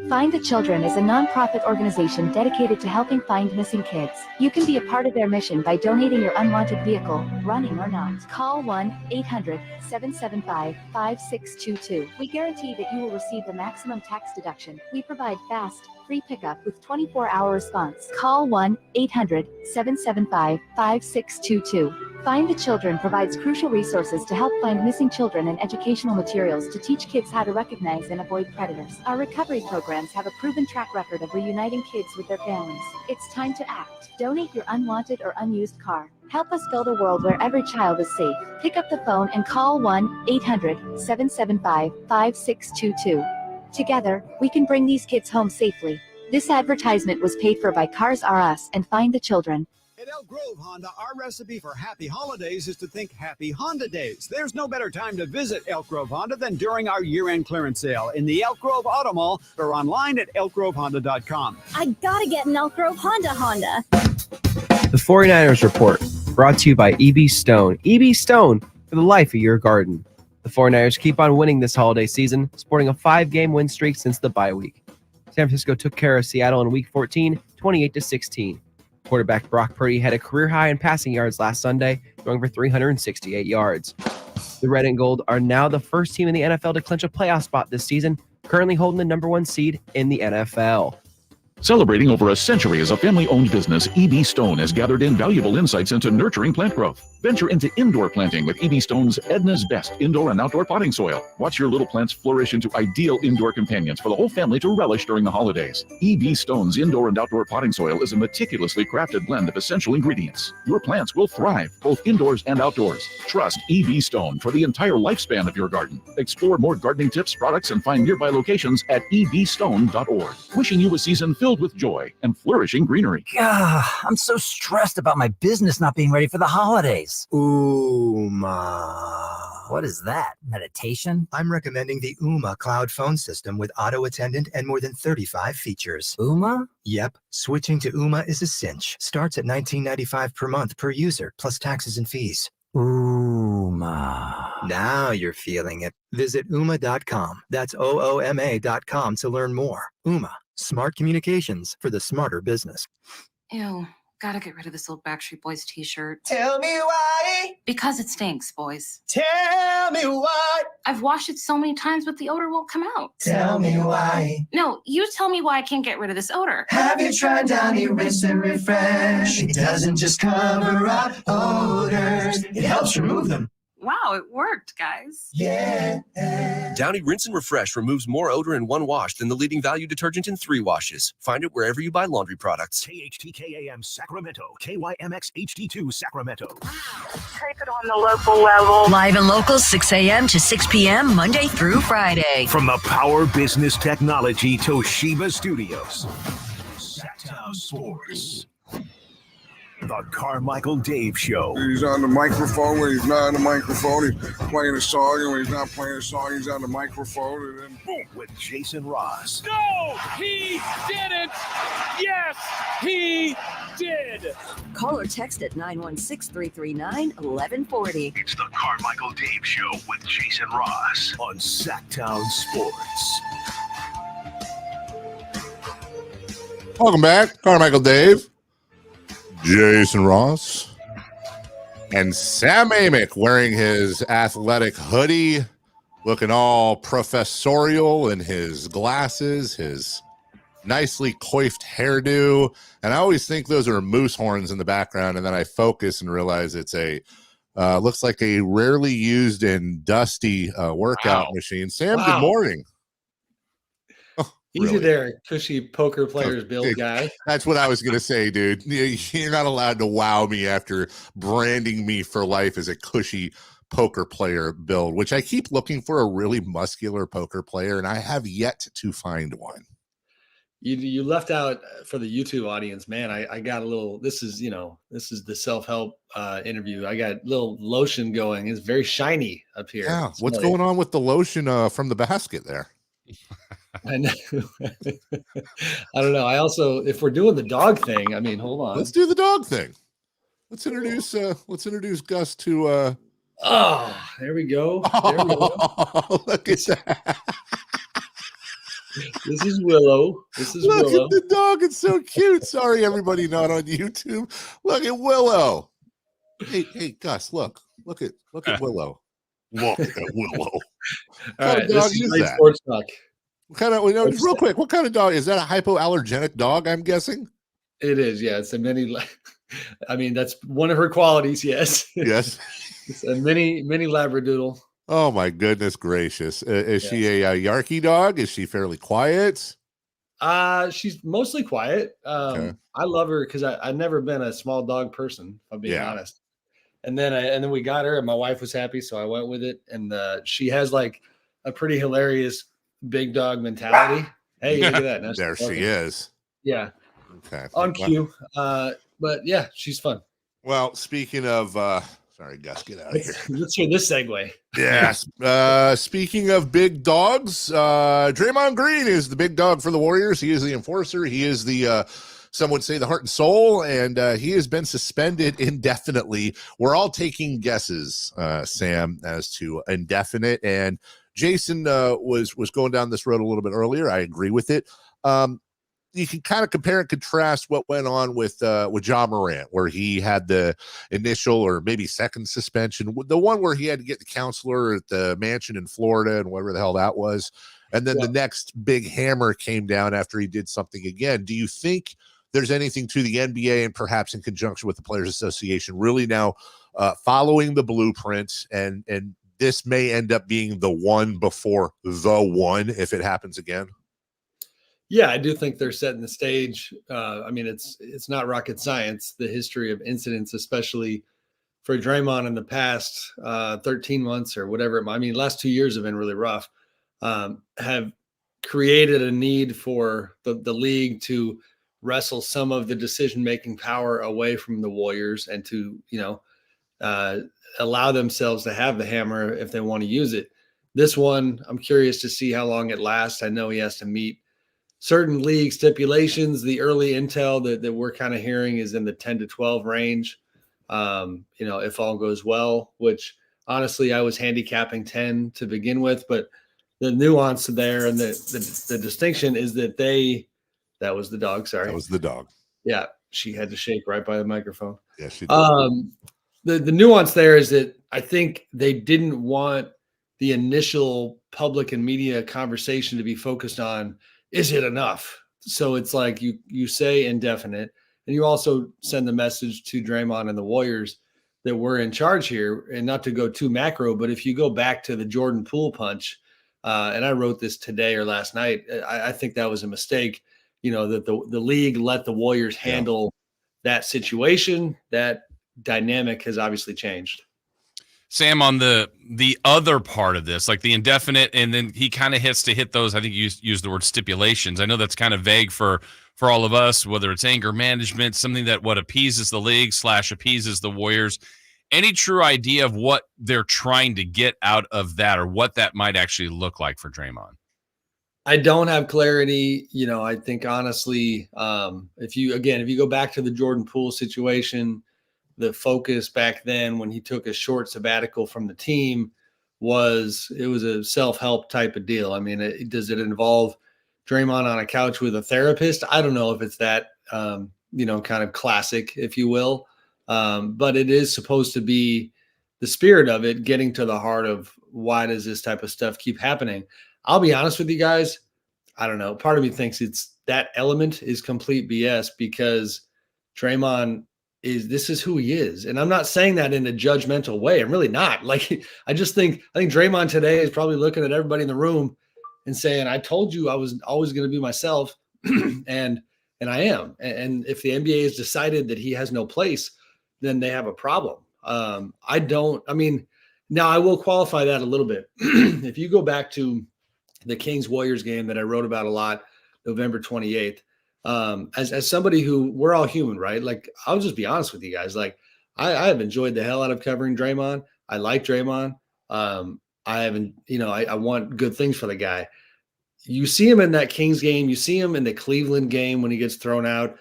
Find the Children is a non-profit organization dedicated to helping find missing kids. You can be a part of their mission by donating your unwanted vehicle, running or not. Call 1-800-775-5622. We guarantee that you will receive the maximum tax deduction. We provide fast, free pickup with 24-hour response. Call 1-800-775-5622. Find the Children provides crucial resources to help find missing children and educational materials to teach kids how to recognize and avoid predators. Our recovery programs have a proven track record of reuniting kids with their families. It's time to act. Donate your unwanted or unused car. Help us build a world where every child is safe. Pick up the phone and call 1-800-775-5622. Together, we can bring these kids home safely. This advertisement was paid for by Cars R Us and Find the Children. At Elk Grove Honda, our recipe for happy holidays is to think happy Honda days. There's no better time to visit Elk Grove Honda than during our year-end clearance sale in the Elk Grove Auto Mall or online at elkgrovehonda.com. I gotta get an Elk Grove Honda. The 49ers Report, brought to you by EB Stone. EB Stone, for the life of your garden. The 49ers keep on winning this holiday season, sporting a 5-game win streak since the bye week. San Francisco took care of Seattle in Week 14, 28-16. Quarterback Brock Purdy had a career high in passing yards last Sunday, throwing for 368 yards. The Red and Gold are now the first team in the NFL to clinch a playoff spot this season, currently holding the number 1 seed in the NFL. Celebrating over a century as a family-owned business, EB Stone has gathered in valuable insights into nurturing plant growth. Venture into indoor planting with EB Stone's Edna's Best indoor and outdoor potting soil. Watch your little plants flourish into ideal indoor companions for the whole family to relish during the holidays. EB Stone's indoor and outdoor potting soil is a meticulously crafted blend of essential ingredients. Your plants will thrive both indoors and outdoors. Trust EB Stone for the entire lifespan of your garden. Explore more gardening tips, products, and find nearby locations at ebstone.org. Wishing you a season filled filled with joy and flourishing greenery. I'm so stressed about my business not being ready for the holidays. What is that? Meditation? I'm recommending the Ooma cloud phone system with auto attendant and more than 35 features. Ooma? Yep. Switching to Ooma is a cinch. Starts at $19.95 per month per user, plus taxes and fees. Ooma. Now you're feeling it. Visit Ooma.com. That's OOMA.com to learn more. Ooma. Smart communications for the smarter business. Ew. Gotta get rid of this old Backstreet Boys t-shirt. Tell me why. Because it stinks, boys. Tell me why. I've washed it so many times, but the odor won't come out. Tell me why. No, you tell me why I can't get rid of this odor. Have you tried Downy Rinse and Refresh? It doesn't just cover up odors. It helps remove them. Wow, it worked, guys. Yeah. Downy Rinse and Refresh removes more odor in one wash than the leading value detergent in 3 washes. Find it wherever you buy laundry products. KHTKAM Sacramento, KYMX HD2 Sacramento. Take it on the local level. Live and local, 6 a.m. to 6 p.m., Monday through Friday. From the Power Business Technology Toshiba Studios, Sactown Sports. The Carmichael Dave Show. He's on the microphone when he's not on the microphone. He's playing a song, and when he's not playing a song, he's on the microphone. And then boom, with Jason Ross. No, he didn't. Yes, he did. Call or text at 916-339-1140. It's the Carmichael Dave Show with Jason Ross on Sactown Sports. Welcome back. Carmichael Dave, Jason Ross, and Sam Amick wearing his athletic hoodie, looking all professorial in his glasses, his nicely coiffed hairdo. And I always think those are moose horns in the background, and then I focus and realize it's a looks like a rarely used and dusty workout machine. Sam, good morning. Easy Really? there, cushy poker players build guy. That's what I was going to say, dude. You're not allowed to wow me after branding me for life as a cushy poker player build, which I keep looking for a really muscular poker player, and I have yet to find one. You left out for the YouTube audience, man. I got a little, this is the self-help interview. I got a little lotion going. It's very shiny up here. Yeah. What's going on with the lotion from the basket there? I know. I don't know. I also, if we're doing the dog thing, I mean, hold on. Let's do the dog thing. Let's introduce Gus to oh, there we go. There we go. Look at that. This is Willow. Look at the dog. It's so cute. Sorry, everybody not on YouTube. Look at Willow. Hey, Gus, look at Willow. Look at Willow. All right, dog this is is that? Sports Talk. What kind of, just real quick, what kind of dog is that? A hypoallergenic dog, I'm guessing? It is, yeah. It's a mini. I mean, that's one of her qualities. Yes. Yes. It's a mini Labradoodle. Oh my goodness gracious! Is she a Yarkie dog? Is she fairly quiet? She's mostly quiet. Okay. I love her because I've never been a small dog person, if I'm being honest. And then we got her, and my wife was happy, so I went with it. And she has like a pretty hilarious big dog mentality. Hey, look at that! Nice There she is. Yeah. Okay. On cue. But yeah, she's fun. Well, speaking of, sorry, Gus, get out of here. Let's hear this segue. Yes. Speaking of big dogs, Draymond Green is the big dog for the Warriors. He is the enforcer. He is the some would say the heart and soul, and he has been suspended indefinitely. We're all taking guesses, Sam, as to indefinite. And Jason was going down this road a little bit earlier. I agree with it. You can kind of compare and contrast what went on with Ja Morant, where he had the initial or maybe second suspension, the one where he had to get the counselor at the mansion in Florida and whatever the hell that was. And then the next big hammer came down after he did something again. Do you think there's anything to the NBA and perhaps in conjunction with the Players Association really now following the blueprint, and this may end up being the one before the one if it happens again? Yeah, I do think they're setting the stage. I mean, it's not rocket science. The history of incidents, especially for Draymond in the past 13 months or whatever. I mean, last 2 years have been really rough. Have created a need for the league to wrestle some of the decision-making power away from the Warriors and to, allow themselves to have the hammer if they want to use it. This one, I'm curious to see how long it lasts. I know he has to meet certain league stipulations. The early intel that we're kind of hearing is in the 10 to 12 range. If all goes well, which honestly, I was handicapping 10 to begin with, but the nuance there and the distinction is that that was the dog. Sorry. That was the dog. Yeah. She had to shake right by the microphone. Yes, she did. The nuance there is that I think they didn't want the initial public and media conversation to be focused on, is it enough? So it's like you say indefinite, and you also send the message to Draymond and the Warriors that we're in charge here, and not to go too macro, but if you go back to the Jordan Poole punch, and I wrote this today or last night, I think that was a mistake, that the league let the Warriors handle that situation. That dynamic has obviously changed. Sam, on the other part of this, like the indefinite, and then he kind of hit those, I think you used the word stipulations. I know that's kind of vague for all of us, whether it's anger management, something that appeases the league / appeases the Warriors. Any true idea of what they're trying to get out of that, or what that might actually look like for Draymond? I don't have clarity. I think honestly, if you go back to the Jordan Poole situation, the focus back then when he took a short sabbatical from the team was a self-help type of deal. I mean, does it involve Draymond on a couch with a therapist? I don't know if it's that, kind of classic, if you will. But it is supposed to be the spirit of it, getting to the heart of why does this type of stuff keep happening? I'll be honest with you guys. I don't know. Part of me thinks that element is complete BS because Draymond this is who he is. And I'm not saying that in a judgmental way. I'm really not. Like, I think Draymond today is probably looking at everybody in the room and saying, I told you I was always going to be myself. and I am. And if the NBA has decided that he has no place, then they have a problem. Now I will qualify that a little bit. If you go back to the Kings Warriors game that I wrote about a lot, November 28th, as somebody who, we're all human, right? Like, I'll just be honest with you guys. Like, I have enjoyed the hell out of covering Draymond. I like Draymond. I want good things for the guy. You see him in that Kings game. You see him in the Cleveland game when he gets thrown out.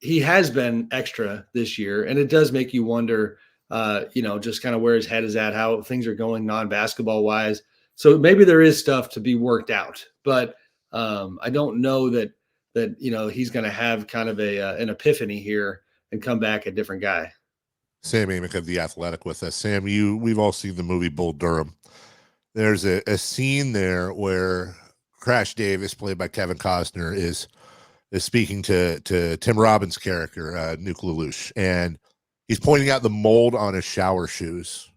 He has been extra this year, and it does make you wonder, just kind of where his head is at, how things are going non-basketball wise. So maybe there is stuff to be worked out, but I don't know that he's going to have kind of an epiphany here and come back a different guy. Sam Amick of The Athletic with us. Sam, we've all seen the movie Bull Durham. There's a scene there where Crash Davis, played by Kevin Costner, is speaking to Tim Robbins' character, Nuke LaLoosh, and he's pointing out the mold on his shower shoes.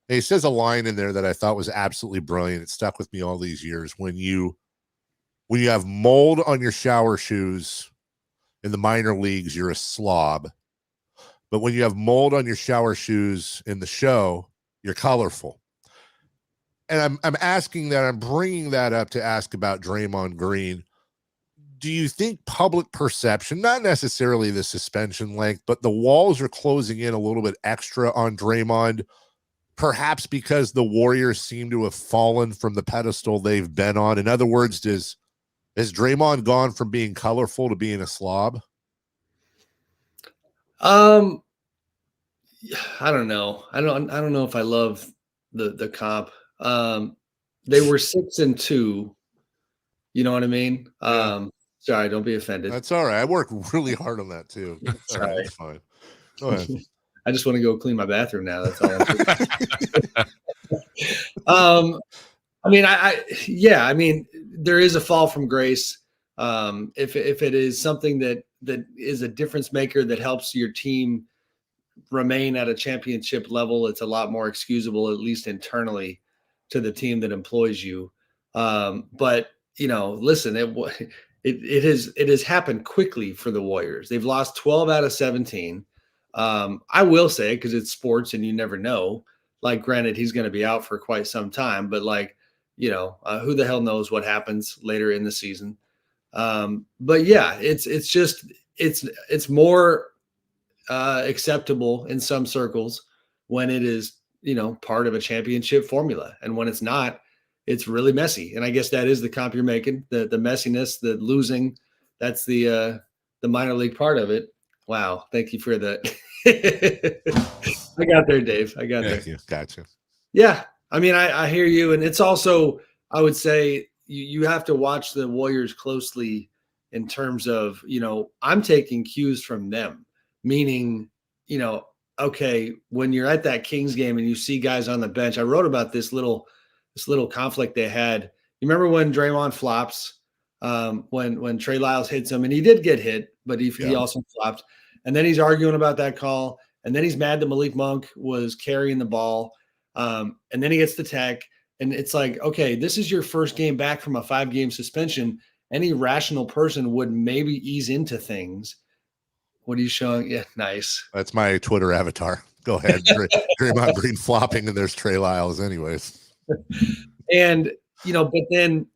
And he says a line in there that I thought was absolutely brilliant. It stuck with me all these years. When you have mold on your shower shoes in the minor leagues, you're a slob. But when you have mold on your shower shoes in the show, you're colorful. And I'm bringing that up to ask about Draymond Green. Do you think public perception, not necessarily the suspension length, but the walls are closing in a little bit extra on Draymond, perhaps because the Warriors seem to have fallen from the pedestal they've been on? In other words, has Draymond gone from being colorful to being a slob? I don't know. I don't know if I love the comp. They were 6-2. You know what I mean? Sorry, don't be offended. That's all right. I work really hard on that too. Sorry. All right, that's fine. Go ahead. I just want to go clean my bathroom now. That's all. I mean, there is a fall from grace. If it is something that is a difference maker that helps your team remain at a championship level, it's a lot more excusable, at least internally, to the team that employs you. But listen, it has happened quickly for the Warriors. They've lost 12 out of 17. I will say, because it's sports and you never know, like, granted, he's going to be out for quite some time, but like, who the hell knows what happens later in the season. But yeah, it's more acceptable in some circles when it is, part of a championship formula. And when it's not, it's really messy. And I guess that is the comp you're making, the messiness, the losing. That's the minor league part of it. Wow. Thank you for that. I got there, Dave. I got there. Gotcha. Yeah. I mean, I hear you. And it's also, I would say you have to watch the Warriors closely in terms of, I'm taking cues from them, meaning, okay, when you're at that Kings game and you see guys on the bench, I wrote about this little conflict they had. You remember when Draymond flops, when Trey Lyles hits him, and he did get hit, but he also flopped. And then he's arguing about that call. And then he's mad that Malik Monk was carrying the ball. And then he gets the tech. And it's like, okay, this is your first game back from a 5-game suspension. Any rational person would maybe ease into things. What are you showing? Yeah, nice. That's my Twitter avatar. Go ahead. Draymond Green flopping, and there's Trey Lyles anyways. And, but then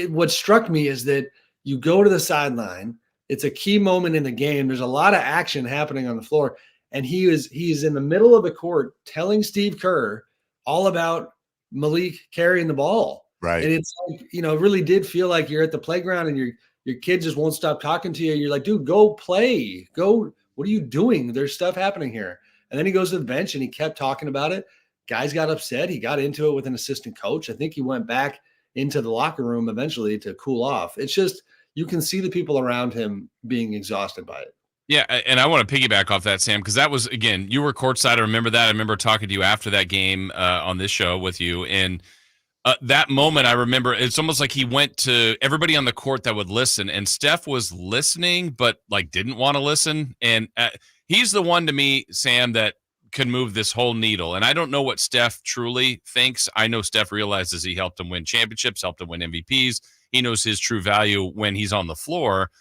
what struck me is that you go to the sideline. It's a key moment in the game. There's a lot of action happening on the floor. And he's in the middle of the court telling Steve Kerr all about Malik carrying the ball. Right. And it's like, it really did feel like you're at the playground and your kid just won't stop talking to you. You're like, dude, go play. Go. What are you doing? There's stuff happening here. And then he goes to the bench and he kept talking about it. Guys got upset. He got into it with an assistant coach. I think he went back into the locker room eventually to cool off. It's just, you can see the people around him being exhausted by it. Yeah, and I want to piggyback off that, Sam, because that was, again, you were courtside. I remember that. I remember talking to you after that game on this show with you. And that moment, I remember, it's almost like he went to everybody on the court that would listen. And Steph was listening, but didn't want to listen. And he's the one to me, Sam, that can move this whole needle. And I don't know what Steph truly thinks. I know Steph realizes he helped him win championships, helped him win MVPs. He knows his true value when he's on the floor.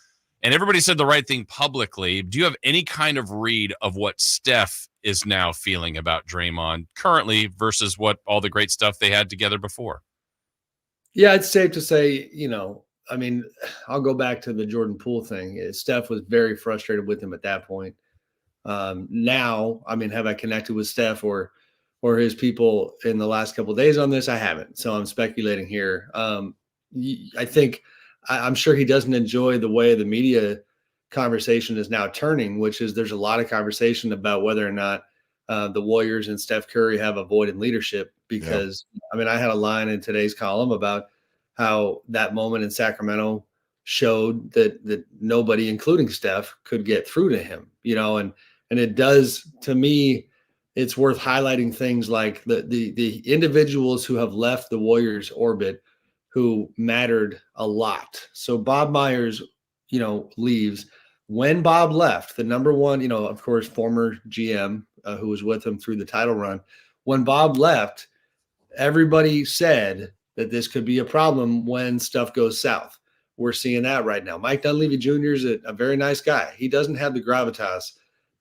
And everybody said the right thing publicly. Do you have any kind of read of what Steph is now feeling about Draymond currently versus what all the great stuff they had together before? Yeah, it's safe to say, I'll go back to the Jordan Poole thing. Steph was very frustrated with him at that point. Now, have I connected with Steph or his people in the last couple of days on this? I haven't. So I'm speculating here. I think I'm sure he doesn't enjoy the way the media conversation is now turning, which is there's a lot of conversation about whether or not the Warriors and Steph Curry have avoided leadership because, I had a line in today's column about how that moment in Sacramento showed that nobody, including Steph, could get through to him, and it does, to me, it's worth highlighting things like the individuals who have left the Warriors orbit who mattered a lot. So Bob Myers, leaves. When Bob left, the number one, of course, former GM who was with him through the title run, when Bob left, everybody said that this could be a problem when stuff goes south. We're seeing that right now. Mike Dunleavy Jr. is a very nice guy. He doesn't have the gravitas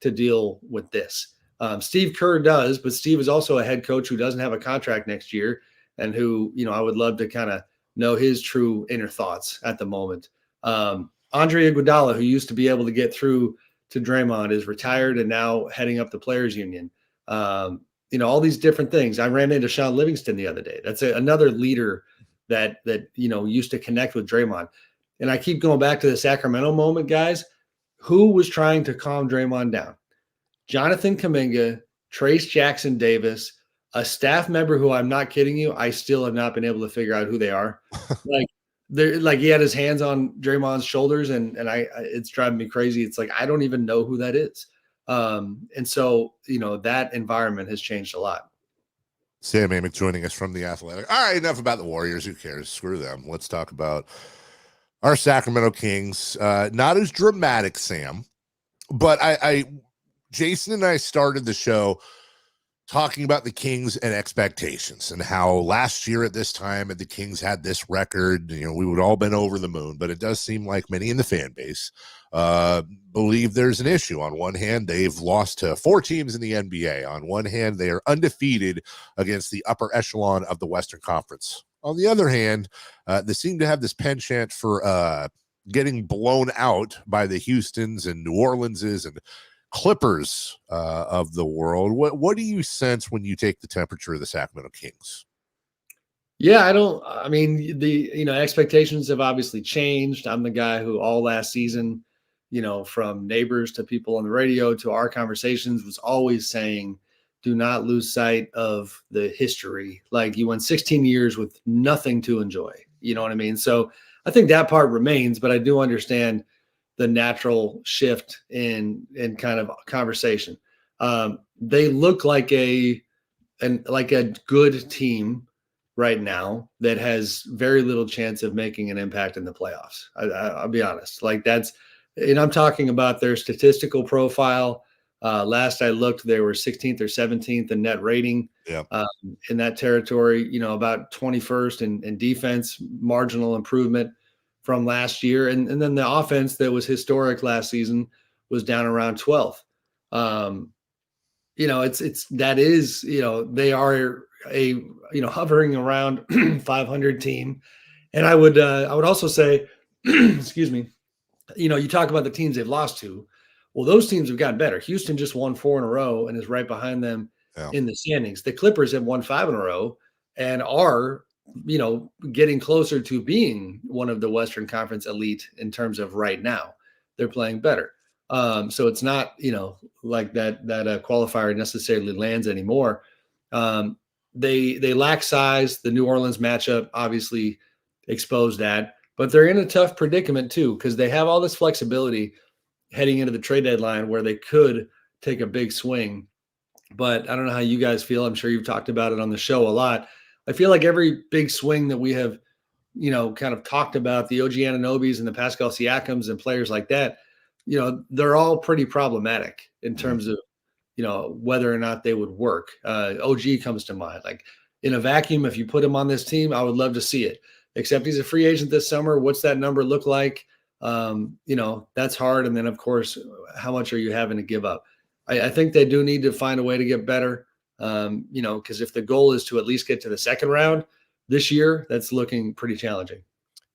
to deal with this. Steve Kerr does, but Steve is also a head coach who doesn't have a contract next year and who, I would love to kind of know his true inner thoughts at the moment. Andre Iguodala, who used to be able to get through to Draymond, is retired and now heading up the players union. All these different things. I ran into Sean Livingston the other day. That's another leader that used to connect with Draymond. And I keep going back to the Sacramento moment, guys. Who was trying to calm Draymond down? Jonathan Kuminga, Trace Jackson Davis, a staff member who, I'm not kidding you, I still have not been able to figure out who they are. He had his hands on Draymond's shoulders, and it's driving me crazy. It's like I don't even know who that is. And so that environment has changed a lot. Sam Amick joining us from The Athletic. All right, enough about the Warriors. Who cares? Screw them. Let's talk about our Sacramento Kings. Not as dramatic, Sam, but Jason and I started the show talking about the Kings and expectations and how last year at this time the Kings had this record, we would all been over the moon, but it does seem like many in the fan base believe there's an issue. On one hand, they've lost to 4 teams in the NBA. On one hand, they are undefeated against the upper echelon of the Western Conference. on the other hand, they seem to have this penchant for getting blown out by the Houstons and New Orleanses and Clippers of the world. What do you sense when you take the temperature of the Sacramento Kings? Yeah, I mean, the expectations have obviously changed. I'm the guy who all last season, from neighbors to people on the radio to our conversations was always saying, do not lose sight of the history. Like, you went 16 years with nothing to enjoy. You know what I mean? So I think that part remains, but I do understand the natural shift in kind of conversation. They look like a good team right now that has very little chance of making an impact in the playoffs. I'll be honest. And I'm talking about their statistical profile. Last I looked, they were 16th or 17th in net rating. In that territory, about 21st in defense, marginal improvement from last year. And then the offense that was historic last season was down around 12th. They are a hovering around 500 team. And I would also say, excuse me, you talk about the teams they've lost to. Well, those teams have gotten better. Houston just won 4 in a row and is right behind them in the standings. The Clippers have won 5 in a row and are, getting closer to being one of the Western Conference elite in terms of right now. They're playing better. So it's not, like that qualifier necessarily lands anymore. They lack size. The New Orleans matchup obviously exposed that, but they're in a tough predicament too, because they have all this flexibility heading into the trade deadline where they could take a big swing. But I don't know how you guys feel. I'm sure you've talked about it on the show a lot. I feel like every big swing that we have, kind of talked about, the OG Anunobis and the Pascal Siakams and players like that, they're all pretty problematic in terms of, whether or not they would work. OG comes to mind. Like, in a vacuum, if you put him on this team, I would love to see it. Except he's a free agent this summer. What's that number look like? That's hard. And then, of course, how much are you having to give up? I think they do need to find a way to get better. Because if the goal is to at least get to the second round this year, that's looking pretty challenging.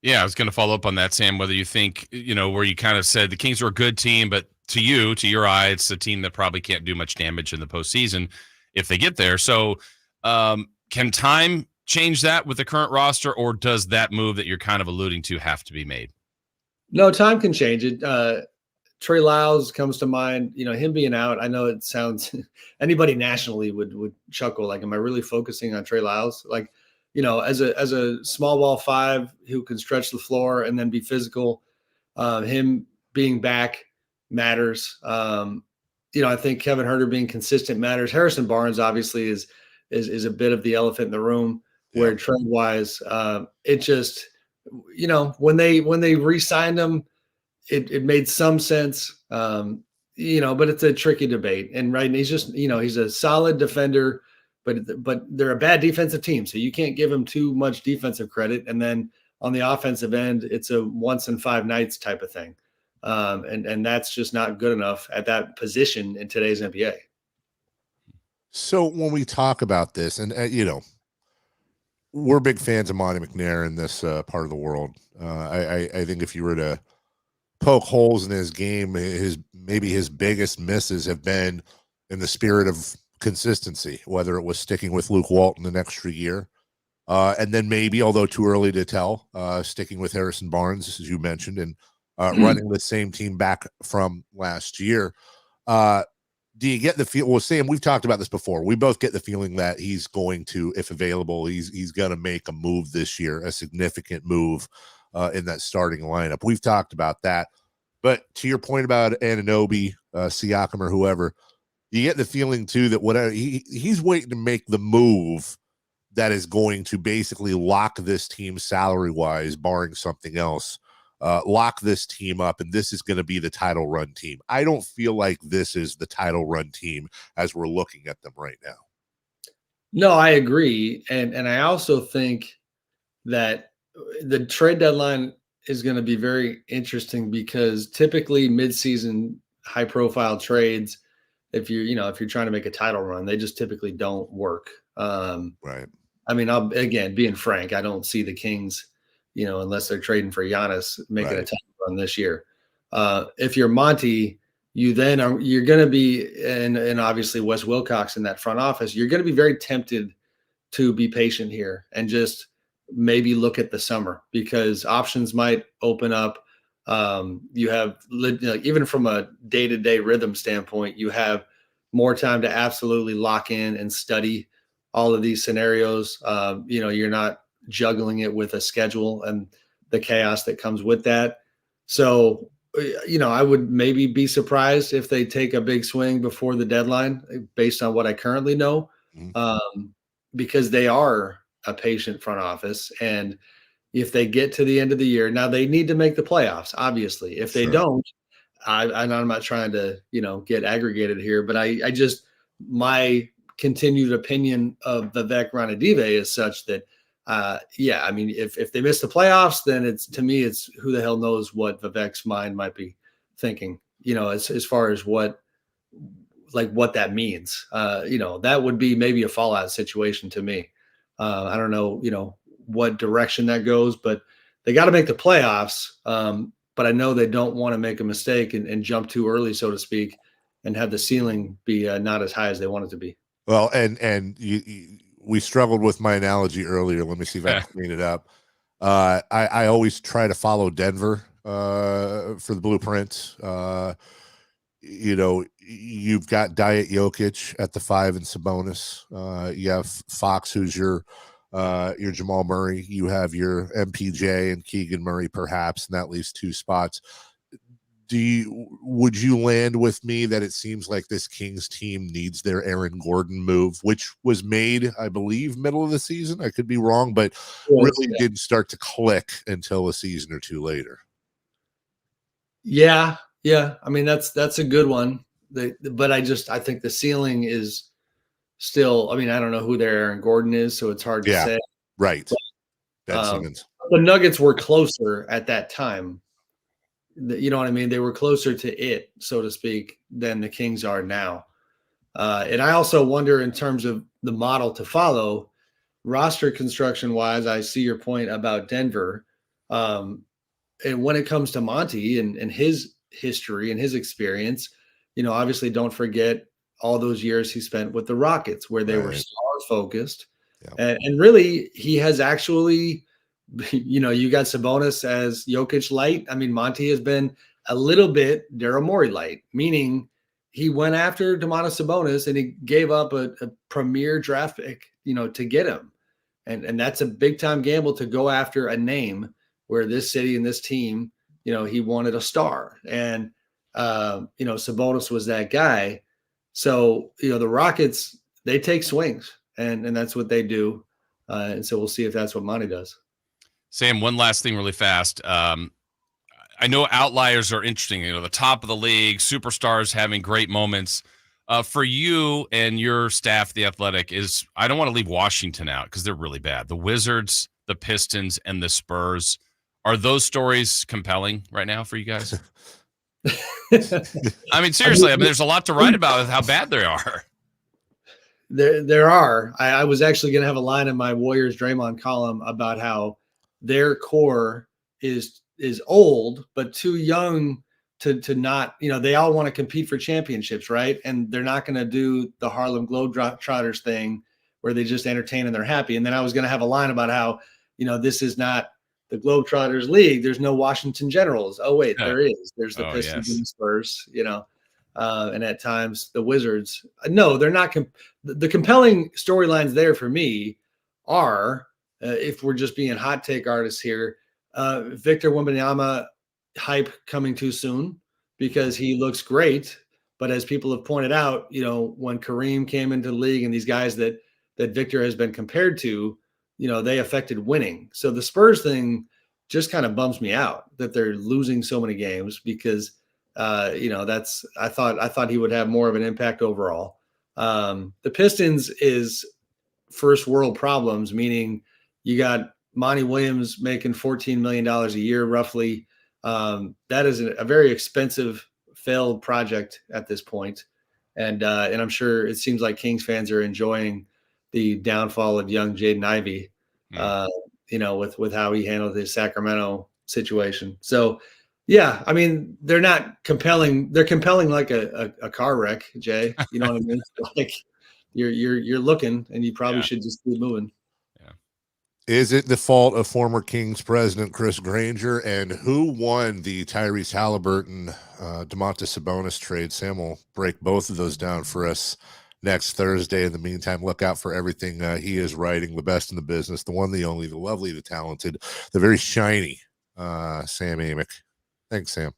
Yeah, I was going to follow up on that, Sam, whether you think, where you kind of said the Kings are a good team, but to your eye, it's a team that probably can't do much damage in the postseason if they get there. So can time change that with the current roster, or does that move that you're kind of alluding to have to be made? No, time can change it. Trey Lyles comes to mind, him being out. I know it sounds anybody nationally would chuckle. Like, am I really focusing on Trey Lyles? Like, as a small ball 5 who can stretch the floor and then be physical, him being back matters. I think Kevin Huerter being consistent matters. Harrison Barnes obviously is a bit of the elephant in the room where trend wise, it just, when they re-signed him, it made some sense, but it's a tricky debate. And he's just, he's a solid defender, but they're a bad defensive team. So you can't give him too much defensive credit. And then on the offensive end, it's a once in 5 nights type of thing. And that's just not good enough at that position in today's NBA. So when we talk about this, and we're big fans of Monty McNair in this part of the world. I think if you were to poke holes in his game, maybe his biggest misses have been in the spirit of consistency, whether it was sticking with Luke Walton an extra year, and then maybe, although too early to tell, sticking with Harrison Barnes, as you mentioned, and running the same team back from last year. Do you get the feel? Well, Sam, we've talked about this before. We both get the feeling that he's going to, if available, he's going to make a move this year, a significant move in that starting lineup. We've talked about that. But to your point about Anunoby, Siakam, or whoever, you get the feeling too that whatever he's waiting to make the move that is going to basically lock this team salary wise, barring something else. Lock this team up, and this is going to be the title run team. I don't feel like this is the title run team as we're looking at them right now. No, I agree. And I also think that the trade deadline is going to be very interesting because typically midseason high profile trades, if you're trying to make a title run, they just typically don't work. Right. I mean, again, being frank, I don't see the Kings, unless they're trading for Giannis, making a title run this year. If you're Monty, you're going to be, and obviously Wes Wilcox in that front office, you're going to be very tempted to be patient here and just maybe look at the summer, because options might open up. You have, even from a day-to-day rhythm standpoint, you have more time to absolutely lock in and study all of these scenarios. You're not juggling it with a schedule and the chaos that comes with that. So, I would maybe be surprised if they take a big swing before the deadline based on what I currently know, because they are a patient front office. And if they get to the end of the year, now they need to make the playoffs, obviously. If they don't, I'm not trying to, get aggregated here, but my continued opinion of Vivek Ranadive is such that, I mean, if they miss the playoffs, then it's who the hell knows what Vivek's mind might be thinking, as far as what that means. That would be maybe a fallout situation to me. I don't know, what direction that goes, but they got to make the playoffs. But I know they don't want to make a mistake and jump too early, so to speak, and have the ceiling be not as high as they want it to be. Well, and we struggled with my analogy earlier. Let me see if I can clean it up. I always try to follow Denver for the blueprint. You've got Diet Jokic at the 5 and Sabonis. You have Fox, who's your Jamal Murray. You have your MPJ and Keegan Murray, perhaps, and that leaves 2 spots. Would you land with me that it seems like this Kings team needs their Aaron Gordon move, which was made, I believe, middle of the season? I could be wrong, but really didn't start to click until a season or 2 later. Yeah. I mean, that's a good one. But I think the ceiling is still, I mean, I don't know who their Aaron Gordon is, so it's hard to say. Right. Ben Simmons. The Nuggets were closer at that time. You know what I mean? They were closer to it, so to speak, than the Kings are now. And I also wonder, in terms of the model to follow, roster construction wise, I see your point about Denver. And when it comes to Monty and his history and his experience, obviously don't forget all those years he spent with the Rockets, where they were star focused. And really, he has actually, you got Sabonis as Jokic light. I mean, Monty has been a little bit Daryl Morey light, meaning he went after Domantas Sabonis and he gave up a premier draft pick, to get him. And that's a big time gamble to go after a name where this city and this team, he wanted a star. And, Sabonis was that guy. So, the Rockets, they take swings and that's what they do. And so we'll see if that's what Monty does. Sam, one last thing really fast. I know outliers are interesting. The top of the league, superstars having great moments. For you and your staff, The Athletic, I don't want to leave Washington out because they're really bad. The Wizards, the Pistons, and the Spurs. Are those stories compelling right now for you guys? I mean, seriously, there's a lot to write about with how bad they are. There are. I was actually going to have a line in my Warriors Draymond column about how their core is old, but too young to not, they all want to compete for championships, right? And they're not going to do the Harlem Globetrotters thing where they just entertain and they're happy. And then I was going to have a line about how, this is not the Globetrotters league. There's no Washington Generals. Oh, wait, there is. There's the Pistons and the Spurs, and at times the Wizards. No, they're not. The compelling storylines there for me are, if we're just being hot take artists here, Victor Wembanyama hype coming too soon because he looks great. But as people have pointed out, when Kareem came into the league and these guys that Victor has been compared to, they affected winning. So the Spurs thing just kind of bums me out that they're losing so many games because, I thought he would have more of an impact overall. The Pistons is first world problems, meaning you got Monty Williams making $14 million a year, roughly. That is a very expensive failed project at this point. And I'm sure it seems like Kings fans are enjoying the downfall of young Jaden Ivey, with how he handled his Sacramento situation. So, yeah, I mean, they're not compelling. They're compelling like a car wreck, Jay. You know what I mean? Like you're looking, and you probably should just keep moving. Is it the fault of former Kings president Chris Granger? And who won the Tyrese Halliburton, Domantas Sabonis trade? Sam will break both of those down for us next Thursday. In the meantime, look out for everything he is writing, the best in the business, the one, the only, the lovely, the talented, the very shiny Sam Amick. Thanks, Sam.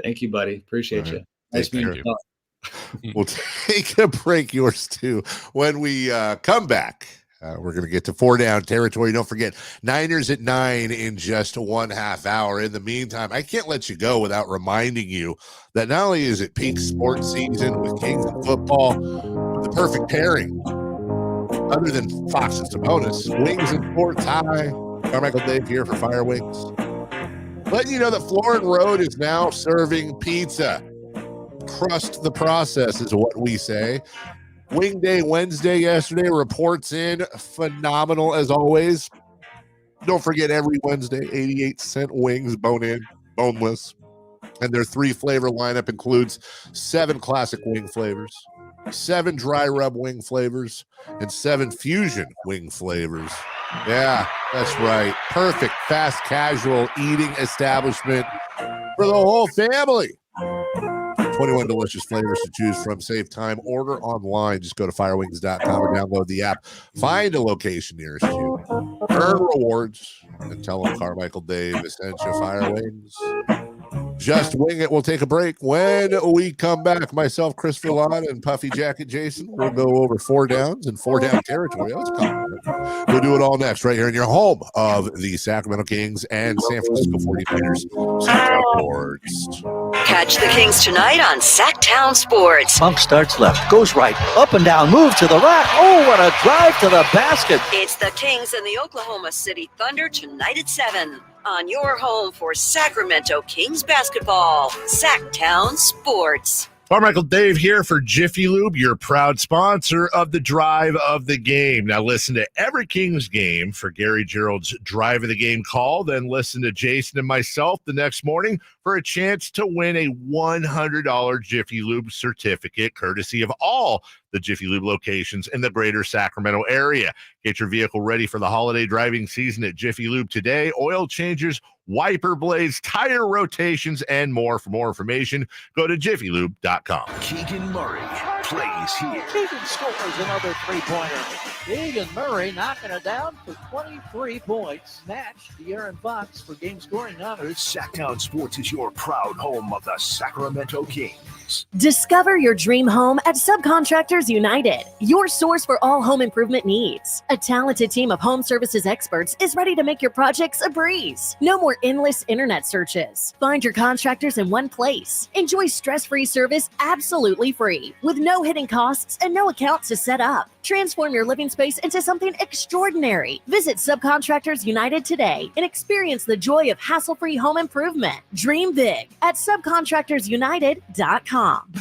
Thank you, buddy. Appreciate you. Nice meeting you. We'll take a break, yours too. When we come back, we're going to get to 4 down territory. Don't forget, Niners at 9 in just 1/2 hour. In the meantime, I can't let you go without reminding you that not only is it peak sports season with Kings and football, the perfect pairing, other than Fox and Sabonis, Wings and Sports High. Carmichael Dave here for Fire Wings. Letting you know that Florin Road is now serving pizza. Trust the process is what we say. Wing Day Wednesday yesterday, reports in, phenomenal as always. Don't forget, every Wednesday, 88-cent wings, bone-in, boneless. And their 3-flavor lineup includes 7 classic wing flavors, 7 dry rub wing flavors, and 7 fusion wing flavors. Yeah, that's right. Perfect fast casual eating establishment for the whole family. 21 delicious flavors to choose from. Save time. Order online. Just go to firewings.com or download the app. Find a location nearest you. Earn rewards and tell them Carmichael Dave sent you. Fire Wings. Just wing it. We'll take a break. When we come back, myself, Chris Villon, and Puffy Jacket Jason, we'll go over 4 downs and 4 down territory. Let's come. We'll do it all next, right here in your home of the Sacramento Kings and San Francisco 49ers. Sactown Sports. Catch the Kings tonight on Sactown Sports. Monk starts left, goes right, up and down, move to the rack. Oh, what a drive to the basket. It's the Kings and the Oklahoma City Thunder tonight at 7 on your home for Sacramento Kings basketball. Sactown Sports. Carmichael Dave here for Jiffy Lube, your proud sponsor of the Drive of the Game. Now listen to every Kings game for Gary Gerald's Drive of the Game call. Then listen to Jason and myself the next morning for a chance to win a $100 Jiffy Lube certificate, courtesy of all the Jiffy Lube locations in the greater Sacramento area. Get your vehicle ready for the holiday driving season at Jiffy Lube today. Oil changes, wiper blades, tire rotations, and more. For more information, go to jiffylube.com. Keegan Murray plays here. Keegan scores another 3-pointer. Keegan Murray knocking it down for 23 points. Matched De'Aaron Fox for game scoring honors. Sactown Sports is your proud home of the Sacramento Kings. Discover your dream home at Subcontractors United, your source for all home improvement needs. A talented team of home services experts is ready to make your projects a breeze. No more endless internet searches. Find your contractors in one place. Enjoy stress-free service absolutely free, with no hidden costs and no accounts to set up. Transform your living space into something extraordinary. Visit Subcontractors United today and experience the joy of hassle-free home improvement. Dream big at subcontractorsunited.com.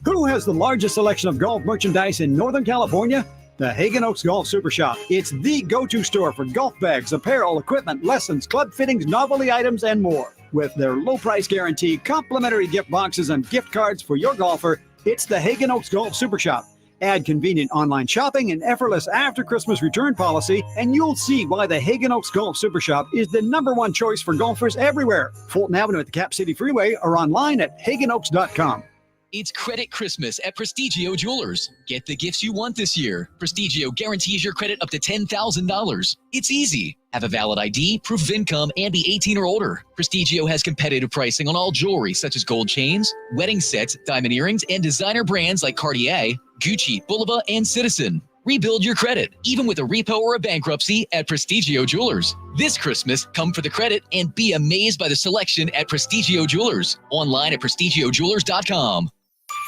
Who has the largest selection of golf merchandise in Northern California? The Hagen Oaks Golf Super Shop. It's the go-to store for golf bags, apparel, equipment, lessons, club fittings, novelty items, and more. With their low price guarantee, complimentary gift boxes, and gift cards for your golfer, it's the Hagen Oaks Golf Super Shop. Add convenient online shopping and effortless after-Christmas return policy, and you'll see why the Hagen Oaks Golf Super Shop is the #1 choice for golfers everywhere. Fulton Avenue at the Cap City Freeway or online at hagenoaks.com. It's Credit Christmas at Prestigio Jewelers. Get the gifts you want this year. Prestigio guarantees your credit up to $10,000. It's easy. Have a valid ID, proof of income, and be 18 or older. Prestigio has competitive pricing on all jewelry such as gold chains, wedding sets, diamond earrings, and designer brands like Cartier, Gucci, Bulova, and Citizen. Rebuild your credit, even with a repo or a bankruptcy, at Prestigio Jewelers. This Christmas, come for the credit and be amazed by the selection at Prestigio Jewelers. Online at prestigiojewelers.com.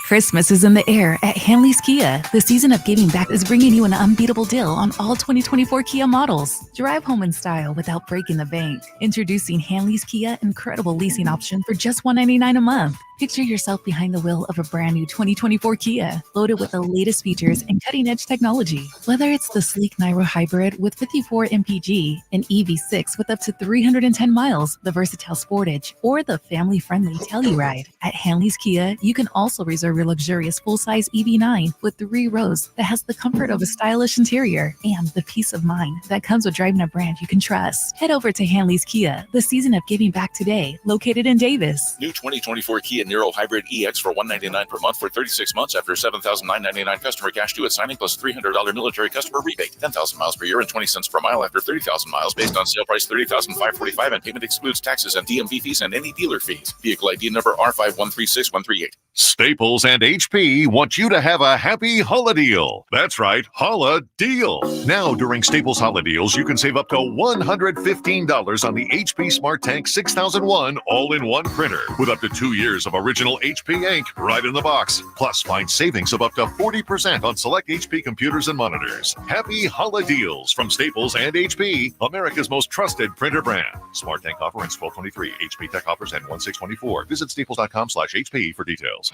Christmas is in the air at Hanley's Kia. The season of giving back is bringing you an unbeatable deal on all 2024 Kia models. Drive home in style without breaking the bank. Introducing Hanley's Kia incredible leasing option for just $199 a month. Picture yourself behind the wheel of a brand new 2024 Kia, loaded with the latest features and cutting-edge technology. Whether it's the sleek Niro Hybrid with 54 mpg, an EV6 with up to 310 miles, the versatile Sportage, or the family-friendly Telluride. At Hanley's Kia, you can also reserve your luxurious full-size EV9 with 3 rows that has the comfort of a stylish interior and the peace of mind that comes with driving a brand you can trust. Head over to Hanley's Kia, the season of giving back today, located in Davis. New 2024 Kia Niro Hybrid EX for $199 per month for 36 months after $7,999 customer cash due at signing plus $300 military customer rebate. 10,000 miles per year and 20 cents per mile after 30,000 miles based on sale price $30,545 and payment excludes taxes and DMV fees and any dealer fees. Vehicle ID number R5136138. Staples and HP want you to have a happy Holla deal. That's right, Holla deal. Now during Staples Holla deals, you can save up to $115 on the HP Smart Tank 6001 all-in-one printer with up to 2 years of original HP ink right in the box. Plus, find savings of up to 40% on select HP computers and monitors. Happy Holla deals from Staples and HP, America's most trusted printer brand. Smart Tank offer ends 12/23. HP Tech offers end 1/6/24. Visit staples.com/HP for details.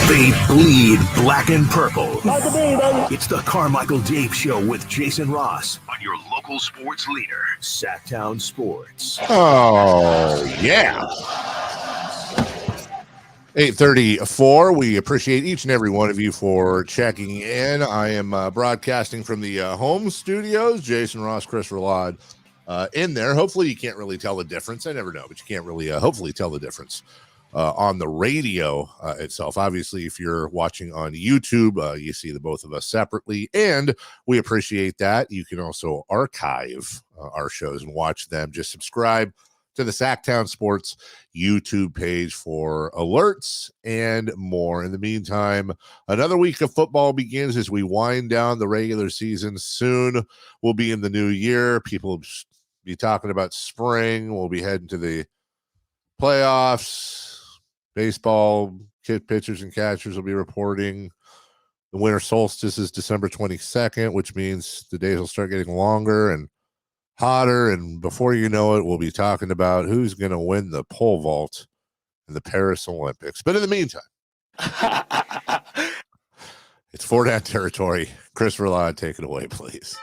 They bleed black and purple. It's the Carmichael Dave Show with Jason Ross on your local sports leader, Sactown Sports. Oh, yeah. 8:34. We appreciate each and every one of you for checking in. I am broadcasting from the home studios. Jason Ross, Chris Ralad in there. Hopefully you can't really tell the difference. I never know, but you can't really hopefully tell the difference on the radio itself. Obviously, if you're watching on YouTube, you see the both of us separately, and we appreciate that. You can also archive our shows and watch them. Just subscribe to the Sactown Sports YouTube page for alerts and more. In the meantime, another week of football begins as we wind down the regular season. Soon we'll be in the new year. People will be talking about spring. We'll be heading to the playoffs. Baseball pitchers and catchers will be reporting. The winter solstice is December 22nd, which means the days will start getting longer and hotter, and before you know it, we'll be talking about who's going to win the pole vault in the Paris Olympics. But in the meantime, it's 4-down territory. Chris Ralad, take it away, please.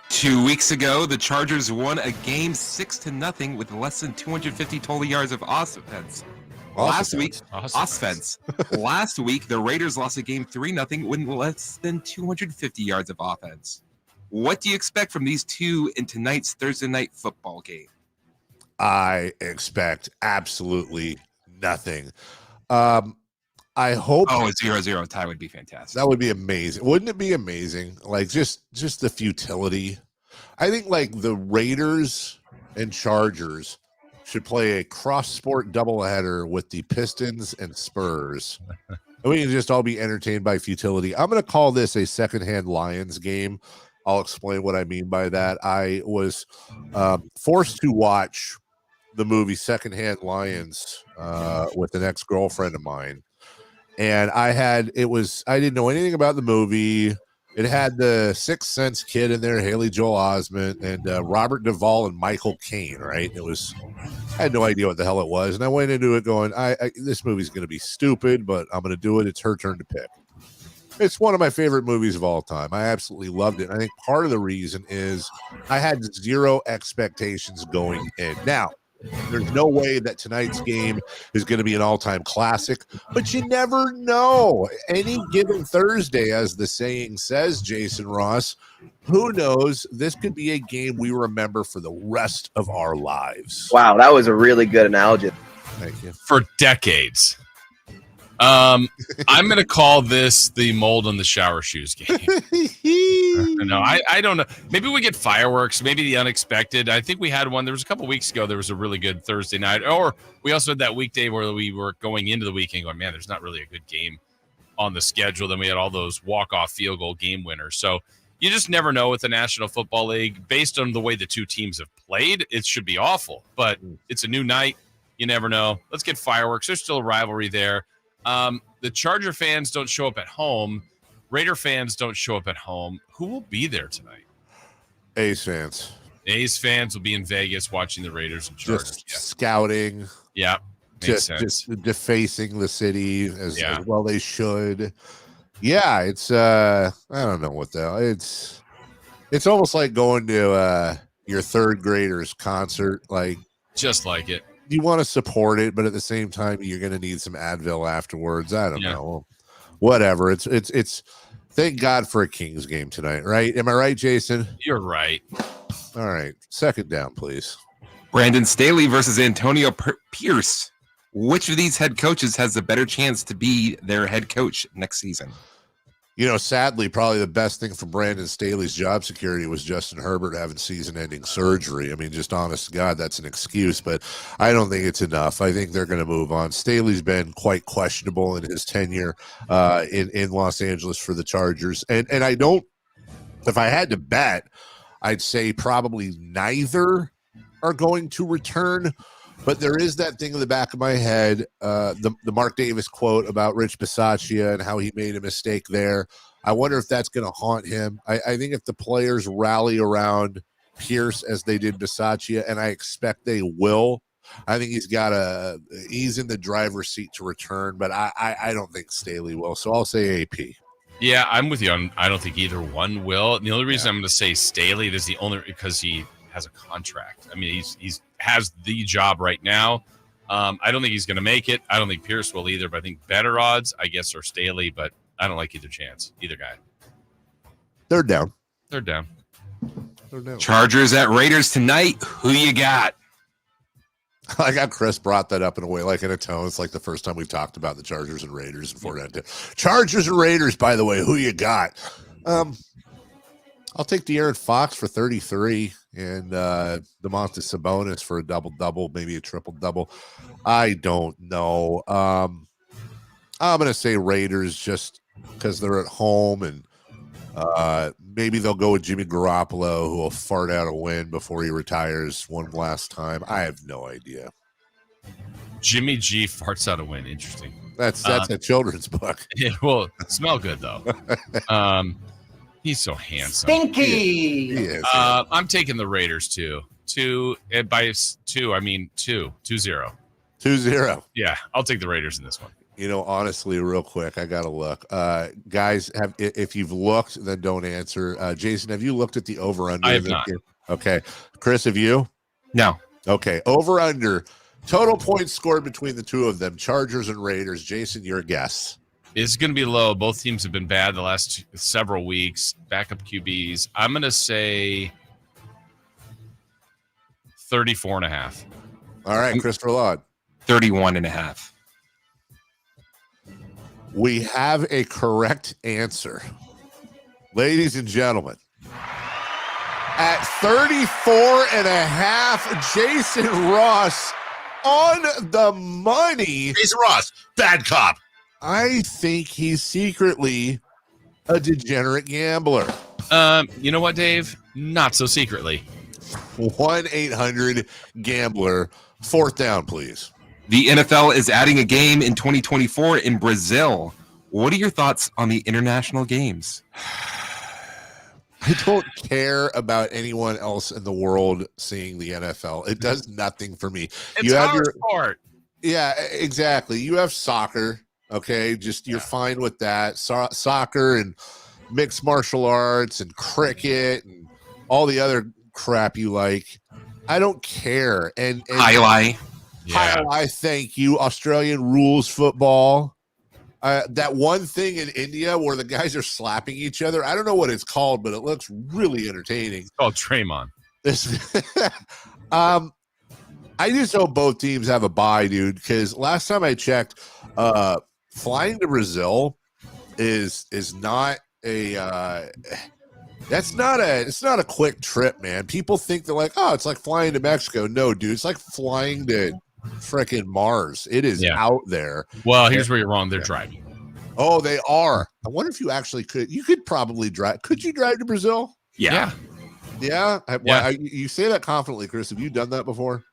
2 weeks ago, the Chargers won a game 6-0 with less than 250 total yards of offense. Last week, the Raiders lost a game 3-0 with less than 250 yards of offense. What do you expect from these two in tonight's Thursday night football game? I expect absolutely nothing. I hope. Oh, a 0-0 tie would be fantastic. That would be amazing. Wouldn't it be amazing? Like just the futility. I think like the Raiders and Chargers should play a cross-sport doubleheader with the Pistons and Spurs. And we can just all be entertained by futility. I'm going to call this a secondhand Lions game. I'll explain what I mean by that. I was forced to watch the movie Secondhand Lions with an ex-girlfriend of mine. And I didn't know anything about the movie. It had the Sixth Sense kid in there, Haley Joel Osment, and Robert Duvall and Michael Caine, right? I had no idea what the hell it was. And I went into it going, this movie's going to be stupid, but I'm going to do it. It's her turn to pick. It's one of my favorite movies of all time. I absolutely loved it. And I think part of the reason is I had zero expectations going in. Now, there's no way that tonight's game is going to be an all-time classic, but you never know. Any given Thursday, as the saying says, Jason Ross, who knows? This could be a game we remember for the rest of our lives. Wow, that was a really good analogy. Thank you. For decades. I'm going to call this the mold on the shower shoes game. No, I don't know. Maybe we get fireworks, maybe the unexpected. I think we had one. There was a couple weeks ago. There was a really good Thursday night. Or we also had that weekday where we were going into the weekend going, man, there's not really a good game on the schedule. Then we had all those walk-off field goal game winners. So you just never know with the National Football League. Based on the way the two teams have played, it should be awful. But it's a new night. You never know. Let's get fireworks. There's still a rivalry there. The Charger fans don't show up at home. Raider fans don't show up at home. Who will be there tonight? A's fans. A's fans will be in Vegas watching the Raiders and Chargers. Just scouting. Yeah. Makes sense. Just defacing the city as well they should. Yeah, it's I don't know what it's almost like going to your third graders concert. Like, just like it. You want to support it, but at the same time, you're going to need some Advil afterwards. I don't know. Whatever. It's. Thank God for a Kings game tonight, right? Am I right, Jason? You're right. All right, second down, please. Brandon Staley versus Antonio Pierce. Which of these head coaches has a better chance to be their head coach next season? You know, sadly, probably the best thing for Brandon Staley's job security was Justin Herbert having season-ending surgery. I mean, just honest to God, that's an excuse, but I don't think it's enough. I think they're going to move on. Staley's been quite questionable in his tenure in Los Angeles for the Chargers. And I don't, if I had to bet, I'd say probably neither are going to return. But there is that thing in the back of my head, the Mark Davis quote about Rich Bisaccia and how he made a mistake there. I wonder if that's going to haunt him. I think if the players rally around Pierce as they did Bisaccia, and I expect they will, I think he's in the driver's seat to return, but I don't think Staley will. So I'll say AP. Yeah, I'm with you. I don't think either one will. The only reason I'm going to say Staley is because he has a contract. I mean, he's has the job right now. I don't think he's going to make it. I don't think Pierce will either, but I think better odds, I guess, are Staley, but I don't like either guy. Third down. Third down. Chargers at Raiders tonight. Who you got? I got Chris brought that up in a way, like in a tone. It's like the first time we've talked about the Chargers and Raiders. Chargers and Raiders, by the way, who you got? I'll take De'Aaron Fox for 33 and Domantas Sabonis for a double-double, maybe a triple-double. I don't know. I'm going to say Raiders just because they're at home, and maybe they'll go with Jimmy Garoppolo, who will fart out a win before he retires one last time. I have no idea. Jimmy G farts out a win. Interesting. That's a children's book. It will smell good, though. He's so handsome. Stinky. He is. I'm taking the Raiders too. 2-0. 2-0. Yeah, I'll take the Raiders in this one. You know, honestly, real quick, I gotta look. Guys, if you've looked, then don't answer. Jason, have you looked at the over/under? I have not. Okay, Chris, have you? No. Okay, over/under. Total points scored between the two of them, Chargers and Raiders. Jason, your guess. It's going to be low. Both teams have been bad the last several weeks. Backup QBs. I'm going to say 34.5. All right, Christopher Laud. 31.5. We have a correct answer. Ladies and gentlemen, at 34.5, Jason Ross on the money. Jason Ross, bad cop. I think he's secretly a degenerate gambler. You know what, Dave? Not so secretly. 1-800-GAMBLER. Fourth down, please. The NFL is adding a game in 2024 in Brazil. What are your thoughts on the international games? I don't care about anyone else in the world seeing the NFL. It does nothing for me. It's our sport. Yeah, exactly. You have soccer. Okay, you're fine with that. Soccer and mixed martial arts and cricket and all the other crap you like. I don't care. And highlight. Highlight, thank you. Australian rules football. That one thing in India where the guys are slapping each other. I don't know what it's called, but it looks really entertaining. It's called Draymond. I just hope both teams have a bye, dude, because last time I checked, flying to Brazil is not a it's not a quick trip, man. People think they're like, oh, it's like flying to Mexico. No, dude, it's like flying to freaking Mars. It is out there. Well, here's where you're wrong. They're driving. Oh, they are. I wonder if you actually could. You could probably drive. Could you drive to Brazil? Yeah. You say that confidently, Chris. Have you done that before?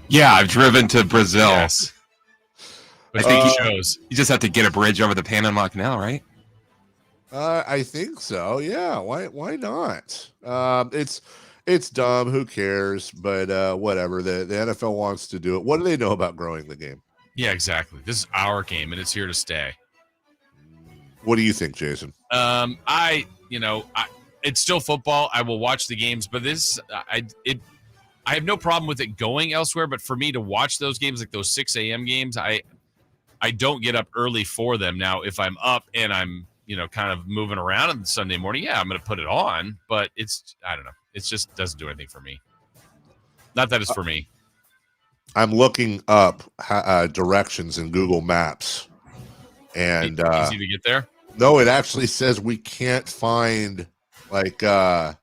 Yeah, I've driven to Brazil. Yes. I think you just have to get a bridge over the Panama Canal, right? I think so. Yeah. Why not? It's dumb. Who cares? But whatever. The NFL wants to do it. What do they know about growing the game? Yeah, exactly. This is our game, and it's here to stay. What do you think, Jason? It's still football. I will watch the games, but I have no problem with it going elsewhere. But for me to watch those games, like those 6 a.m. games, I don't get up early for them. Now, if I'm up and I'm kind of moving around on Sunday morning, yeah, I'm going to put it on. But I don't know. It just doesn't do anything for me. Not that it's for me. I'm looking up directions in Google Maps, and easy to get there. No, it actually says we can't find a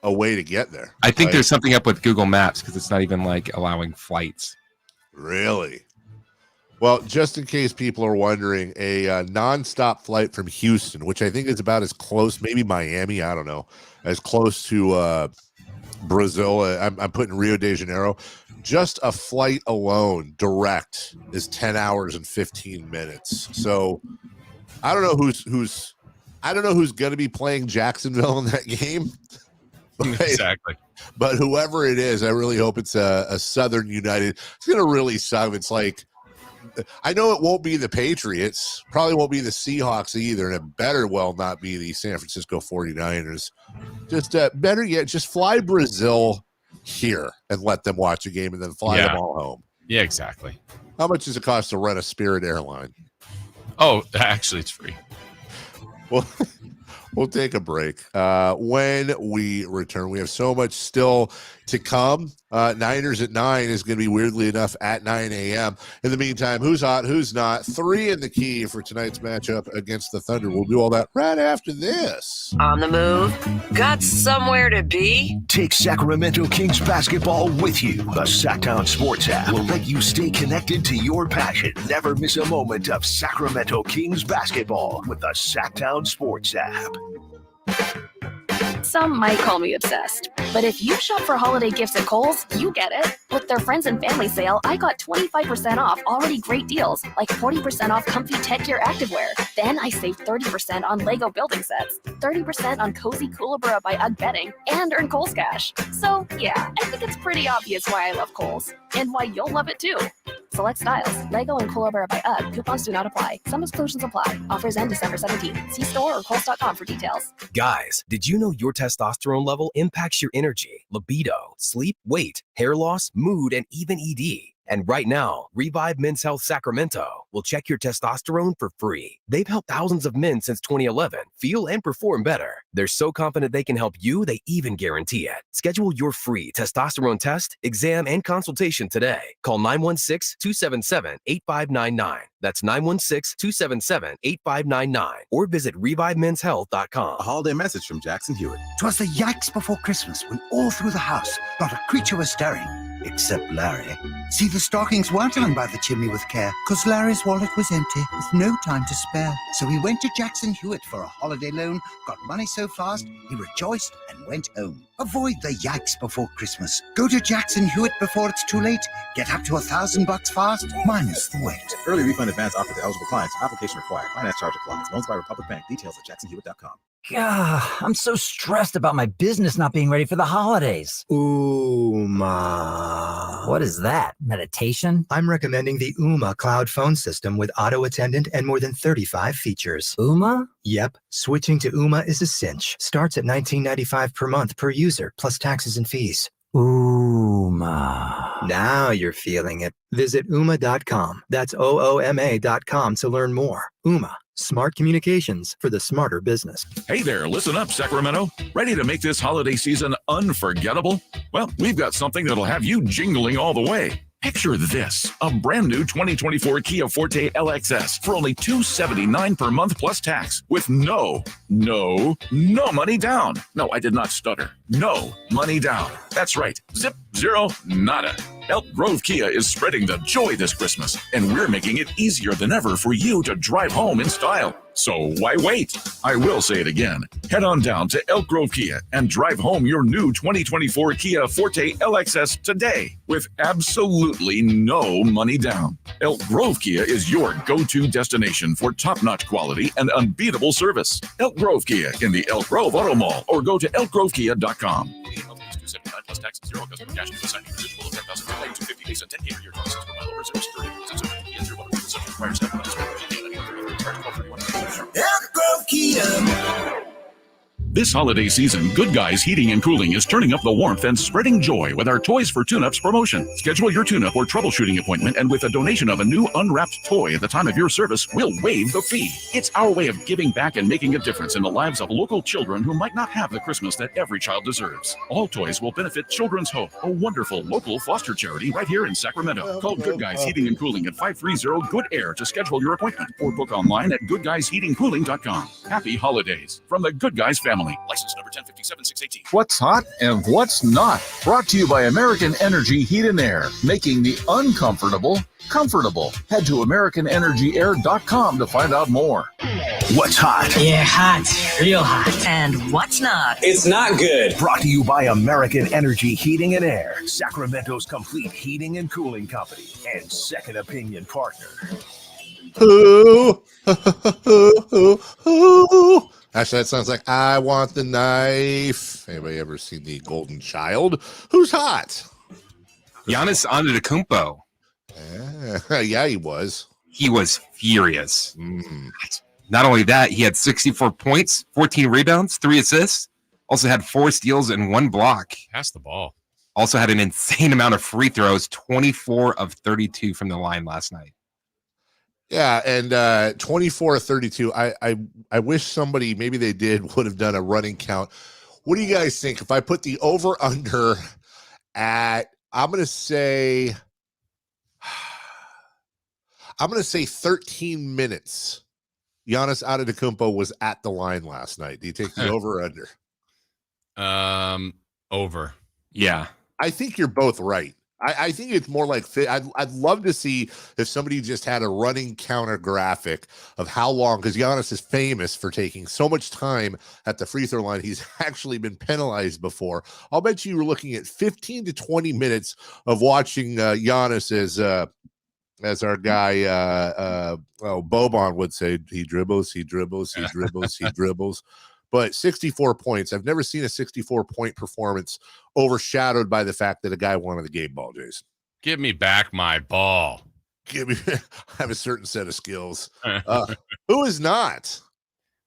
way to get there. I think there's something up with Google Maps because it's not even allowing flights. Really? Well, just in case people are wondering, a nonstop flight from Houston, which I think is about as close, maybe Miami, I don't know, as close to Brazil. I'm putting Rio de Janeiro. Just a flight alone, direct, is 10 hours and 15 minutes. So I don't know who's going to be playing Jacksonville in that game. Exactly. But whoever it is, I really hope it's a Southern United. It's going to really suck. It's I know it won't be the Patriots, probably won't be the Seahawks either, and it better well not be the San Francisco 49ers. Just better yet, just fly Brazil here and let them watch a game and then fly them all home. Yeah, exactly. How much does it cost to rent a Spirit airline? Oh, actually, it's free. Well, we'll take a break. When we return, we have so much still to come. Niners at 9 is going to be, weirdly enough, at 9 a.m. In the meantime, who's hot, who's not? 3 in the key for tonight's matchup against the Thunder. We'll do all that right after this. On the move? Got somewhere to be? Take Sacramento Kings basketball with you. The Sactown Sports app will let you stay connected to your passion. Never miss a moment of Sacramento Kings basketball with the Sactown Sports app. Some might call me obsessed, but if you shop for holiday gifts at Kohl's, you get it. With their Friends and Family sale, I got 25% off already great deals, like 40% off comfy Ted Gear activewear. Then I saved 30% on Lego building sets, 30% on Cozy Kookaburra by UGG bedding, and earn Kohl's cash. So yeah, I think it's pretty obvious why I love Kohl's, and why you'll love it too. Select styles, Lego and Kookaburra by UGG. Coupons do not apply. Some exclusions apply. Offers end December 17th. See store or Kohls.com for details. Guys, did you know your testosterone level impacts your energy, libido, sleep, weight, hair loss, mood, and even ED? And right now, Revive Men's Health Sacramento will check your testosterone for free. They've helped thousands of men since 2011 feel and perform better. They're so confident they can help you, they even guarantee it. Schedule your free testosterone test, exam, and consultation today. Call 916-277-8599. That's 916-277-8599. Or visit ReviveMen'sHealth.com. A holiday message from Jackson Hewitt. 'Twas the yikes before Christmas when all through the house not a creature was stirring, except Larry. See, the stockings weren't hung by the chimney with care, 'cause Larry's wallet was empty with no time to spare. So he went to Jackson Hewitt for a holiday loan, got money so fast, he rejoiced and went home. Avoid the yikes before Christmas. Go to Jackson Hewitt before it's too late. Get up to $1,000 fast, minus the wait. Early refund advance offered to eligible clients. Application required. Finance charge applies. Loans by Republic Bank. Details at jacksonhewitt.com. God, I'm so stressed about my business not being ready for the holidays. Uma. What is that? Meditation? I'm recommending the Uma cloud phone system with auto attendant and more than 35 features. Uma? Yep. Switching to Uma is a cinch. Starts at $19.95 per month per user, plus taxes and fees. Uma. Now you're feeling it. Visit Uma.com. That's OOMA.com to learn more. Uma. Smart communications for the smarter business. Hey there, listen up, Sacramento. Ready to make this holiday season unforgettable? Well, we've got something that'll have you jingling all the way. Picture this, a brand new 2024 Kia Forte LXS for only $279 per month plus tax with no money down. No, I did not stutter. No money down. That's right. Zip, zero, nada. Elk Grove Kia is spreading the joy this Christmas, and we're making it easier than ever for you to drive home in style. So why wait? I will say it again. Head on down to Elk Grove Kia and drive home your new 2024 Kia Forte LXS today with absolutely no money down. Elk Grove Kia is your go-to destination for top-notch quality and unbeatable service. Elk Grove Kia in the Elk Grove Auto Mall or go to elkgrovekia.com. $279 plus tax, 0 customer cash, signing residual of $10,000 per claim, $250 base and $10 year costs per mile over 0 security. Since and 0 100 subject requires 7 months. Elk Grove Kia. This holiday season, Good Guys Heating and Cooling is turning up the warmth and spreading joy with our Toys for Tune-Ups promotion. Schedule your tune-up or troubleshooting appointment, and with a donation of a new unwrapped toy at the time of your service, we'll waive the fee. It's our way of giving back and making a difference in the lives of local children who might not have the Christmas that every child deserves. All toys will benefit Children's Hope, a wonderful local foster charity right here in Sacramento. Call Good Guys Heating and Cooling at 530-GOOD-AIR to schedule your appointment, or book online at goodguysheatingcooling.com. Happy holidays from the Good Guys family. License number 1057-618. What's hot and what's not? Brought to you by American Energy Heat and Air, making the uncomfortable comfortable. Head to AmericanEnergyAir.com to find out more. What's hot? Yeah, hot. Real hot. And what's not? It's not good. Brought to you by American Energy Heating and Air, Sacramento's complete heating and cooling company and second opinion partner. Actually, that sounds like I Want the Knife. Anybody ever seen The Golden Child? Who's hot? Giannis Antetokounmpo. Yeah, he was. He was furious. Not only that, he had 64 points, 14 rebounds, 3 assists. Also had 4 steals and 1 block. Pass the ball. Also had an insane amount of free throws, 24 of 32 from the line last night. Yeah, and 24 of 32. I wish somebody, maybe they did, would have done a running count. What do you guys think? If I put the over-under at, I'm going to say 13 minutes. Giannis Antetokounmpo was at the line last night. Do you take the over or under? Over. Yeah. I think you're both right. I think it's more like I'd love to see if somebody just had a running counter graphic of how long, because Giannis is famous for taking so much time at the free throw line. He's actually been penalized before. I'll bet you were looking at 15 to 20 minutes of watching Giannis as our guy Boban would say, he dribbles. But 64 points. I've never seen a 64-point performance overshadowed by the fact that a guy wanted the game ball, Jason. Give me back my ball. I have a certain set of skills. Who is not?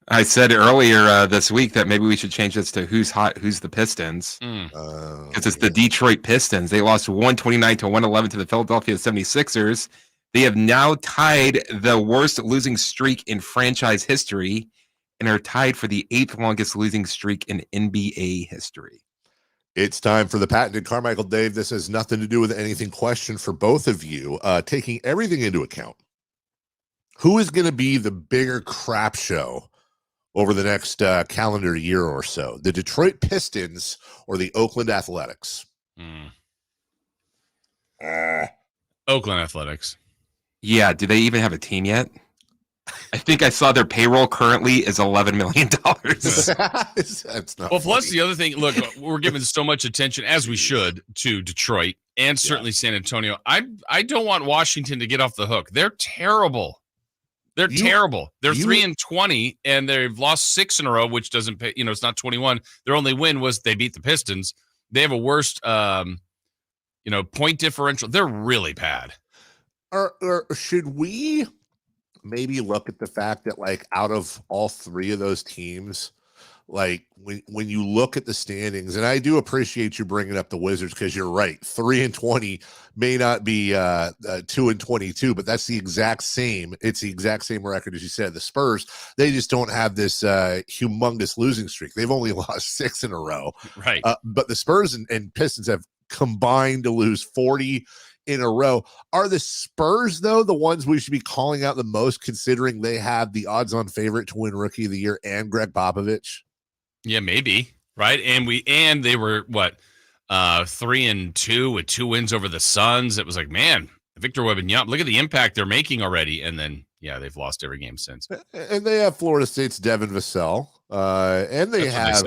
I said earlier this week that maybe we should change this to who's hot, who's the Pistons. Because it's the Detroit Pistons. They lost 129 to 111 to the Philadelphia 76ers. They have now tied the worst losing streak in franchise history and are tied for the 8th longest losing streak in NBA history. It's time for the patented Carmichael Dave. This has nothing to do with anything question for both of you. Taking everything into account, who is going to be the bigger crap show over the next calendar year or so? The Detroit Pistons or the Oakland Athletics? Oakland Athletics. Yeah, do they even have a team yet? I think I saw their payroll currently is $11 million. That's not well, plus funny. the other thing, look, we're giving so much attention, as we should, to Detroit and certainly San Antonio. I don't want Washington to get off the hook. They're terrible. They're terrible. They're 3-20, and they've lost 6 in a row, which doesn't pay. It's not 21. Their only win was they beat the Pistons. They have a worst, point differential. They're really bad. Or should we maybe look at the fact that, like, out of all 3 of those teams, like when you look at the standings, and I do appreciate you bringing up the Wizards, because you're right, 3-20 may not be 2-22, but that's the exact same. It's the exact same record as you said. The Spurs, they just don't have this humongous losing streak. They've only lost 6 in a row, right? But the Spurs and Pistons have combined to lose 40 in a row. Are the Spurs, though, the ones we should be calling out the most, considering they have the odds-on favorite to win Rookie of the Year and Greg Popovich? Yeah, maybe, right? And they were what? 3-2 with 2 wins over the Suns. It was like, man, Victor Wembanyama, look at the impact they're making already. And then, yeah, they've lost every game since. And they have Florida State's Devin Vassell. And they have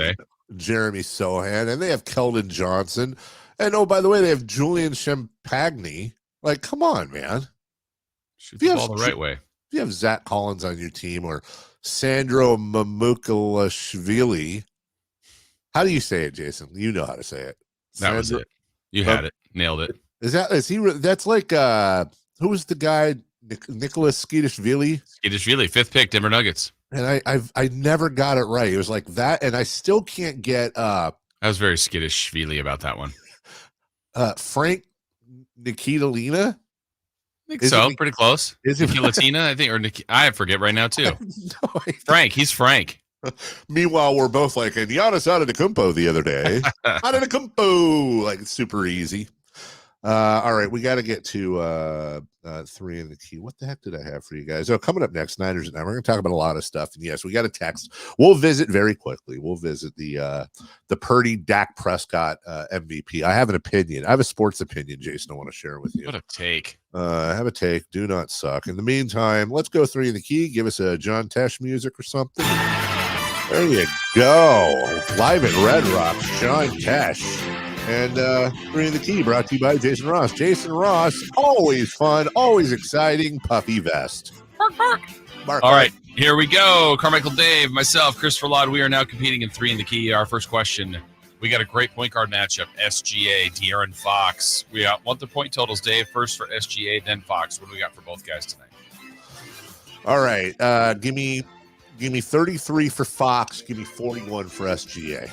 Jeremy Sohan. And they have Keldon Johnson. And, oh, by the way, they have Julian Champagny. Like, come on, man. Shoot the ball the right way. If you have Zach Collins on your team or Sandro Mamukelashvili, how do you say it, Jason? You know how to say it. That was it. You had it. Nailed it. Is he? That's like who was the guy? Nicholas Skeetishvili. Skeetishvili, 5th pick, Denver Nuggets. And I never got it right. It was like that, and I still can't get. I was very Skeetishvili about that one. Frank Nikitalina. I think so. Pretty close. Is it Nikilatina? I think, or I forget right now too. Frank. He's Frank. Meanwhile, we're both like, and Giannis Antetokounmpo the other day. Antetokounmpo, like it's super easy. All right, we got to get to 3 in the key. What the heck did I have for you guys? Oh, coming up next, Niners and 9. We're going to talk about a lot of stuff. And yes, we got a text. We'll visit very quickly. We'll visit the Purdy Dak Prescott MVP. I have an opinion. I have a sports opinion, Jason. I want to share with you. What a take. I have a take. Do not suck. In the meantime, let's go 3 in the key. Give us a John Tesh music or something. There you go. Live at Red Rocks, John Tesh. And 3 in the key brought to you by Jason Ross. Jason Ross, always fun, always exciting, puffy vest. All right, here we go. Carmichael Dave, myself, Christopher Laud. We are now competing in 3 in the key. Our first question. We got a great point guard matchup. SGA, De'Aaron Fox. We want the point totals, Dave. First for SGA, then Fox. What do we got for both guys tonight? All right. Give me 33 for Fox. Give me 41 for SGA.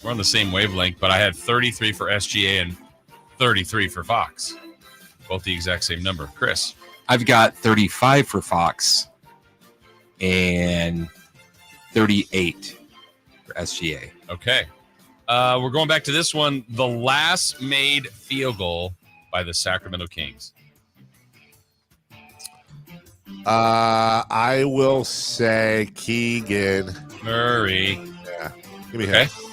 We're on the same wavelength, but I had 33 for SGA and 33 for Fox. Both the exact same number. Chris? I've got 35 for Fox and 38 for SGA. Okay. We're going back to this one. The last made field goal by the Sacramento Kings. I will say Keegan Murray. Yeah. Give me okay. half.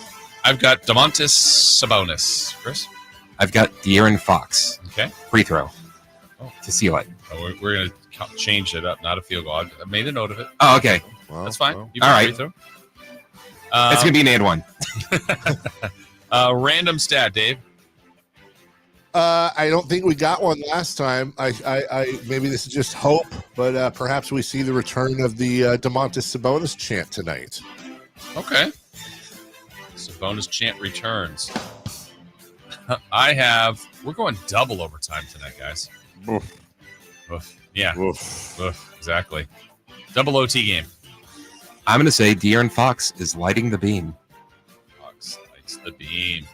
I've got Domantas Sabonis. Chris? I've got De'Aaron Fox. Okay. Free throw to seal it. Oh, we're going to change it up, not a field goal. I made a note of it. Oh, okay. Well, that's fine. well. All right. Free throw. It's going to be an and one. Random stat, Dave. I don't think we got one last time. I maybe this is just hope, but perhaps we see the return of the Domantas Sabonis chant tonight. Okay. Sabonis chant returns. We're going double overtime tonight, guys. Oof. Oof. Yeah. Oof. Oof. Exactly. Double OT game. I'm going to say De'Aaron Fox is lighting the beam. Fox lights the beam.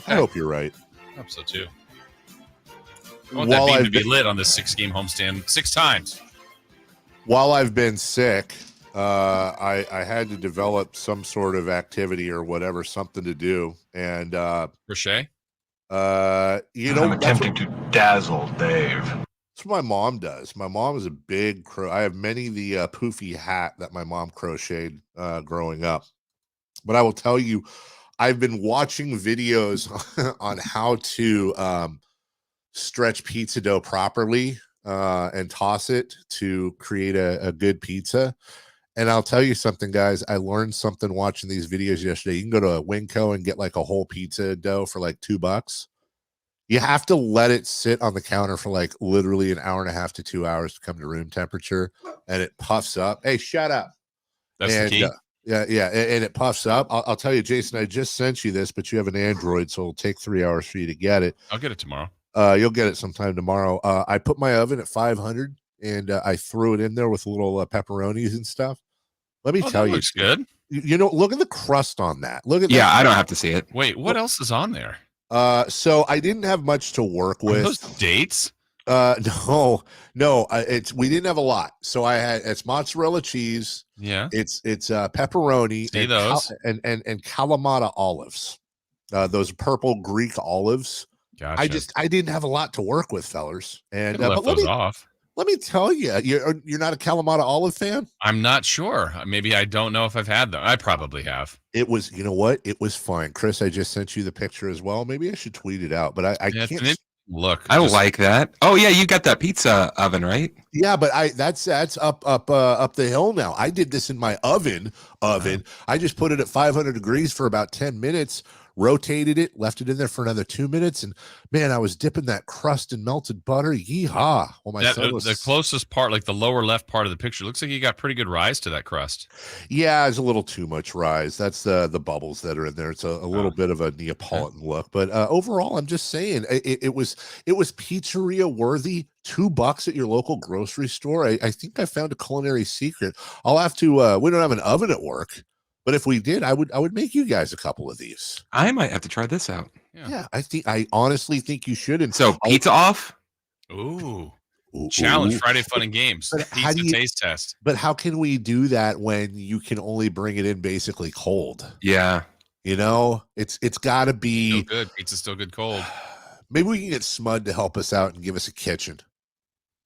I hope you're right. I hope so, too. I want that beam to be lit on this 6-game homestand 6 times. While I've been sick, I had to develop some sort of activity or whatever, something to do. And crochet? I'm attempting to dazzle Dave. That's what my mom does. My mom is a big I have many the poofy hat that my mom crocheted growing up. But I will tell you, I've been watching videos on how to stretch pizza dough properly and toss it to create a good pizza. And I'll tell you something, guys. I learned something watching these videos yesterday. You can go to a Winco and get like a whole pizza dough for like $2. You have to let it sit on the counter for like literally an hour and a half to 2 hours to come to room temperature, and it puffs up. Hey, shut up. That's the key. Yeah, and it puffs up. I'll tell you, Jason, I just sent you this, but you have an Android, so it'll take 3 hours for you to get it. I'll get it tomorrow. You'll get it sometime tomorrow. I put my oven at 500, and I threw it in there with little pepperonis and stuff. Let me tell you, looks good. You know, look at the crust on that. Look at that. Yeah, I don't have to see it. Wait, what else is on there? So I didn't have much to work with. Are those dates? No. We didn't have a lot. So it's mozzarella cheese. Yeah. It's pepperoni. See those? And Kalamata olives. Those purple Greek olives. Gotcha. I didn't have a lot to work with, fellers. And left those off. Let me tell you, you're not a Kalamata olive fan? I'm not sure. Maybe I don't know if I've had them. I probably have. It was, you know what? It was fine. Chris, I just sent you the picture as well. Maybe I should tweet it out, but I can't look. I don't like that. Oh yeah, you got that pizza oven, right? Yeah, but that's up the hill now. I did this in my oven. I just put it at 500 degrees for about 10 minutes, rotated it, left it in there for another 2 minutes, and man, I was dipping that crust in melted butter. Yeehaw! Well, my son was the closest part, like the lower left part of the picture, looks like you got pretty good rise to that crust. Yeah, it's a little too much rise. That's the bubbles that are in there. It's a little bit of a Neapolitan look, but overall, I'm just saying it was pizzeria worthy. $2 at your local grocery store. I think I found a culinary secret. I'll have to. We don't have an oven at work, but if we did, I would make you guys a couple of these. I might have to try this out. Yeah, I honestly think you should. And so pizza off. Ooh. Challenge Friday Fun and Games. Pizza taste test. But how can we do that when you can only bring it in basically cold? Yeah. You know, it's got to be still good. Pizza's still good cold. Maybe we can get Smud to help us out and give us a kitchen.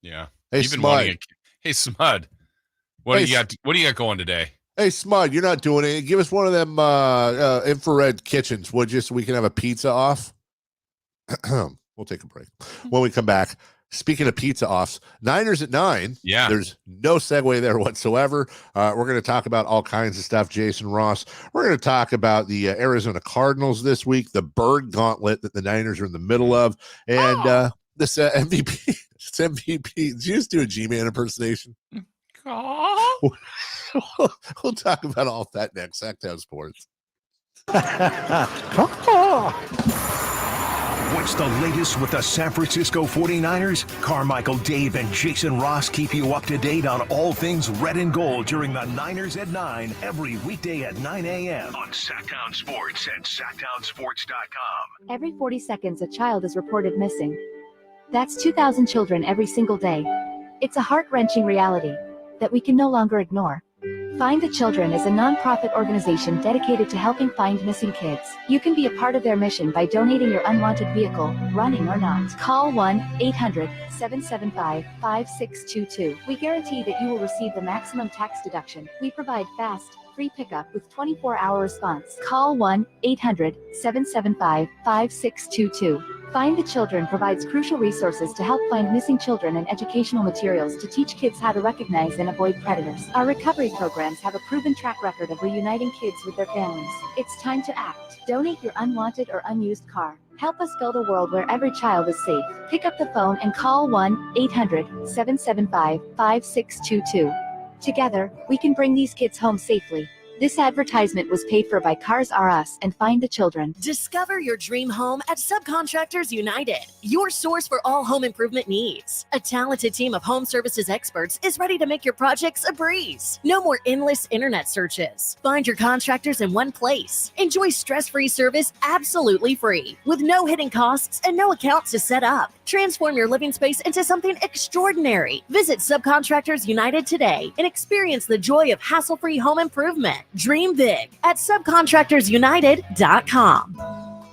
Yeah. Hey, Smud. Hey, Smud. What do you got? What do you got going today? Hey, Smud, you're not doing it. Give us one of them infrared kitchens, would you, so we can have a pizza off? We'll take a break. When we come back, speaking of pizza offs, Niners at 9. Yeah. There's no segue there whatsoever. We're going to talk about all kinds of stuff, Jason Ross. We're going to talk about the Arizona Cardinals this week, the bird gauntlet that the Niners are in the middle of, and this MVP. It's MVP. Did you just do a G-Man impersonation? We'll talk about all that next. Sactown Sports. What's the latest with the San Francisco 49ers? Carmichael Dave and Jason Ross keep you up to date on all things red and gold during the Niners at 9 every weekday at 9 a.m. on Sactown Sports and SactownSports.com. Every 40 seconds, a child is reported missing. That's 2,000 children every single day. It's a heart-wrenching reality that we can no longer ignore. Find the Children is a non-profit organization dedicated to helping find missing kids. You can be a part of their mission by donating your unwanted vehicle, running or not. Call 1-800-775-5622. We guarantee that you will receive the maximum tax deduction. We provide fast, free pickup with 24-hour response. Call 1-800-775-5622. Find the Children provides crucial resources to help find missing children and educational materials to teach kids how to recognize and avoid predators. Our recovery programs have a proven track record of reuniting kids with their families. It's time to act. Donate your unwanted or unused car. Help us build a world where every child is safe. Pick up the phone and call 1-800-775-5622. Together, we can bring these kids home safely. This advertisement was paid for by Cars R Us and Find the Children. Discover your dream home at Subcontractors United, your source for all home improvement needs. A talented team of home services experts is ready to make your projects a breeze. No more endless internet searches. Find your contractors in one place. Enjoy stress-free service absolutely free, with no hidden costs and no accounts to set up. Transform your living space into something extraordinary. Visit Subcontractors United today and experience the joy of hassle-free home improvement. Dream big at subcontractorsunited.com.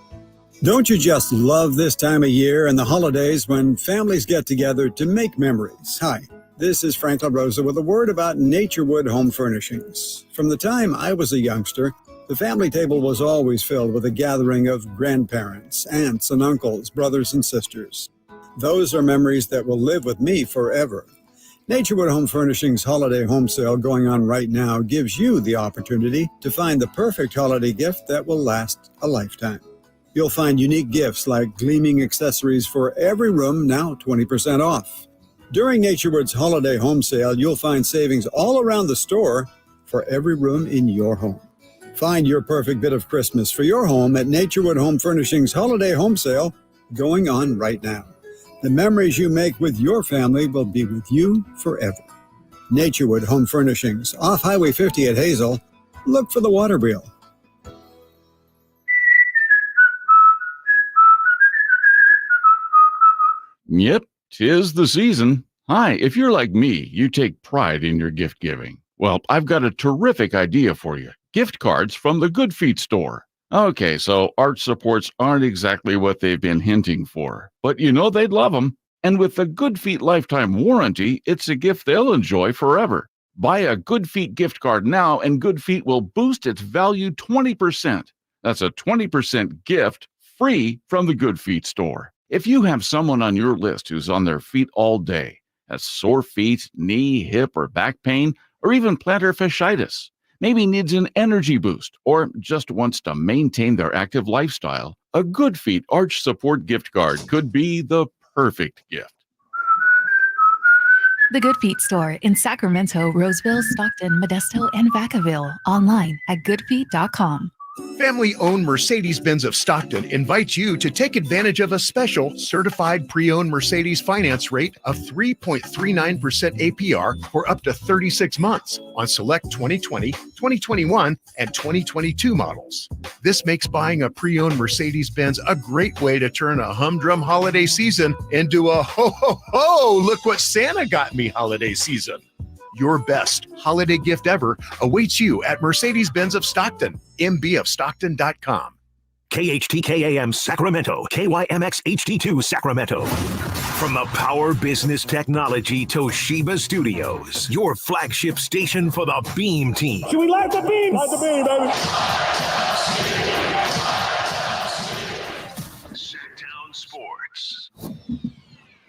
Don't you just love this time of year and the holidays when families get together to make memories? Hi, this is Frank LaRosa with a word about Naturewood Home Furnishings. From the time I was a youngster, the family table was always filled with a gathering of grandparents, aunts and uncles, brothers and sisters. Those are memories that will live with me forever. Naturewood Home Furnishings Holiday Home Sale going on right now gives you the opportunity to find the perfect holiday gift that will last a lifetime. You'll find unique gifts like gleaming accessories for every room, now 20% off. During Naturewood's Holiday Home Sale, you'll find savings all around the store for every room in your home. Find your perfect bit of Christmas for your home at Naturewood Home Furnishings Holiday Home Sale going on right now. The memories you make with your family will be with you forever. Naturewood Home Furnishings, off Highway 50 at Hazel. Look for the water wheel. Yep, 'tis the season. Hi, if you're like me, you take pride in your gift giving. Well, I've got a terrific idea for you. Gift cards from the Good Feet store. Okay, so arch supports aren't exactly what they've been hinting for, but you know they'd love them. And with the Good Feet lifetime warranty, it's a gift they'll enjoy forever. Buy a Good Feet gift card now, and Good Feet will boost its value 20%. That's a 20% gift free from the Good Feet store. If you have someone on your list who's on their feet all day, has sore feet, knee, hip, or back pain, or even plantar fasciitis, maybe needs an energy boost, or just wants to maintain their active lifestyle, a Good Feet Arch Support gift card could be the perfect gift. The Good Feet store in Sacramento, Roseville, Stockton, Modesto, and Vacaville. Online at goodfeet.com. Family-owned Mercedes-Benz of Stockton invites you to take advantage of a special certified pre-owned Mercedes finance rate of 3.39% APR for up to 36 months on select 2020, 2021, and 2022 models. This makes buying a pre-owned Mercedes-Benz a great way to turn a humdrum holiday season into a ho-ho-ho, look what Santa got me holiday season. Your best holiday gift ever awaits you at Mercedes-Benz of Stockton, mbofstockton.com. KHTKAM Sacramento, KYMX HD2 Sacramento. From the Power Business Technology Toshiba Studios, your flagship station for the Beam Team. Should we light the beam? Light the beam, baby. Sactown Sports.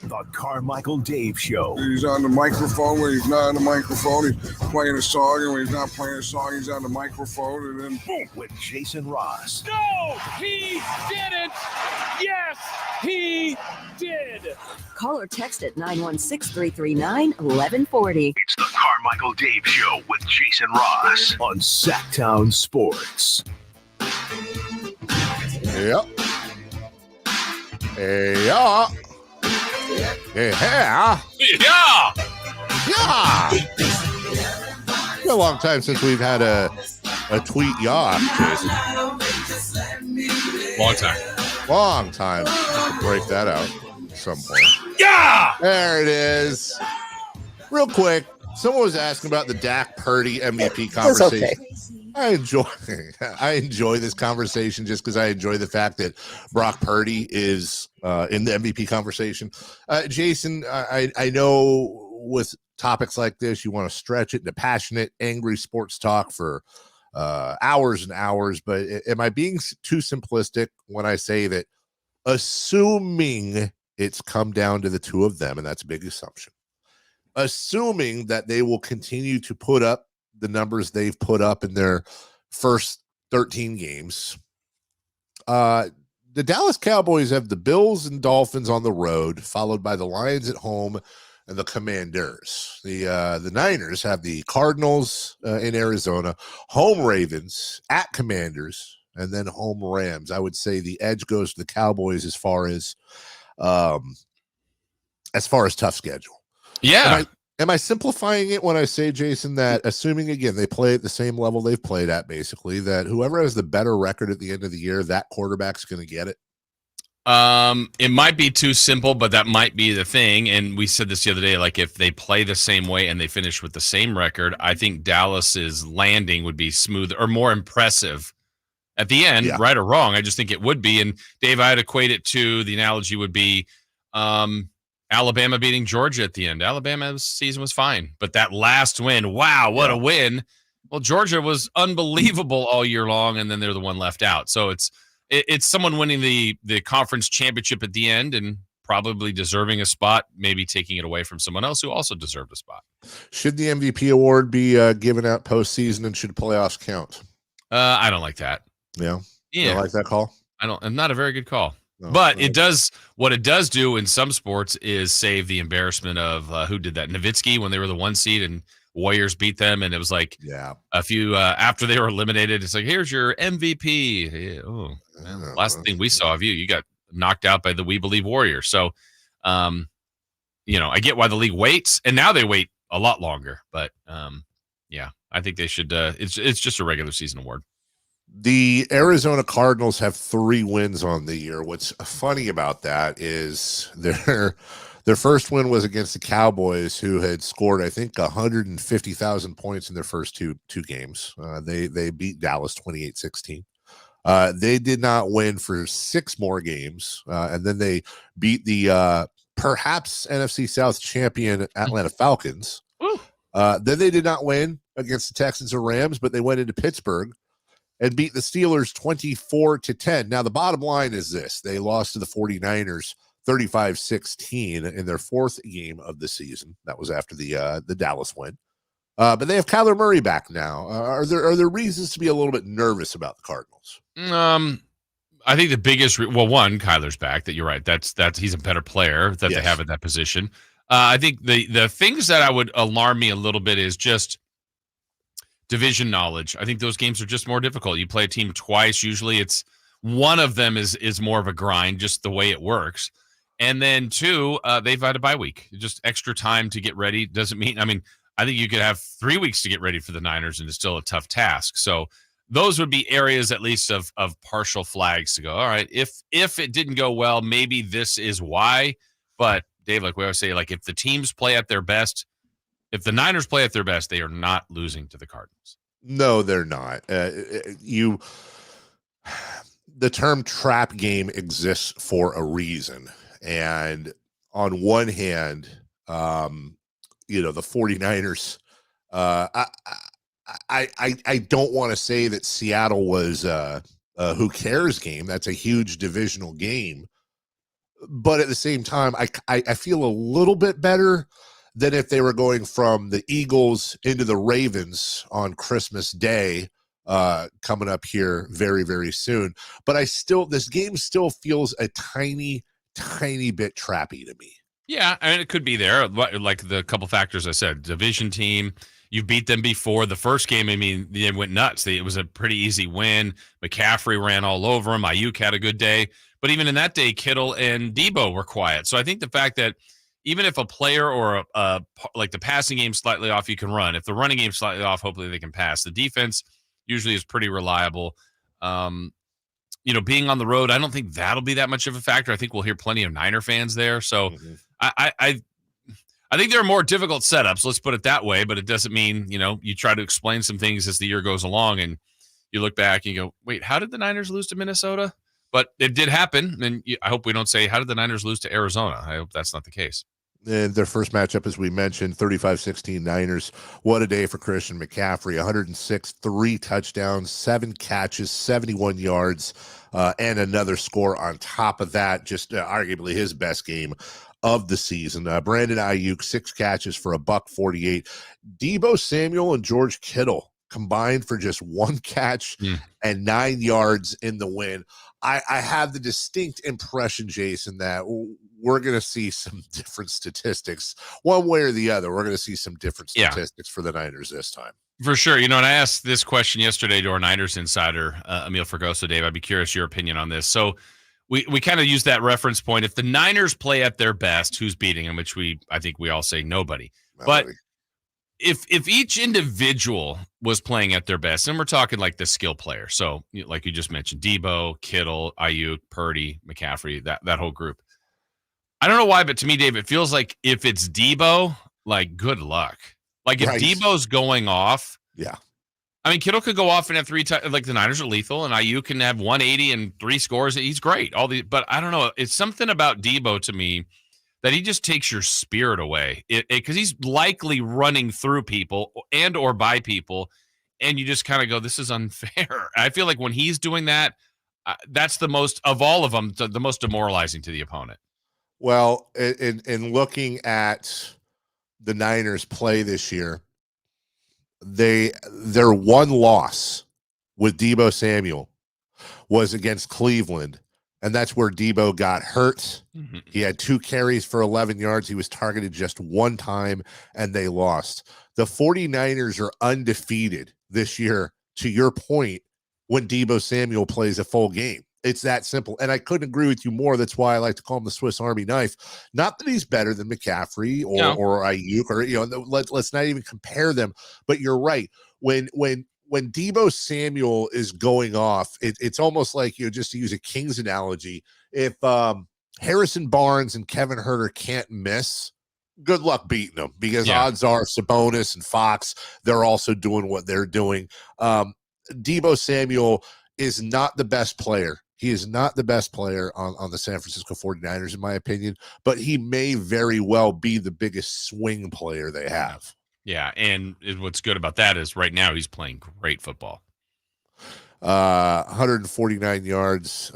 The Carmichael Dave Show. He's on the microphone when he's not on the microphone. He's playing a song, and when he's not playing a song, he's on the microphone, and then boom. With Jason Ross. No, he didn't. Yes, he did. Call or text at 916-339-1140. It's the Carmichael Dave Show with Jason Ross on Sactown Sports. Yep. Yeah. Yeah. Yeah. Yeah. It's been a long time since we've had a tweet yaw, Jason. Long time. Long time. We could break that out at some point. Yeah. There it is. Real quick, someone was asking about the Dak Purdy MVP conversation. Okay. I enjoy this conversation just because I enjoy the fact that Brock Purdy is in the MVP conversation. Jason, I know with topics like this, you want to stretch it into passionate, angry sports talk for hours and hours, but am I being too simplistic when I say that assuming it's come down to the two of them, and that's a big assumption, assuming that they will continue to put up the numbers they've put up in their first 13 games. The Dallas Cowboys have the Bills and Dolphins on the road, followed by the Lions at home and the Commanders. The Niners have the Cardinals in Arizona, home Ravens, at Commanders, and then home Rams. I would say the edge goes to the Cowboys as far as tough schedule. Yeah. Am I simplifying it when I say, Jason, that assuming, again, they play at the same level they've played at, basically, that whoever has the better record at the end of the year, that quarterback's going to get it? It might be too simple, but that might be the thing. And we said this the other day, like if they play the same way and they finish with the same record, I think Dallas's landing would be smoother or more impressive at the end, right or wrong. I just think it would be. And Dave, I'd equate it to the analogy would be Alabama beating Georgia at the end. Alabama's season was fine, but that last win, wow, what a win. Well, Georgia was unbelievable all year long, and then they're the one left out. So it's someone winning the conference championship at the end and probably deserving a spot, maybe taking it away from someone else who also deserved a spot. Should the MVP award be given out postseason, and should playoffs count? I don't like that. Yeah. Yeah. You don't like that call? I'm not a very good call. No, but no. it does what it does do in some sports is save the embarrassment of who did that? Nowitzki when they were the 1 seed and Warriors beat them, and it was like a few after they were eliminated. It's like, here's your MVP. Yeah, oh, man, last thing we saw of you got knocked out by the We Believe Warriors. So, I get why the league waits, and now they wait a lot longer. But I think they should. It's just a regular season award. The Arizona Cardinals have 3 wins on the year. What's funny about that is their first win was against the Cowboys, who had scored, I think, 150,000 points in their first two games. They beat Dallas 28-16. They did not win for 6 more games, and then they beat the perhaps NFC South champion Atlanta Falcons. Then they did not win against the Texans or Rams, but they went into Pittsburgh and beat the Steelers 24-10. Now, the bottom line is this. They lost to the 49ers 35-16 in their fourth game of the season. That was after the Dallas win. But they have Kyler Murray back now. Are there reasons to be a little bit nervous about the Cardinals? I think the biggest, one, Kyler's back. That you're right. That's he's a better player that they have at that position. I think the things that I would alarm me a little bit is just division knowledge. I think those games are just more difficult. You play a team twice. Usually, it's one of them is more of a grind, just the way it works. And then two, they've had a bye week. Just extra time to get ready doesn't mean. I mean, I think you could have 3 weeks to get ready for the Niners, and it's still a tough task. So those would be areas at least of partial flags to go, all right, if it didn't go well, maybe this is why. But Dave, like we always say, like if the teams play at their best, if the Niners play at their best, they are not losing to the Cardinals. No, they're not. The term trap game exists for a reason. And on one hand, the 49ers, I don't want to say that Seattle was a who cares game. That's a huge divisional game. But at the same time, I feel a little bit better than if they were going from the Eagles into the Ravens on Christmas Day, coming up here very, very soon. But this game still feels a tiny bit trappy to me. Yeah, I mean, it could be there. Like the couple factors I said, division team, you beat them before the first game. I mean, they went nuts. It was a pretty easy win. McCaffrey ran all over him. Ayuk had a good day. But even in that day, Kittle and Debo were quiet. So I think the fact that even if a player or like the passing game slightly off, you can run. If the running game slightly off, hopefully they can pass. The defense usually is pretty reliable. Being on the road, I don't think that'll be that much of a factor. I think we'll hear plenty of Niner fans there. So I think there are more difficult setups, let's put it that way, but it doesn't mean, you try to explain some things as the year goes along and you look back and you go, wait, how did the Niners lose to Minnesota? But it did happen, and I hope we don't say, how did the Niners lose to Arizona? I hope that's not the case. And their first matchup, as we mentioned, 35-16 Niners. What a day for Christian McCaffrey. 106, 3 touchdowns, 7 catches, 71 yards, and another score on top of that. Just arguably his best game of the season. Brandon Ayuk, 6 catches for $148. Debo Samuel and George Kittle combined for just 1 catch and 9 yards in the win. I have the distinct impression, Jason, that we're going to see some different statistics one way or the other. We're going to see some different statistics for the Niners this time. For sure. And I asked this question yesterday to our Niners insider, Emil Fergoso. Dave, I'd be curious your opinion on this. So we kind of use that reference point. If the Niners play at their best, who's beating them? Which I think we all say nobody. But if each individual was playing at their best, and we're talking like the skill player, so like you just mentioned, Debo, Kittle, Ayuk, Purdy, McCaffrey, that whole group. I don't know why, but to me, Dave, it feels like if it's Debo, like good luck. Like if Debo's going off, I mean, Kittle could go off and have 3 like the Niners are lethal, and Ayuk can have 180 and 3 scores. He's great. But I don't know. It's something about Debo to me that he just takes your spirit away because he's likely running through people and or by people, and you just kind of go, this is unfair. I feel like when he's doing that, that's the most of all of them, the most demoralizing to the opponent. Well, in looking at the Niners play this year, their one loss with Debo Samuel was against Cleveland. And that's where Debo got hurt. He had 2 carries for 11 yards. He was targeted just 1 time, and they lost. The 49ers are undefeated this year, to your point, when Debo Samuel plays a full game. It's that simple. And I couldn't agree with you more. That's why I like to call him the Swiss Army knife. Not that he's better than McCaffrey or Ayuk, or let's not even compare them. But you're right. When Debo Samuel is going off, it's almost like, just to use a Kings analogy, if Harrison Barnes and Kevin Huerter can't miss, good luck beating them, because odds are Sabonis and Fox, they're also doing what they're doing. Debo Samuel is not the best player He is not the best player on the San Francisco 49ers, in my opinion, but he may very well be the biggest swing player they have. Yeah, and what's good about that is right now he's playing great football. 149 yards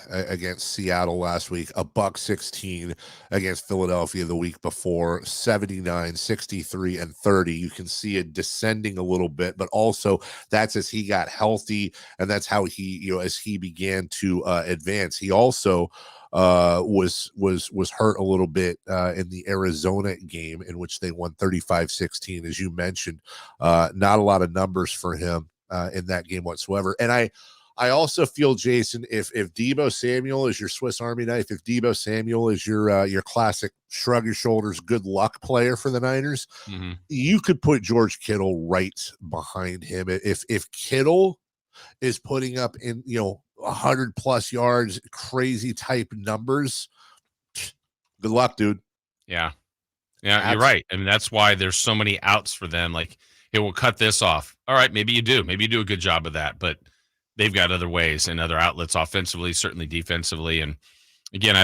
against Seattle last week, $116 against Philadelphia the week before, 79, 63, and 30. You can see it descending a little bit, but also that's as he got healthy, and that's how he, as he began to advance. He also was hurt a little bit in the Arizona game, in which they won 35-16, as you mentioned. Not a lot of numbers for him in that game whatsoever. And I also feel, Jason, if Deebo Samuel is your Swiss Army knife, if Deebo Samuel is your classic shrug your shoulders, good luck player for the Niners, you could put George Kittle right behind him. If Kittle is putting up in 100 plus yards, crazy type numbers, good luck, dude. Yeah, you're right. I mean, that's why there's so many outs for them. Like, hey, we'll cut this off. All right, maybe you do a good job of that, but they've got other ways and other outlets offensively, certainly defensively. And again,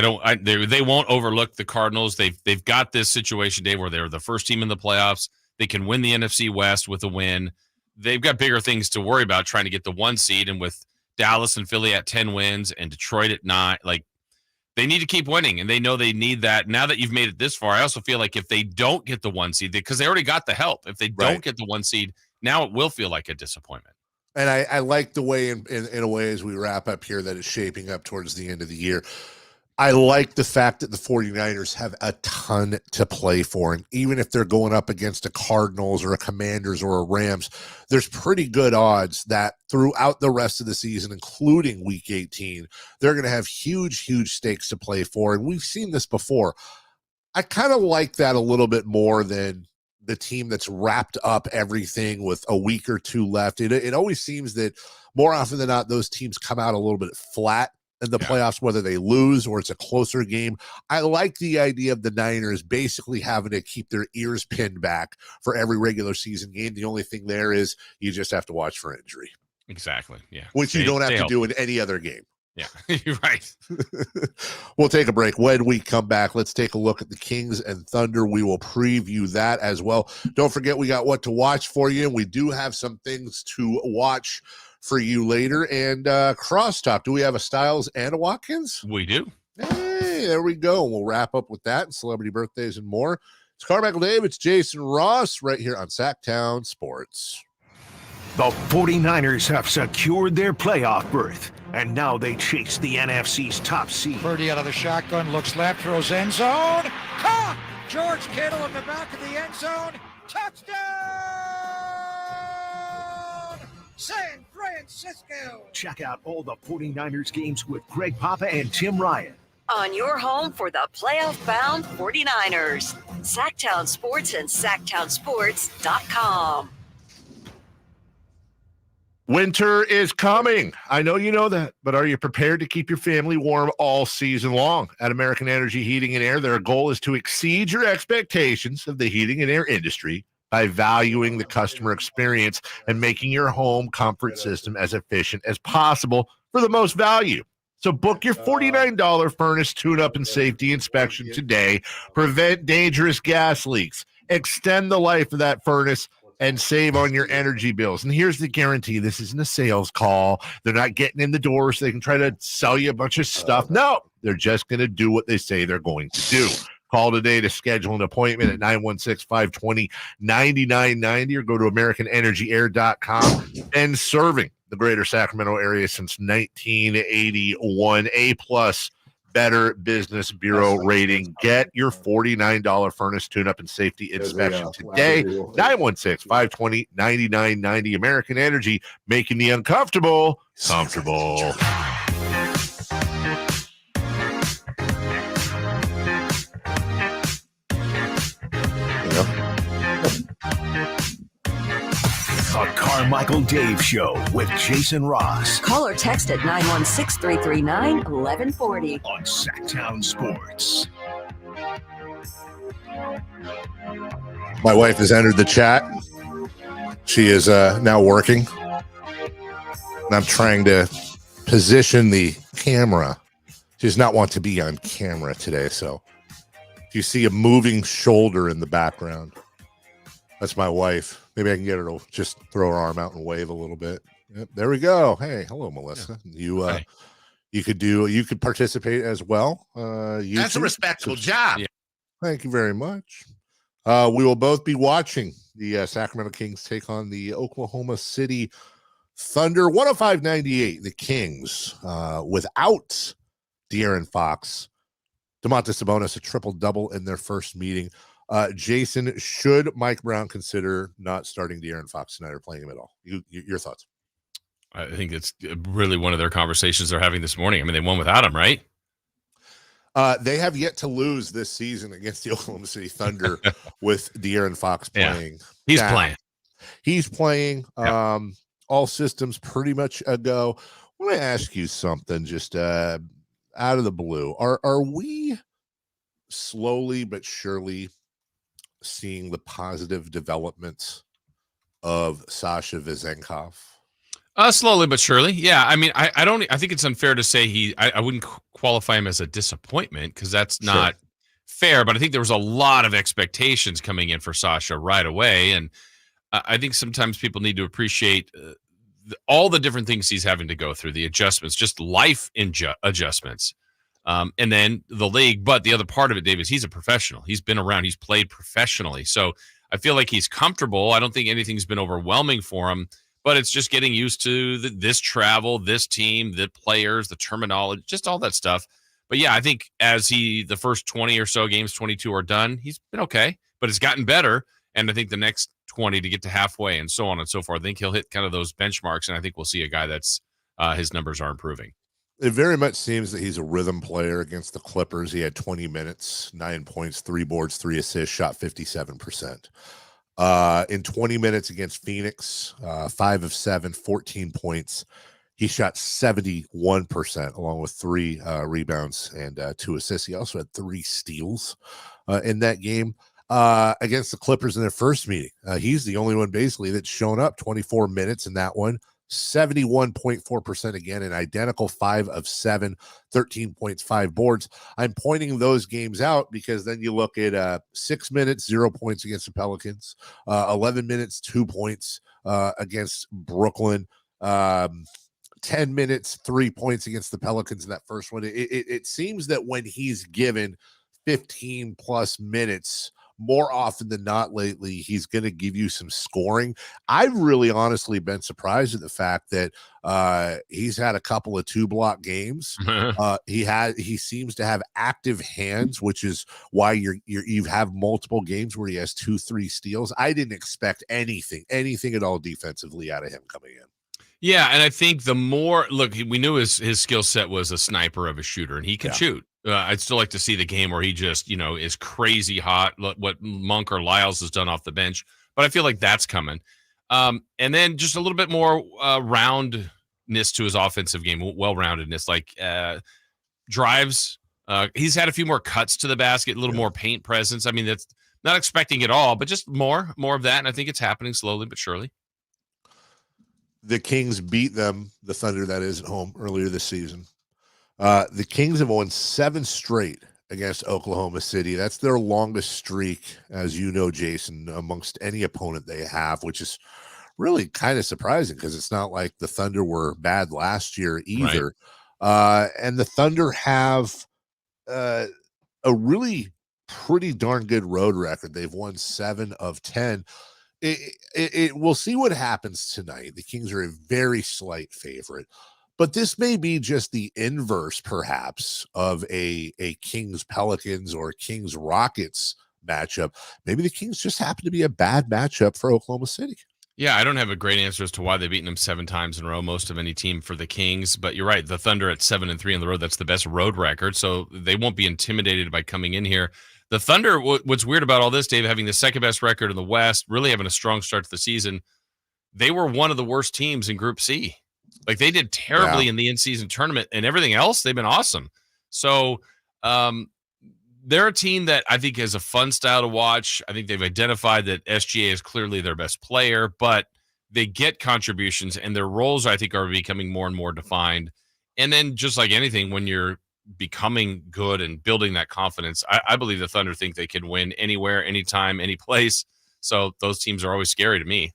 they won't overlook the Cardinals. They've got this situation, Dave, where they're the first team in the playoffs. They can win the NFC West with a win. They've got bigger things to worry about, trying to get the 1 seed, and with Dallas and Philly at 10 wins and Detroit at 9, like, they need to keep winning, and they know they need that. Now that you've made it this far, I also feel like if they don't get the 1 seed, because they already got the help, if they don't get the 1 seed, now it will feel like a disappointment. And I like the way, in a way, as we wrap up here, that it's shaping up towards the end of the year. I like the fact that the 49ers have a ton to play for. And even if they're going up against a Cardinals or a Commanders or a Rams, there's pretty good odds that throughout the rest of the season, including week 18, they're going to have huge stakes to play for. And we've seen this before. I kind of like that a little bit more than the team that's wrapped up everything with a week or two left. It always seems that more often than not, those teams come out a little bit flat in the playoffs, whether they lose or it's a closer game. I like the idea of the Niners basically having to keep their ears pinned back for every regular season game. The only thing there is you just have to watch for injury. Exactly. Yeah. Which you don't have to do in any other game. Yeah, you're right. We'll take a break. When we come back, let's take a look at the Kings and Thunder. We will preview that as well. Don't forget, we got what to watch for you. We do have some things to watch for you later. And crosstalk. Do we have a Styles and a Watkins? We do. Hey, there we go. We'll wrap up with that and celebrity birthdays and more. It's Carmichael Dave. It's Jason Ross right here on Sactown Sports. The 49ers have secured their playoff berth, and now they chase the NFC's top seed. Purdy out of the shotgun, looks left, throws end zone. Caught! George Kittle in the back of the end zone. Touchdown! San Francisco! Check out all the 49ers games with Greg Papa and Tim Ryan on your home for the playoff-bound 49ers. Sactown Sports and SactownSports.com. Winter is coming. I know you know that, but are you prepared to keep your family warm all season long? At American Energy Heating and Air, their goal is to exceed your expectations of the heating and air industry by valuing the customer experience and making your home comfort system as efficient as possible for the most value. So book your $49 furnace tune-up and safety inspection today. Prevent dangerous gas leaks. Extend the life of that furnace and save on your energy bills. And here's the guarantee. This isn't a sales call. They're not getting in the door so they can try to sell you a bunch of stuff. No, they're just going to do what they say they're going to do. Call today to schedule an appointment at 916-520-9990 or go to AmericanEnergyAir.com. And serving the greater Sacramento area since 1981. A+ Better Business Bureau rating. Get your $49 furnace tune-up and safety inspection today. 916-520-9990. American Energy, making the uncomfortable comfortable. The Carmichael Dave Show with Jason Ross. Call or text at 916-339-1140 on Sactown Sports. My wife has entered the chat. She is now working. And I'm trying to position the camera. She does not want to be on camera today, so if you see a moving shoulder in the background, that's my wife. Maybe I can get her to just throw her arm out and wave a little bit. Yep, there we go. Hey, hello, Melissa. Yeah. You could participate as well. That's a respectful job. Yeah. Thank you very much. We will both be watching the Sacramento Kings take on the Oklahoma City Thunder. 105-98, the Kings without De'Aaron Fox. Domantas Sabonis, a triple-double in their first meeting. Jason, should Mike Brown consider not starting De'Aaron Fox tonight or playing him at all? Your thoughts? I think it's really one of their conversations they're having this morning. I mean, they won without him, right? They have yet to lose this season against the Oklahoma City Thunder with De'Aaron Fox playing. Yeah. He's playing. All systems pretty much a go. I want to ask you something just out of the blue. Are we slowly but surely seeing the positive developments of Sasha Vezenkov? Slowly but surely. Yeah. I mean, I think it's unfair to say I wouldn't qualify him as a disappointment because that's not fair, but I think there was a lot of expectations coming in for Sasha right away. And I think sometimes people need to appreciate all the different things he's having to go through, the adjustments, just life adjustments. And then the league. But the other part of it, Dave, is he's a professional. He's been around. He's played professionally. So I feel like he's comfortable. I don't think anything's been overwhelming for him. But it's just getting used to this travel, this team, the players, the terminology, just all that stuff. But yeah, I think as the first 20 or so games, 22 are done, he's been okay, but it's gotten better. And I think the next 20 to get to halfway and so on and so forth, I think he'll hit kind of those benchmarks. And I think we'll see a guy that's his numbers are improving. It very much seems that he's a rhythm player against the Clippers. He had 20 minutes, 9 points, 3 boards, 3 assists, shot 57%. In 20 minutes against Phoenix, 5 of 7, 14 points. He shot 71% along with 3 rebounds and 2 assists. He also had 3 steals in that game against the Clippers in their first meeting. He's the only one basically that's shown up 24 minutes in that one. 71.4% again, an identical 5 of 7, 13 points, 5 boards. I'm pointing those games out because then you look at 6 minutes, 0 points against the Pelicans, 11 minutes, 2 points against Brooklyn, 10 minutes, 3 points against the Pelicans in that first one. It seems that when he's given 15 plus minutes, more often than not lately, he's going to give you some scoring. I've really honestly been surprised at the fact that he's had a couple of 2-block games. He seems to have active hands, which is why you have multiple games where he has 2-3 steals. I didn't expect anything at all defensively out of him coming in. Yeah, and I think the more we knew his skill set was a sniper of a shooter, and he can shoot. I'd still like to see the game where he just, is crazy hot, what Monk or Lyles has done off the bench. But I feel like that's coming. And then just a little bit more roundness to his offensive game, well-roundedness, like drives. He's had a few more cuts to the basket, a little more paint presence. I mean, that's not expecting it all, but just more of that. And I think it's happening slowly but surely. The Kings beat them, the Thunder, that is, at home earlier this season. The Kings have won 7 straight against Oklahoma City. That's their longest streak, as you know, Jason, amongst any opponent they have, which is really kind of surprising because it's not like the Thunder were bad last year either. Right. And the Thunder have a really pretty darn good road record. They've won 7 of 10. We'll see what happens tonight. The Kings are a very slight favorite. But this may be just the inverse, perhaps, of a Kings Pelicans or Kings Rockets matchup. Maybe the Kings just happen to be a bad matchup for Oklahoma City. Yeah, I don't have a great answer as to why they've beaten them 7 times in a row, most of any team for the Kings. But you're right, the Thunder at 7-3 on the road, that's the best road record. So they won't be intimidated by coming in here. The Thunder, what's weird about all this, Dave, having the second best record in the West, really having a strong start to the season, they were one of the worst teams in Group C. Like they did terribly in the in-season tournament, and everything else, they've been awesome. So they're a team that I think has a fun style to watch. I think they've identified that SGA is clearly their best player, but they get contributions, and their roles, I think, are becoming more and more defined. And then just like anything, when you're becoming good and building that confidence, I believe the Thunder think they can win anywhere, anytime, any place. So those teams are always scary to me.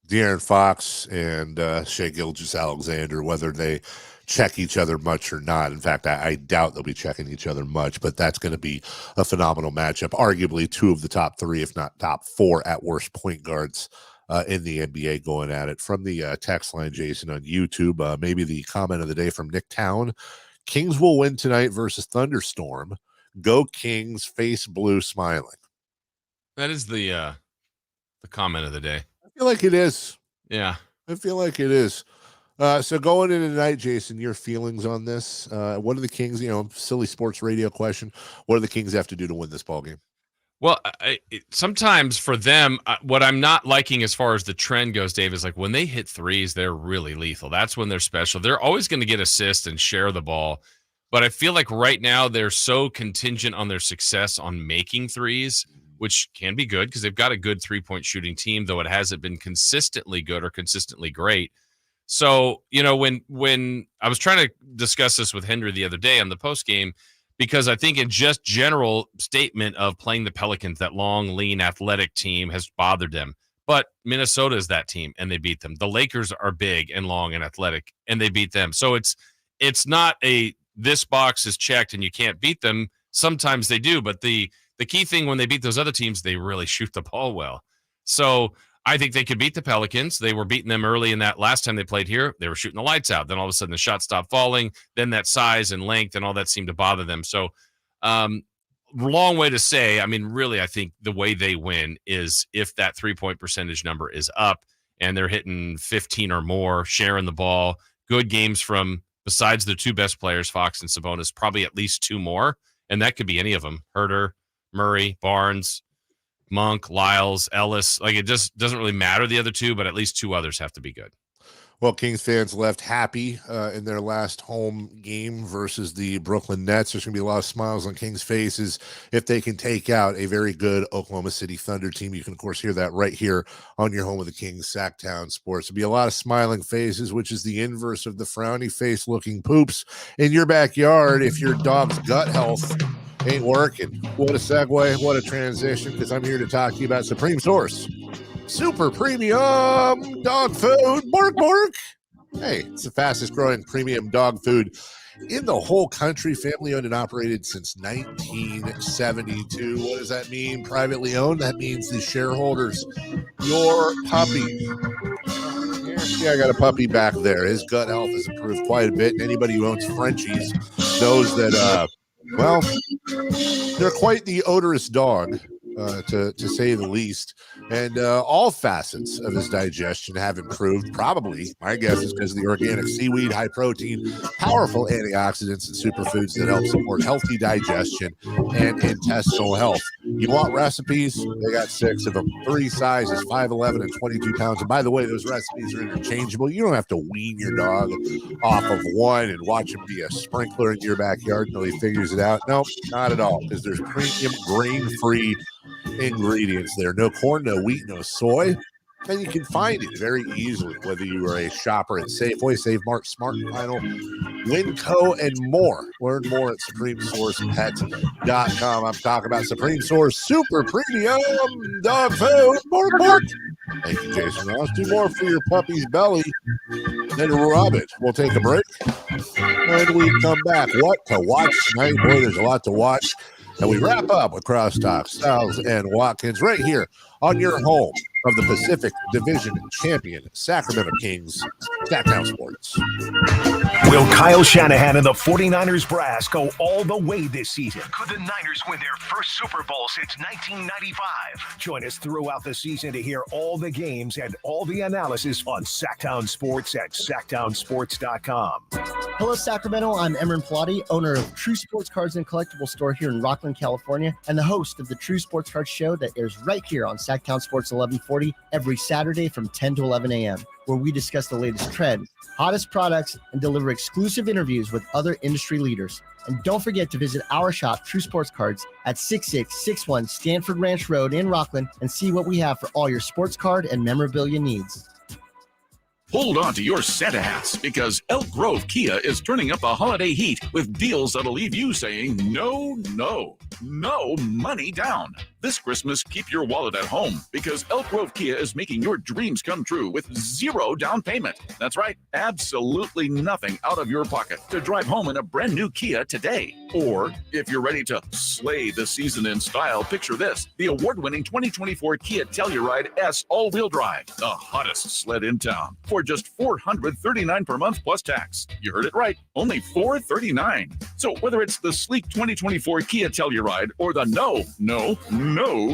De'Aaron Fox and Shai Gilgeous-Alexander, whether they check each other much or not. In fact, I doubt they'll be checking each other much, but that's going to be a phenomenal matchup. Arguably two of the top three, if not top four at worst point guards in the NBA going at it. From the text line, Jason, on YouTube, maybe the comment of the day from Nick Town: Kings will win tonight versus Thunderstorm. Go Kings, face blue, smiling. That is the comment of the day. I feel like it is. Yeah. I feel like it is. So going into tonight, Jason, your feelings on this? What do the Kings, silly sports radio question, what do the Kings have to do to win this ball game? Well, sometimes for them, what I'm not liking as far as the trend goes, Dave, is like when they hit threes, they're really lethal. That's when they're special. They're always going to get assists and share the ball. But I feel like right now they're so contingent on their success on making threes, which can be good because they've got a good three-point shooting team, though it hasn't been consistently good or consistently great. So, when I was trying to discuss this with Henry the other day on the post game, because I think in just general statement of playing the Pelicans, that long, lean, athletic team has bothered them. But Minnesota is that team, and they beat them. The Lakers are big and long and athletic, and they beat them. So it's not this box is checked and you can't beat them. Sometimes they do, but the key thing when they beat those other teams, they really shoot the ball well. So I think they could beat the Pelicans. They were beating them early in that last time they played here. They were shooting the lights out. Then all of a sudden the shot stopped falling. Then that size and length and all that seemed to bother them. So long way to say, really, I think the way they win is if that 3-point percentage number is up and they're hitting 15 or more, sharing the ball, good games from, besides their two best players, Fox and Sabonis, probably at least two more. And that could be any of them. Herter, Murray, Barnes, Monk, Lyles, Ellis. Like, it just doesn't really matter the other two, but at least two others have to be good. Well, Kings fans left happy in their last home game versus the Brooklyn Nets. There's going to be a lot of smiles on Kings faces if they can take out a very good Oklahoma City Thunder team. You can, of course, hear that right here on your home of the Kings, Sactown Sports. There'll be a lot of smiling faces, which is the inverse of the frowny face looking poops in your backyard if your dog's gut health ain't working. What a segue, what a transition, because I'm here to talk to you about Supreme Source. Super premium dog food. Bark, bark. Hey, it's the fastest growing premium dog food in the whole country. Family owned and operated since 1972. What does that mean? Privately owned. That means the shareholders, your puppy. Yeah, I got a puppy back there. His gut health has improved quite a bit. And anybody who owns Frenchies knows that, they're quite the odorous dog, to say the least. And all facets of his digestion have improved. Probably, my guess is because of the organic seaweed, high protein, powerful antioxidants, and superfoods that help support healthy digestion and intestinal health. You want recipes? They got 6 of them. 3 sizes, 5'11" and 22 pounds. And by the way, those recipes are interchangeable. You don't have to wean your dog off of one and watch him be a sprinkler in your backyard until he figures it out. No, not at all, because there's premium grain-free ingredients there. No corn, no wheat, no soy. And you can find it very easily, whether you are a shopper at Safeway, Save Mart, Smart & Final, Winco, and more. Learn more at SupremeSourcePet.com. I'm talking about Supreme Source Super Premium Dog Food. Bark, bark. Thank you, Jason Ross. Do more for your puppy's belly, then rub it. We'll take a break. When we come back, what to watch tonight? Boy, there's a lot to watch. And we wrap up with Crosstalk, Styles, and Watkins right here on your home of the Pacific Division champion, Sacramento Kings, Sactown Sports. Will Kyle Shanahan and the 49ers brass go all the way this season? Could the Niners win their first Super Bowl since 1995? Join us throughout the season to hear all the games and all the analysis on Sactown Sports at SactownSports.com. Hello, Sacramento. I'm Emran Pilati, owner of True Sports Cards and Collectible Store here in Rockland, California, and the host of the True Sports Cards Show that airs right here on Sactown Sports 1140 every Saturday from 10 to 11 a.m., where we discuss the latest trends, hottest products, and deliver exclusive interviews with other industry leaders. And don't forget to visit our shop, True Sports Cards, at 6661 Stanford Ranch Road in Rockland, and see what we have for all your sports card and memorabilia needs. Hold on to your Santa hats because Elk Grove Kia is turning up the holiday heat with deals that'll leave you saying no money down. This Christmas, keep your wallet at home because Elk Grove Kia is making your dreams come true with 0 down payment. That's right, absolutely nothing out of your pocket to drive home in a brand new Kia today. Or if you're ready to slay the season in style, picture this: the award-winning 2024 Kia Telluride S all-wheel drive, the hottest sled in town, for just $439 per month plus tax. You heard it right, only $439. So whether it's the sleek 2024 Kia Telluride or the no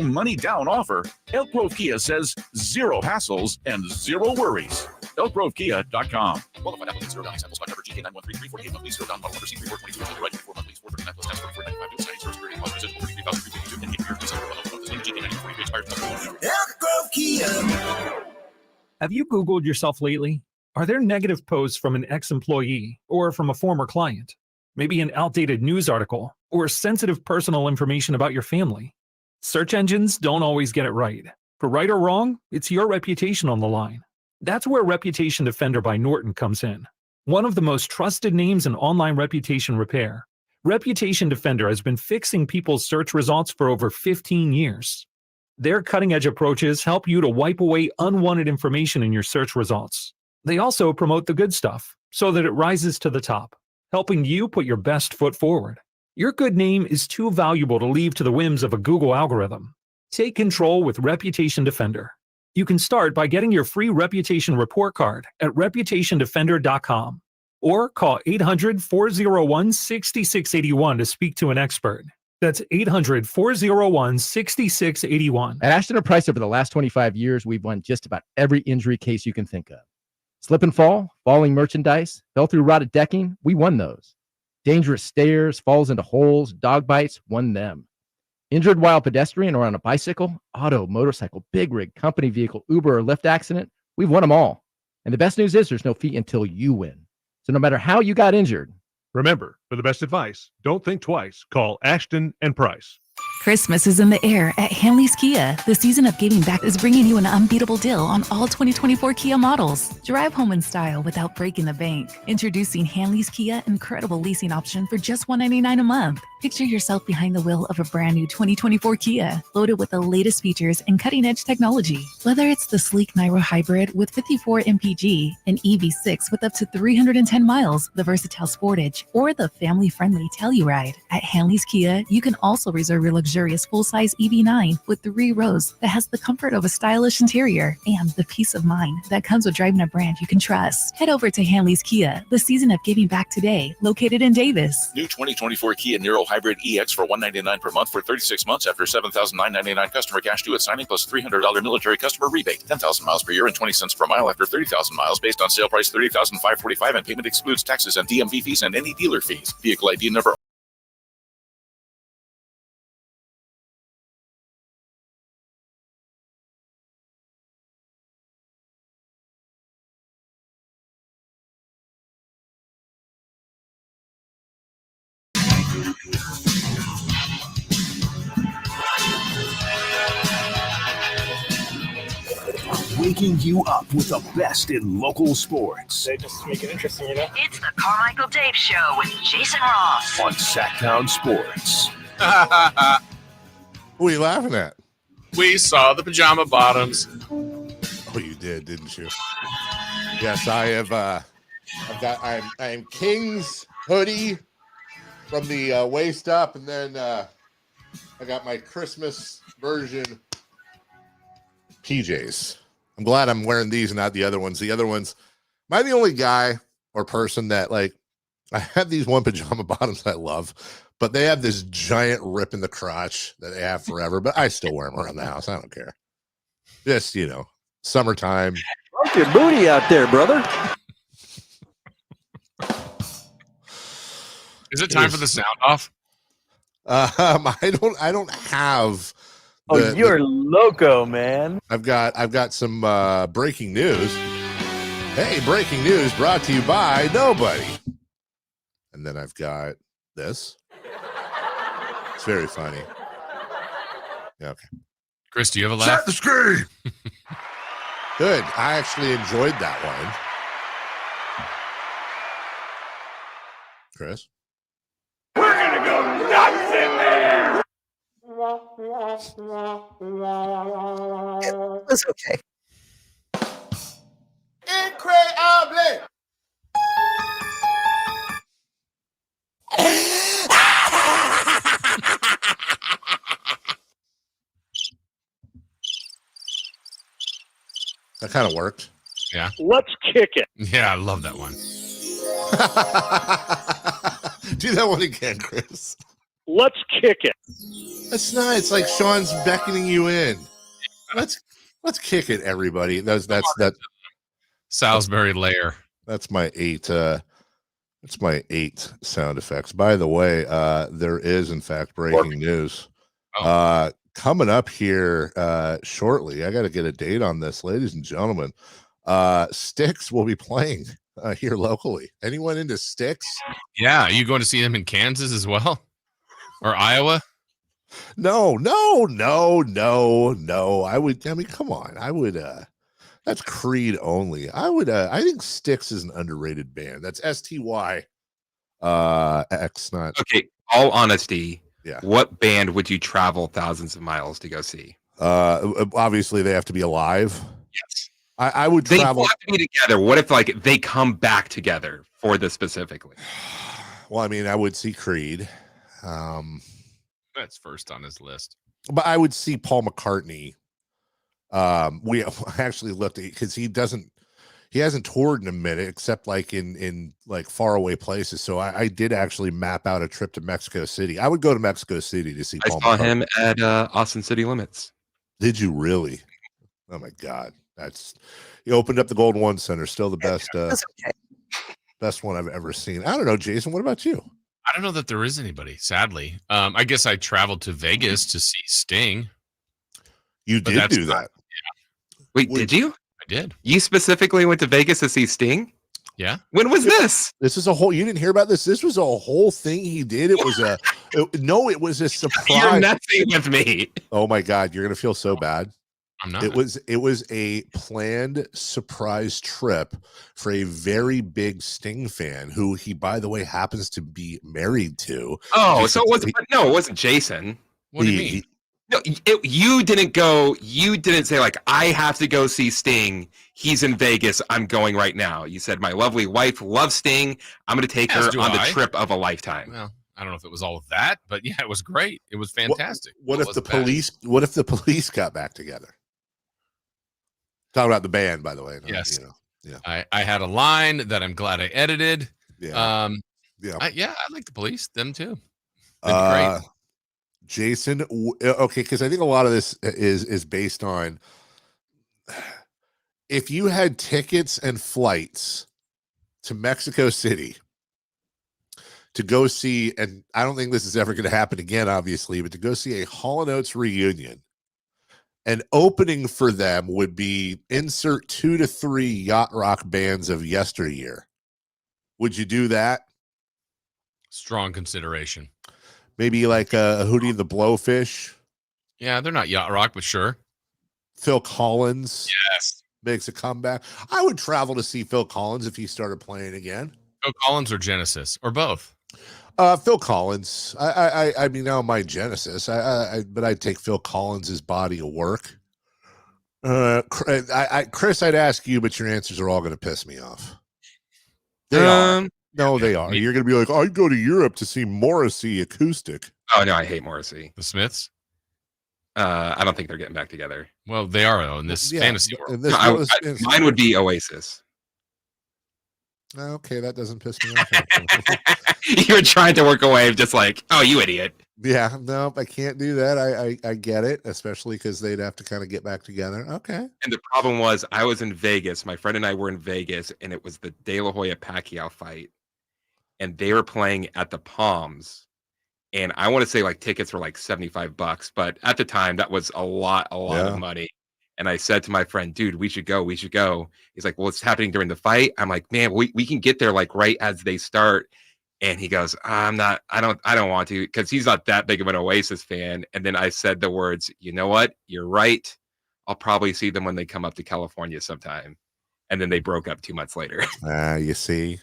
money down offer, Elk Grove Kia says 0 hassles and 0 worries. ElkGroveKia.com. Qualified applicants, 0 down, example, spot number GK913348 monthly, 0 down, model number C3422, right, 24 monthly, 439 plus tax, 4495, dual signing, service period, cost residual, 33,352, and 8 years, December 1 GK9043 expired. Elk Grove Kia. Have you Googled yourself lately? Are there negative posts from an ex-employee or from a former client? Maybe an outdated news article or sensitive personal information about your family? Search engines don't always get it right. For right or wrong, it's your reputation on the line. That's where Reputation Defender by Norton comes in. One of the most trusted names in online reputation repair, Reputation Defender has been fixing people's search results for over 15 years. Their cutting-edge approaches help you to wipe away unwanted information in your search results. They also promote the good stuff so that it rises to the top, helping you put your best foot forward. Your good name is too valuable to leave to the whims of a Google algorithm. Take control with Reputation Defender. You can start by getting your free reputation report card at reputationdefender.com or call 800-401-6681 to speak to an expert. That's 800-401-6681. At Ashton & Price, over the last 25 years, we've won just about every injury case you can think of. Slip and fall, falling merchandise, fell through rotted decking, we won those. Dangerous stairs, falls into holes, dog bites, won them. Injured while pedestrian or on a bicycle, auto, motorcycle, big rig, company vehicle, Uber, or Lyft accident, we've won them all. And the best news is there's no fee until you win. So no matter how you got injured, remember, for the best advice, don't think twice. Call Ashton & Price. Christmas is in the air at Hanley's Kia. The season of giving back is bringing you an unbeatable deal on all 2024 Kia models. Drive home in style without breaking the bank. Introducing Hanley's Kia incredible leasing option for just $199 a month. Picture yourself behind the wheel of a brand new 2024 Kia, loaded with the latest features and cutting-edge technology. Whether it's the sleek Niro Hybrid with 54 mpg, an EV6 with up to 310 miles, the versatile Sportage, or the family-friendly Telluride. At Hanley's Kia, you can also reserve your luxurious full-size EV9 with 3 rows that has the comfort of a stylish interior and the peace of mind that comes with driving a brand you can trust. Head over to Hanley's Kia, the season of giving back today, located in Davis. New 2024 Kia Niro Hybrid EX for $199 per month for 36 months after $7,999 customer cash due at signing plus $300 military customer rebate. 10,000 miles per year and 20 cents per mile after 30,000 miles based on sale price $30,545 and payment excludes taxes and DMV fees and any dealer fees. Vehicle ID number. Waking you up with the best in local sports. They just make it interesting, you know? It's the Carmichael Dave Show with Jason Ross on Sactown Sports. Who are you laughing at? We saw the pajama bottoms. Oh, you did, didn't you? Yes, I have. I am King's hoodie from the waist up, and then I got my Christmas version PJs. I'm glad I'm wearing these and not the other ones. The other ones, am I the only guy or person that, like, I have these one pajama bottoms I love, but they have this giant rip in the crotch that they have forever, but I still wear them around the house. I don't care. Just, you know, summertime. Pump your booty out there, brother. Is it time for the sound off? I don't have. You're loco, man. I've got some breaking news. Hey, breaking news brought to you by nobody. And then I've got this. It's very funny. Yeah, okay. Chris, do you have a laugh? Set the screen. Good. I actually enjoyed that one. Chris? We're gonna go nuts in there. It was okay. Incredible. That kind of worked. Yeah. Let's kick it. Yeah, I love that one. Do that one again, Chris. Let's kick it. That's nice. It's like Sean's beckoning you in. Let's kick it, everybody. That's Salisbury layer. That's my 8. That's my 8 sound effects. By the way, there is in fact breaking news. Coming up here shortly. I got to get a date on this, ladies and gentlemen. Styx will be playing here locally. Anyone into Styx? Yeah, are you going to see them in Kansas as well, or Iowa? No. I mean, come on. I would. That's Creed only. I think Styx is an underrated band. That's STY. X, not. Okay. All honesty. Yeah. What band would you travel thousands of miles to go see? Obviously they have to be alive. Yes. I would they travel. They have to be together. What if like they come back together for this specifically? Well, I mean, I would see Creed. That's first on his list. But I would see Paul McCartney. We actually looked at because he hasn't toured in a minute except like in like faraway places. So I did actually map out a trip to Mexico City. I would go to Mexico City to see Paul saw McCartney. him at Austin City Limits. Did you really? Oh my God. You opened up the Golden One Center. Still the best best one I've ever seen. I don't know, Jason, what about you? I don't know that there is anybody, sadly. I guess I traveled to Vegas to see Sting. You did do that. Yeah. Wait, did you? I did. You specifically went to Vegas to see Sting? Yeah. When was this? This is a whole. You didn't hear about this. This was a whole thing he did. It was it was a surprise. You're messing with me. Oh my God, you're gonna feel so bad. I'm not. It was a planned surprise trip for a very big Sting fan who he, by the way, happens to be married to. Oh, Jason, so it wasn't Jason. What do you mean? No, you didn't go. You didn't say like I have to go see Sting. He's in Vegas. I'm going right now. You said my lovely wife loves Sting. I'm going to take her on the trip of a lifetime. Well, I don't know if it was all of that, but yeah, it was great. It was fantastic. What if the police? What if the police got back together? Talking about the band, by the way. No, yes. Yeah. I had a line that I'm glad I edited. Yeah. I like the police. Them too. Great. Jason, okay, because I think a lot of this is based on if you had tickets and flights to Mexico City to go see, and I don't think this is ever going to happen again, obviously, but to go see a Hall & Oates reunion, an opening for them would be insert 2 to 3 yacht rock bands of yesteryear. Would you do that? Strong consideration. Maybe like a Hootie and the Blowfish. Yeah, they're not yacht rock, but sure. Phil Collins. Yes. Makes a comeback. I would travel to see Phil Collins if he started playing again. Phil Collins or Genesis or both? Phil Collins. I mean, now my Genesis. But I'd take Phil Collins's body of work. Chris, I'd ask you, but your answers are all going to piss me off. They are. No, they are. You're going to be like, I'd go to Europe to see Morrissey acoustic. Oh no, I hate Morrissey. The Smiths. I don't think they're getting back together. Well, they are though in this fantasy world. Mine would be Oasis. Okay, that doesn't piss me off. You're trying to work away, just like, oh, you idiot. Yeah, no, I can't do that. I get it, especially because they'd have to kind of get back together. Okay. And the problem was, I was in Vegas. My friend and I were in Vegas, and it was the De La Hoya Pacquiao fight, and they were playing at the Palms. And I want to say like tickets were like $75, but at the time that was a lot of money. And I said to my friend, dude, we should go. He's like, well, it's happening during the fight. I'm like, man, we can get there like right as they start. And he goes, I don't want to, because he's not that big of an Oasis fan. And then I said the words, you know what? You're right. I'll probably see them when they come up to California sometime. And then they broke up 2 months later. You see.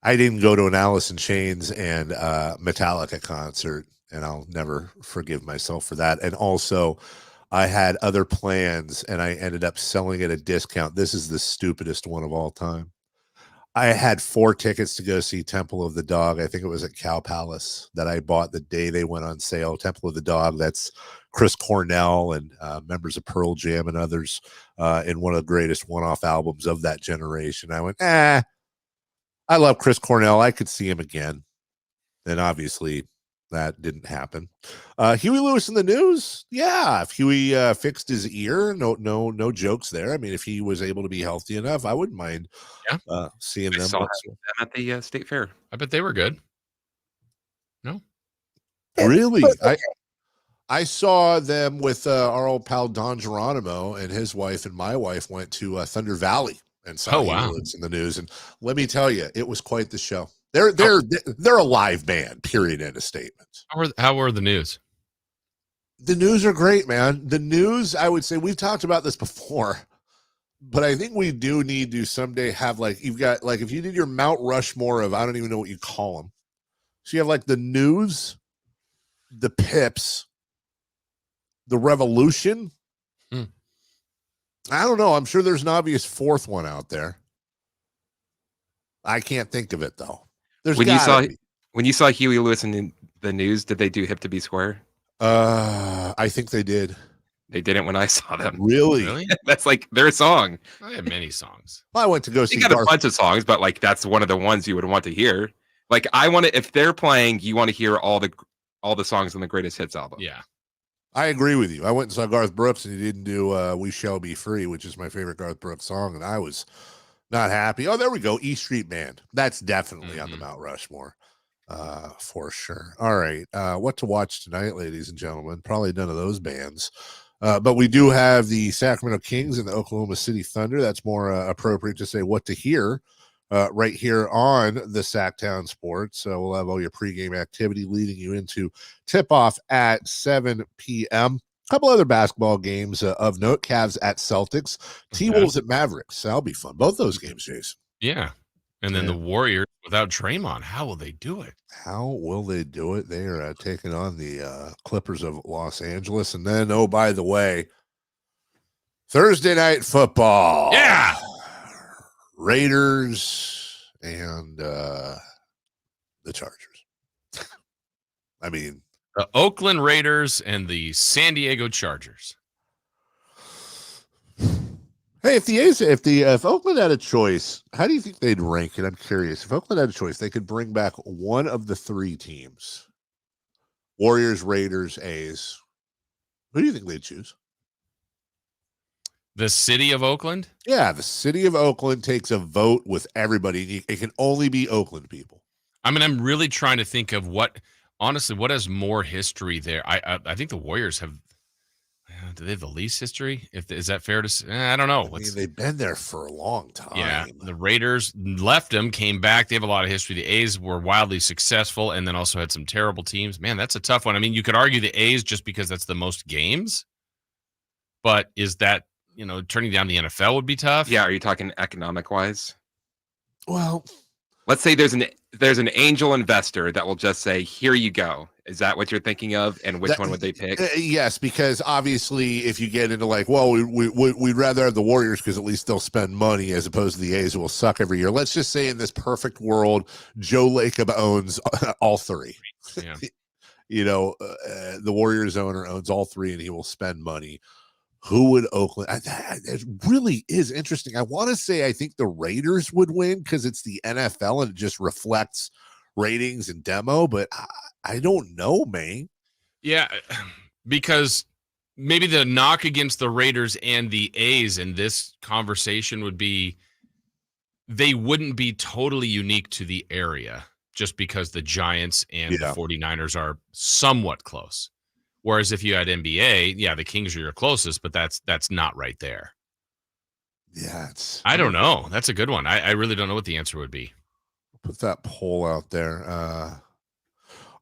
I didn't go to an Alice in Chains and Metallica concert, and I'll never forgive myself for that. And also, I had other plans, and I ended up selling at a discount. This is the stupidest one of all time. I had 4 tickets to go see Temple of the Dog. I think it was at Cow Palace that I bought the day they went on sale. Temple of the Dog, that's Chris Cornell and members of Pearl Jam and others in one of the greatest one-off albums of that generation. I went, I love Chris Cornell. I could see him again. And obviously that didn't happen. Huey Lewis in the news. Yeah, if Huey fixed his ear, no jokes there. I mean, if he was able to be healthy enough, I wouldn't mind seeing them. Saw them at the state fair. I bet they were good. No, really? I saw them with our old pal Don Geronimo and his wife, and my wife went to Thunder Valley and saw Huey Lewis in the news. And let me tell you, it was quite the show. They're a live band, period, end of statement. How were the news? The news are great, man. The news, I would say, we've talked about this before, but I think we do need to someday have, like, you've got, like, if you did your Mount Rushmore of, I don't even know what you call them. So you have, like, the news, the Pips, the Revolution. I don't know. I'm sure there's an obvious fourth one out there. I can't think of it, though. When you saw Huey Lewis in the news, did they do Hip to Be Square? I think they did. They didn't when I saw them. Really? That's like their song. I have many songs. Well, I went to go see. They got a bunch of songs, but like that's one of the ones you would want to hear. Like I want to, if they're playing, you want to hear all the songs on the Greatest Hits album. Yeah, I agree with you. I went and saw Garth Brooks, and he didn't do "We Shall Be Free," which is my favorite Garth Brooks song, and I was not happy. Oh, there we go. E Street Band. That's definitely on the Mount Rushmore. For sure. All right. What to watch tonight, ladies and gentlemen? Probably none of those bands. But we do have the Sacramento Kings and the Oklahoma City Thunder. That's more appropriate to say what to hear right here on the Sactown Sports. So we'll have all your pregame activity leading you into tip-off at 7 p.m. A couple other basketball games of note. Cavs at Celtics, T-Wolves at Mavericks. That'll be fun. Both those games, Jason. Yeah. And then the Warriors without Draymond. How will they do it? How will they do it? They are taking on the Clippers of Los Angeles. And then, oh, by the way, Thursday night football. Yeah. Raiders and the Chargers. I mean, the Oakland Raiders and the San Diego Chargers. Hey, if Oakland had a choice, how do you think they'd rank it? I'm curious. If Oakland had a choice, they could bring back one of the 3 teams: Warriors, Raiders, A's. Who do you think they'd choose? The city of Oakland? Yeah, the city of Oakland takes a vote with everybody. It can only be Oakland people. I mean, I'm really trying to think of what has more history there. I think the Warriors have. Do they have the least history? Is that fair to say? I don't know. I mean, they've been there for a long time. Yeah, the Raiders left them, came back. They have a lot of history. The A's were wildly successful and then also had some terrible teams. Man, that's a tough one. I mean, you could argue the A's just because that's the most games. But is that, turning down the NFL would be tough? Yeah, are you talking economic-wise? Well, let's say there's an angel investor that will just say, here you go. Is that what you're thinking of? And which one would they pick? Yes, because obviously if you get into like, well, we'd rather have the Warriors because at least they'll spend money as opposed to the A's who will suck every year. Let's just say in this perfect world, Joe Lacob owns all 3. Yeah. The Warriors owner owns all 3 and he will spend money. Who would Oakland? It really is interesting. I want to say I think the Raiders would win because it's the NFL and it just reflects ratings and demo, but I don't know, man. Yeah, because maybe the knock against the Raiders and the A's in this conversation would be they wouldn't be totally unique to the area just because the Giants and the 49ers are somewhat close. Whereas if you had NBA, the Kings are your closest, but that's not right there. Yeah, I don't know. That's a good one. I really don't know what the answer would be. Put that poll out there.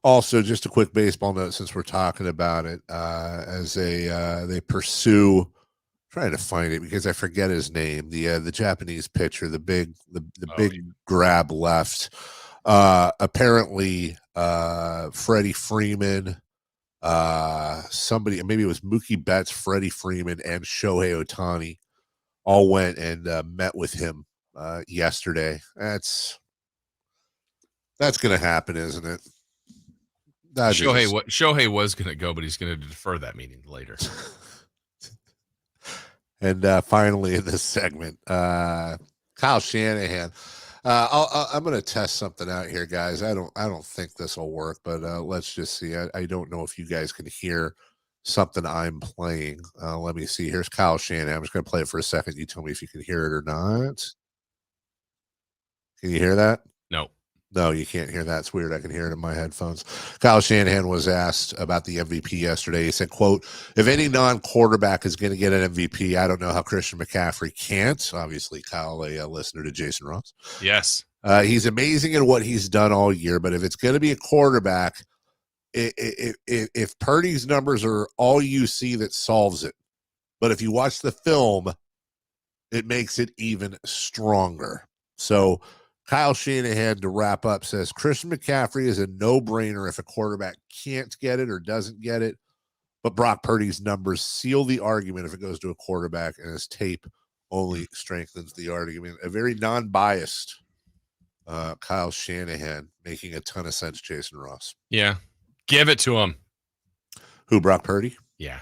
Also, just a quick baseball note since we're talking about it, as they pursue trying to find it because I forget his name. The Japanese pitcher, the big grab left. Apparently, Freddie Freeman, somebody, maybe it was Mookie Betts, Freddie Freeman, and Shohei Ohtani all went and met with him yesterday. That's going to happen, isn't it? Shohei was going to go, but he's going to defer that meeting later. And finally, in this segment, Kyle Shanahan. I'm going to test something out here, guys. I don't think this will work, but let's just see. I don't know if you guys can hear something I'm playing. Let me see. Here's Kyle Shanahan. I'm just going to play it for a second. You tell me if you can hear it or not. Can you hear that? No, you can't hear that. It's weird. I can hear it in my headphones. Kyle Shanahan was asked about the MVP yesterday. He said, quote, if any non-quarterback is going to get an MVP, I don't know how Christian McCaffrey can't. Obviously, Kyle, a listener to Jason Ross. Yes. He's amazing at what he's done all year, but if it's going to be a quarterback, if Purdy's numbers are all you see, that solves it. But if you watch the film, it makes it even stronger. So Kyle Shanahan, to wrap up, says Christian McCaffrey is a no-brainer if a quarterback can't get it or doesn't get it, but Brock Purdy's numbers seal the argument if it goes to a quarterback, and his tape only strengthens the argument. A very non-biased Kyle Shanahan, making a ton of sense, Jason Ross. Yeah. Give it to him. Who, Brock Purdy? Yeah.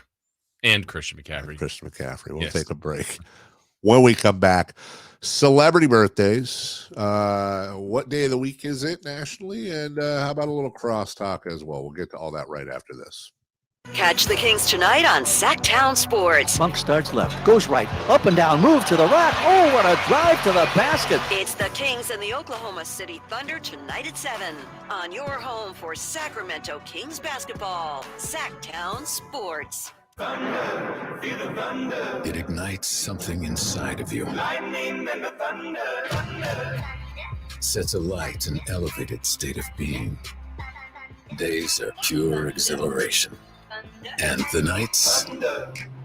And Christian McCaffrey. We'll take a break. When we come back, celebrity birthdays. What day of the week is it nationally? And how about a little crosstalk as well? We'll get to all that right after this. Catch the Kings tonight on Sactown Sports. Funk starts left, goes right, up and down, move to the rack. Oh, what a drive to the basket. It's the Kings and the Oklahoma City Thunder tonight at 7 on your home for Sacramento Kings basketball. Sactown Sports. Thunder, feel the thunder. It ignites something inside of you. Lightning and the thunder. Sets alight an elevated state of being. Days are pure exhilaration. And the nights,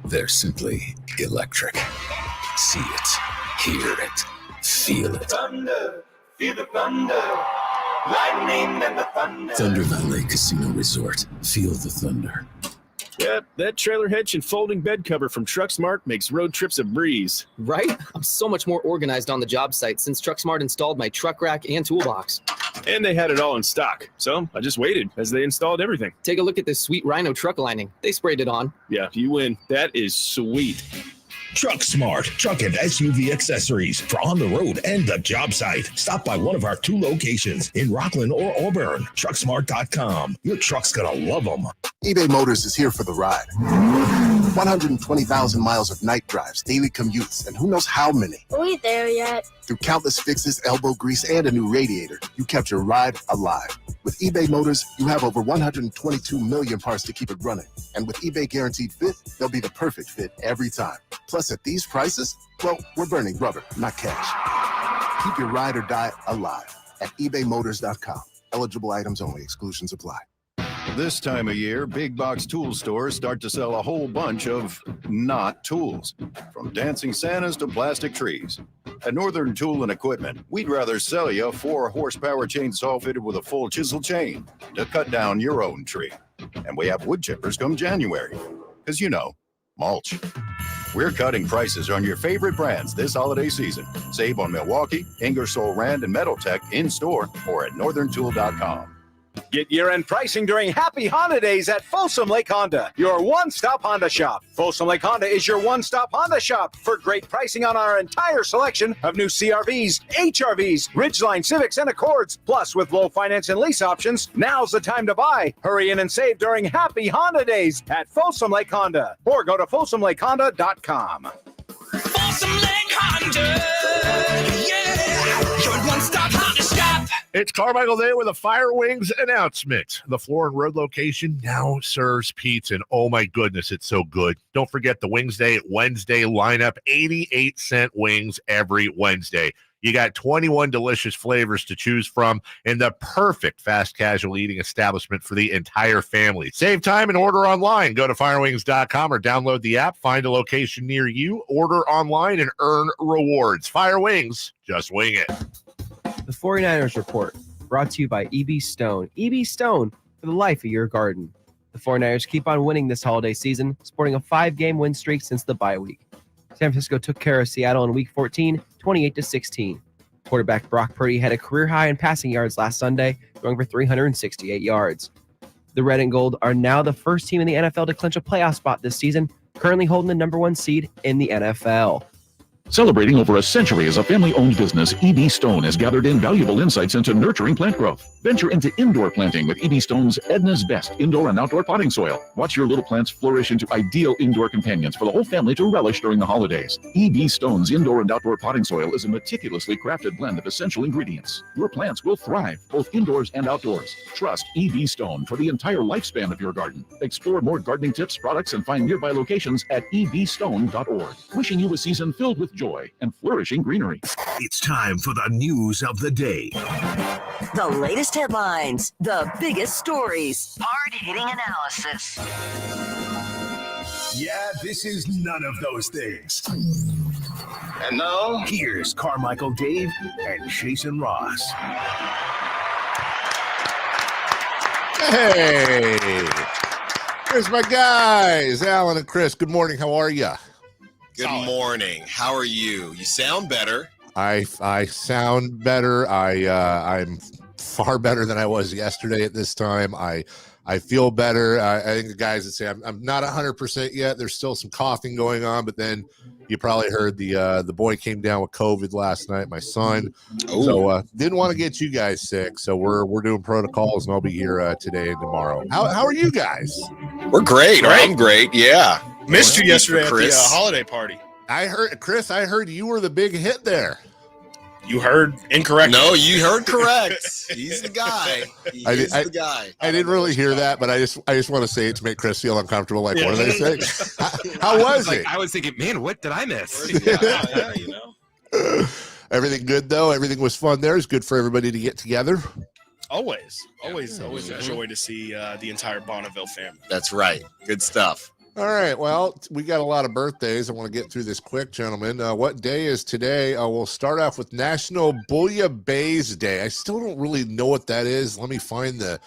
they're simply electric. See it, hear it, feel it. Thunder, feel the thunder. Lightning and the thunder. Thunder Valley Casino Resort. Feel the thunder. Yep, that trailer hitch and folding bed cover from TruckSmart makes road trips a breeze. Right? I'm so much more organized on the job site since TruckSmart installed my truck rack and toolbox. And they had it all in stock, so I just waited as they installed everything. Take a look at this sweet Rhino truck lining. They sprayed it on. Yeah, you win. That is sweet. Truck Smart, truck and SUV accessories for on the road and the job site. Stop by one of our 2 locations in Rockland or Auburn. TruckSmart.com. Your truck's gonna love them. eBay Motors is here for the ride. 120,000 miles of night drives, daily commutes, and who knows how many. Are we there yet? Through countless fixes, elbow grease, and a new radiator, you kept your ride alive. With eBay Motors, you have over 122 million parts to keep it running. And with eBay Guaranteed Fit, they'll be the perfect fit every time. Plus, at these prices, well, we're burning rubber, not cash. Keep your ride or die alive at ebaymotors.com. Eligible items only. Exclusions apply. This time of year, big box tool stores start to sell a whole bunch of not tools, from dancing Santas to plastic trees. At Northern Tool and Equipment, we'd rather sell you a 4-horsepower chainsaw fitted with a full chisel chain to cut down your own tree. And we have wood chippers come January, because mulch. We're cutting prices on your favorite brands this holiday season. Save on Milwaukee, Ingersoll Rand, and Metal Tech in store or at northerntool.com. Get year-end pricing during Happy Honda Days at Folsom Lake Honda, your one-stop Honda shop. Folsom Lake Honda is your one-stop Honda shop for great pricing on our entire selection of new CRVs, HRVs, Ridgeline Civics, and Accords. Plus, with low finance and lease options, now's the time to buy. Hurry in and save during Happy Honda Days at Folsom Lake Honda, or go to folsomlakehonda.com. Folsom Lake Honda, yeah, your one-stop Honda shop. It's Carmichael Dave with a Fire Wings announcement. The Floor and Road location now serves pizza, and oh my goodness, it's so good. Don't forget the Wings Day Wednesday lineup, 88-cent wings every Wednesday. You got 21 delicious flavors to choose from and the perfect fast casual eating establishment for the entire family. Save time and order online. Go to firewings.com or download the app. Find a location near you, order online, and earn rewards. Fire Wings, just wing it. The 49ers Report, brought to you by EB Stone. EB Stone, for the life of your garden. The 49ers keep on winning this holiday season, sporting a 5-game win streak since the bye week. San Francisco took care of Seattle in Week 14, 28-16. Quarterback Brock Purdy had a career high in passing yards last Sunday, throwing for 368 yards. The Red and Gold are now the first team in the NFL to clinch a playoff spot this season, currently holding the number 1 seed in the NFL. Celebrating over a century as a family-owned business, EB Stone has gathered invaluable insights into nurturing plant growth. Venture into indoor planting with EB Stone's Edna's Best indoor and outdoor potting soil. Watch your little plants flourish into ideal indoor companions for the whole family to relish during the holidays. EB Stone's indoor and outdoor potting soil is a meticulously crafted blend of essential ingredients. Your plants will thrive, both indoors and outdoors. Trust EB Stone for the entire lifespan of your garden. Explore more gardening tips, products, and find nearby locations at ebstone.org. Wishing you a season filled with joy and flourishing greenery. It's time for the news of the day. The latest headlines, the biggest stories, hard-hitting analysis. Yeah, this is none of those things. And now, here's Carmichael Dave and Jason Ross. Hey, here's my guys, Alan and Chris. Good morning. How are you? Good morning. How are you? You sound better. I sound better. I'm far better than I was yesterday at this time. I feel better. I think the guys that say I'm not 100% yet. There's still some coughing going on, but then you probably heard the boy came down with COVID last night, my son. Ooh. So didn't want to get you guys sick. So we're doing protocols, and I'll be here today and tomorrow. How are you guys? We're great. I'm great. Yeah. Missed you yesterday at the Chris. holiday party. I heard you were the big hit there. You heard incorrect. No, you heard correct. He's the guy. He's the guy. I didn't really hear that, but I just want to say it to make Chris feel uncomfortable. Like, what are they saying? How was it? I was thinking, man, what did I miss? Yeah, you know. Everything good though. Everything was fun. There. It's good for everybody to get together. Always a joy to see the entire Bonneville family. That's right. Good stuff. All right. Well, we got a lot of birthdays. I want to get through this quick, gentlemen. What day is today? We'll start off with National Bouillabaisse Day. I still don't really know what that is. Let me find the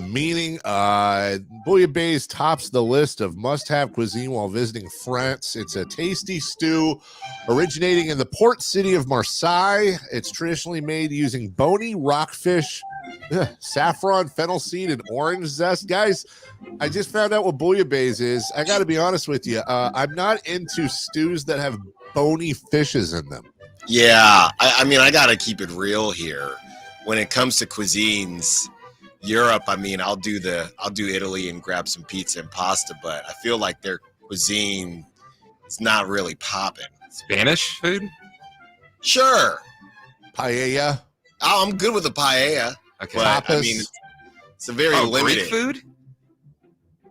meaning. Bouillabaisse tops the list of must-have cuisine while visiting France. It's a tasty stew originating in the port city of Marseille. It's traditionally made using bony rockfish, saffron, fennel seed, and orange zest. Guys, I just found out what bouillabaisse is. I got to be honest with you. I'm not into stews that have bony fishes in them. Yeah. I mean, I got to keep it real here. When it comes to cuisines, Europe, I mean, I'll do Italy and grab some pizza and pasta, but I feel like their cuisine is not really popping. Spanish food? Sure. Paella? Oh, I'm good with the paella. Okay. But, Tapas. I mean, it's a very limited. Greek food?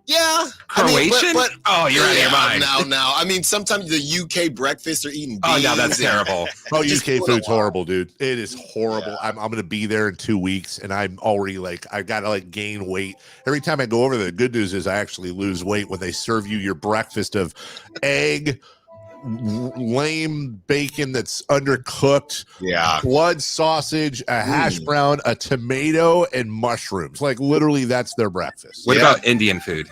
Yeah. Croatian? But You're out of your mind. Now. I mean, sometimes the UK breakfast are eating beans. Oh, no, that's terrible. UK food's horrible, dude. It is horrible. Yeah. I'm going to be there in 2 weeks, and I'm already I got to gain weight. Every time I go over there, the good news is I actually lose weight when they serve you your breakfast of egg, lame bacon that's undercooked, blood sausage, a hash brown, a tomato, and mushrooms. Literally, that's their breakfast. What about Indian food?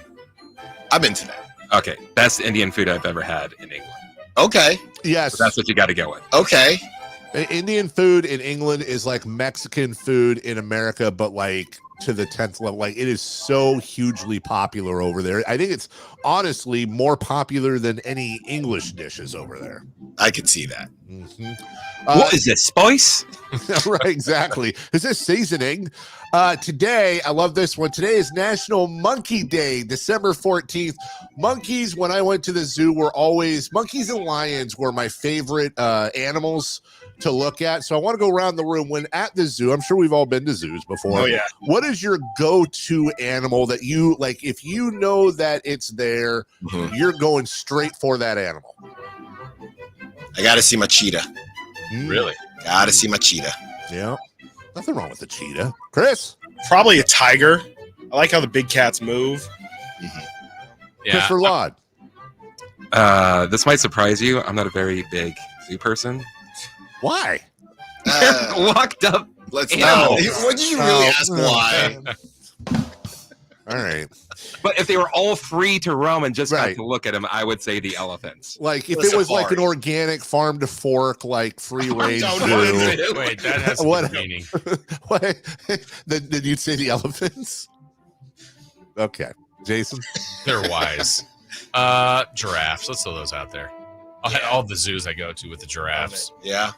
I'm into that. Okay, best Indian food I've ever had in England. Okay. Yes. So that's what you got to go with. Okay. Indian food in England is like Mexican food in America, but to the 10th level. It is so hugely popular over there. I think it's honestly more popular than any English dishes over there. I can see that. Mm-hmm. What is this, spice? Right, exactly. Is this seasoning? Today, I love this one. Today is National Monkey Day, December 14th. Monkeys, when I went to the zoo, monkeys and lions were my favorite animals to look at. So I want to go around the room. When at the zoo, I'm sure we've all been to zoos before. Oh, yeah. What is your go-to animal that you if you know that it's there, you're going straight for that animal? I got to see my cheetah. Really? Gotta see my cheetah. Yeah. Nothing wrong with the cheetah. Chris? Probably a tiger. I like how the big cats move. Yeah. Christopher Laud. This might surprise you. I'm not a very big zoo person. Why? Locked up. Let's animals. know. What did you really ask why? All right. But if they were all free to roam and just got Right. to look at them, I would say the elephants. Like if It's it was a like an safari. organic farm to fork, like free range Don't zoo. know. Wait, that has What- some meaning. What? Then you'd say the elephants? Okay. Jason? They're wise. Giraffes. Let's throw those out there. All the zoos I go to with the giraffes. Yeah.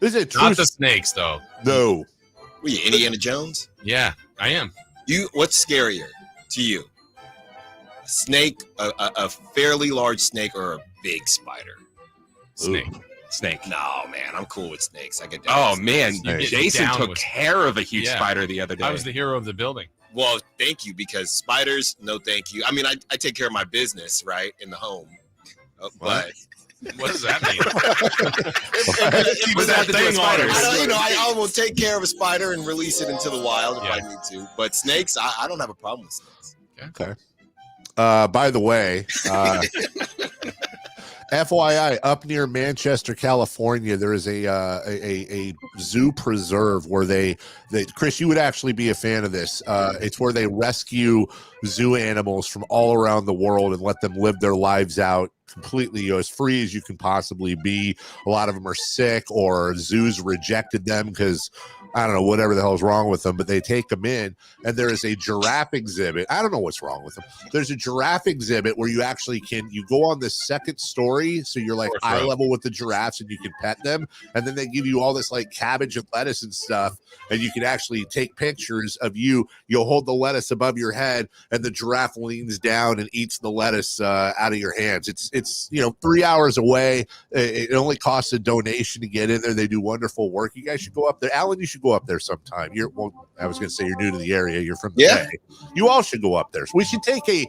Is it true? Not the snakes, though. No. Were you Indiana Jones? Yeah, I am. What's scarier to you? A snake, a fairly large snake, or a big spider? Snake. Snake. No, man, I'm cool with snakes. I get down Oh with man, snakes. You get Jason down took with- care of a huge Yeah. spider the other day. I was the hero of the building. Well, thank you, because spiders, no thank you. I mean, I take care of my business, right, in the home. But What does that mean? What does that have to do with spiders? I will take care of a spider and release it into the wild if Yeah. I need to. But snakes, I don't have a problem with snakes. Okay. By the way, FYI, up near Manchester, California, there is a zoo preserve where they Chris, you would actually be a fan of this. It's where they rescue zoo animals from all around the world and let them live their lives out completely, as free as you can possibly be. A lot of them are sick, or zoos rejected them because I don't know, whatever the hell is wrong with them, but they take them in, and there is a giraffe exhibit. I don't know what's wrong with them. There's a giraffe exhibit where you actually you go on the second story, so you're like eye level with the giraffes and you can pet them, and then they give you all this like cabbage and lettuce and stuff, and you can actually take pictures of you. You'll hold the lettuce above your head, and the giraffe leans down and eats the lettuce out of your hands. It's 3 hours away. It only costs a donation to get in there. They do wonderful work. You guys should go up there. Alan, you should go up there sometime. I was going to say you're new to the area. You're from the Bay. You all should go up there. So we should take a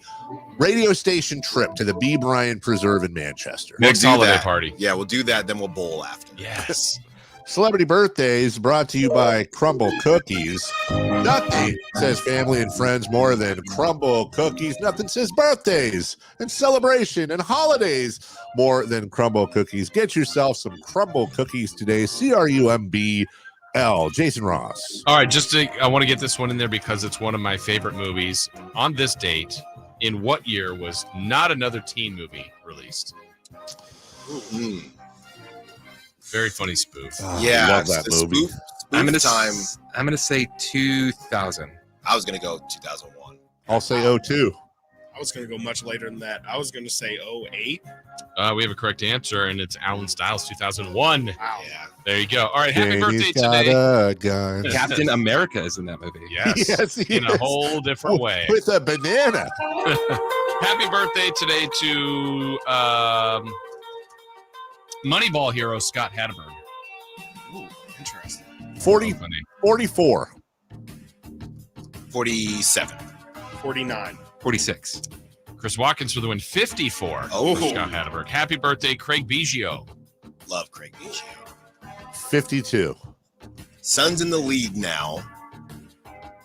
radio station trip to the B. Bryant Preserve in Manchester. Next holiday party. Yeah, we'll do that. Then we'll bowl after. Yes. Celebrity birthdays brought to you by Crumble Cookies. Nothing says family and friends more than Crumble Cookies. Nothing says birthdays and celebration and holidays more than Crumble Cookies. Get yourself some Crumble Cookies today. CRUMBL. Jason Ross. All right, I want to get this one in there because it's one of my favorite movies. On this date, in what year was Not Another Teen Movie released? Very funny spoof. Yeah, love that the movie. Spoof I'm gonna say 2000. I was gonna go 2001. I'll say 02. I was going to go much later than that. I was going to say 08. We have a correct answer, and it's Alan Stiles, 2001. Wow. Yeah. There you go. All right, happy Jamie's birthday got today. a gun. Captain America is in that movie. Yes, Yes, he in a is. whole different way. With a banana. Happy birthday today to Moneyball hero Scott Hatterburn. Ooh, interesting. 44. 47. 49. 46. Chris Watkins for the win, 54. Oh. For Scott Hatterburn. Happy birthday, Craig Biggio. Love Craig Biggio. 52. Suns in the lead now.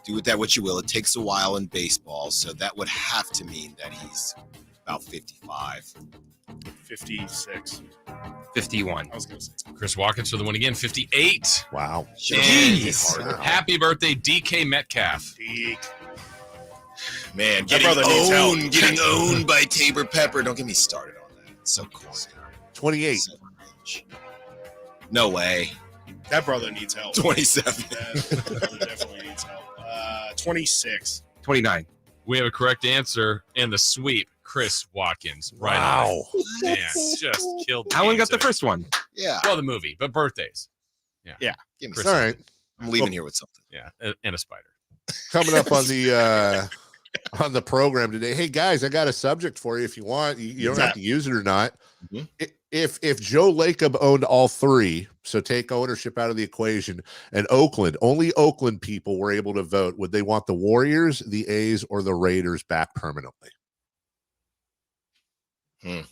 Do with that what you will. It takes a while in baseball, so that would have to mean that he's about 55. 56. 51. I was going to say. Chris Watkins for the win again, 58. Wow. Jeez. And happy birthday, DK Metcalf. Deke. Man, That brother needs help. getting owned by Tabor Pepper. Don't get me started on that. It's so cool. 28. So rich. No way. That brother needs help. 27. That brother definitely needs help. 26. 29. We have a correct answer, and the sweep, Chris Watkins. Right Wow. on. Man, just killed the Alan got the answer. first one. Yeah. Well, the movie, but birthdays. Give me Chris. All right. I'm leaving here with something. Yeah, and a spider. Coming up on the program today. Hey guys, I got a subject for you if you want. You don't have to use it or not. Mhm. If Joe Lacob owned all three, so take ownership out of the equation, and only Oakland people were able to vote, would they want the Warriors, the A's, or the Raiders back permanently? We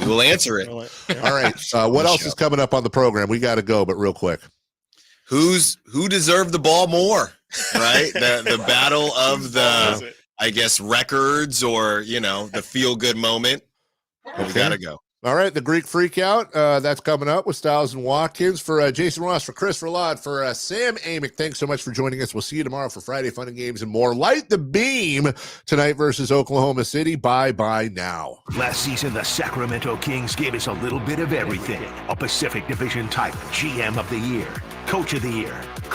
will answer it. All right. What else is coming up on the program? We got to go, but real quick. who deserved the ball more, right? The battle of the, I guess, records or, the feel-good moment. We got to go. All right, the Greek Freakout, that's coming up with Styles and Watkins. For Jason Ross, for Chris Verlad, for Sam Amick, thanks so much for joining us. We'll see you tomorrow for Friday Fun and Games and more. Light the beam tonight versus Oklahoma City. Bye-bye now. Last season, the Sacramento Kings gave us a little bit of everything. A Pacific Division type GM of the Year, Coach of the Year,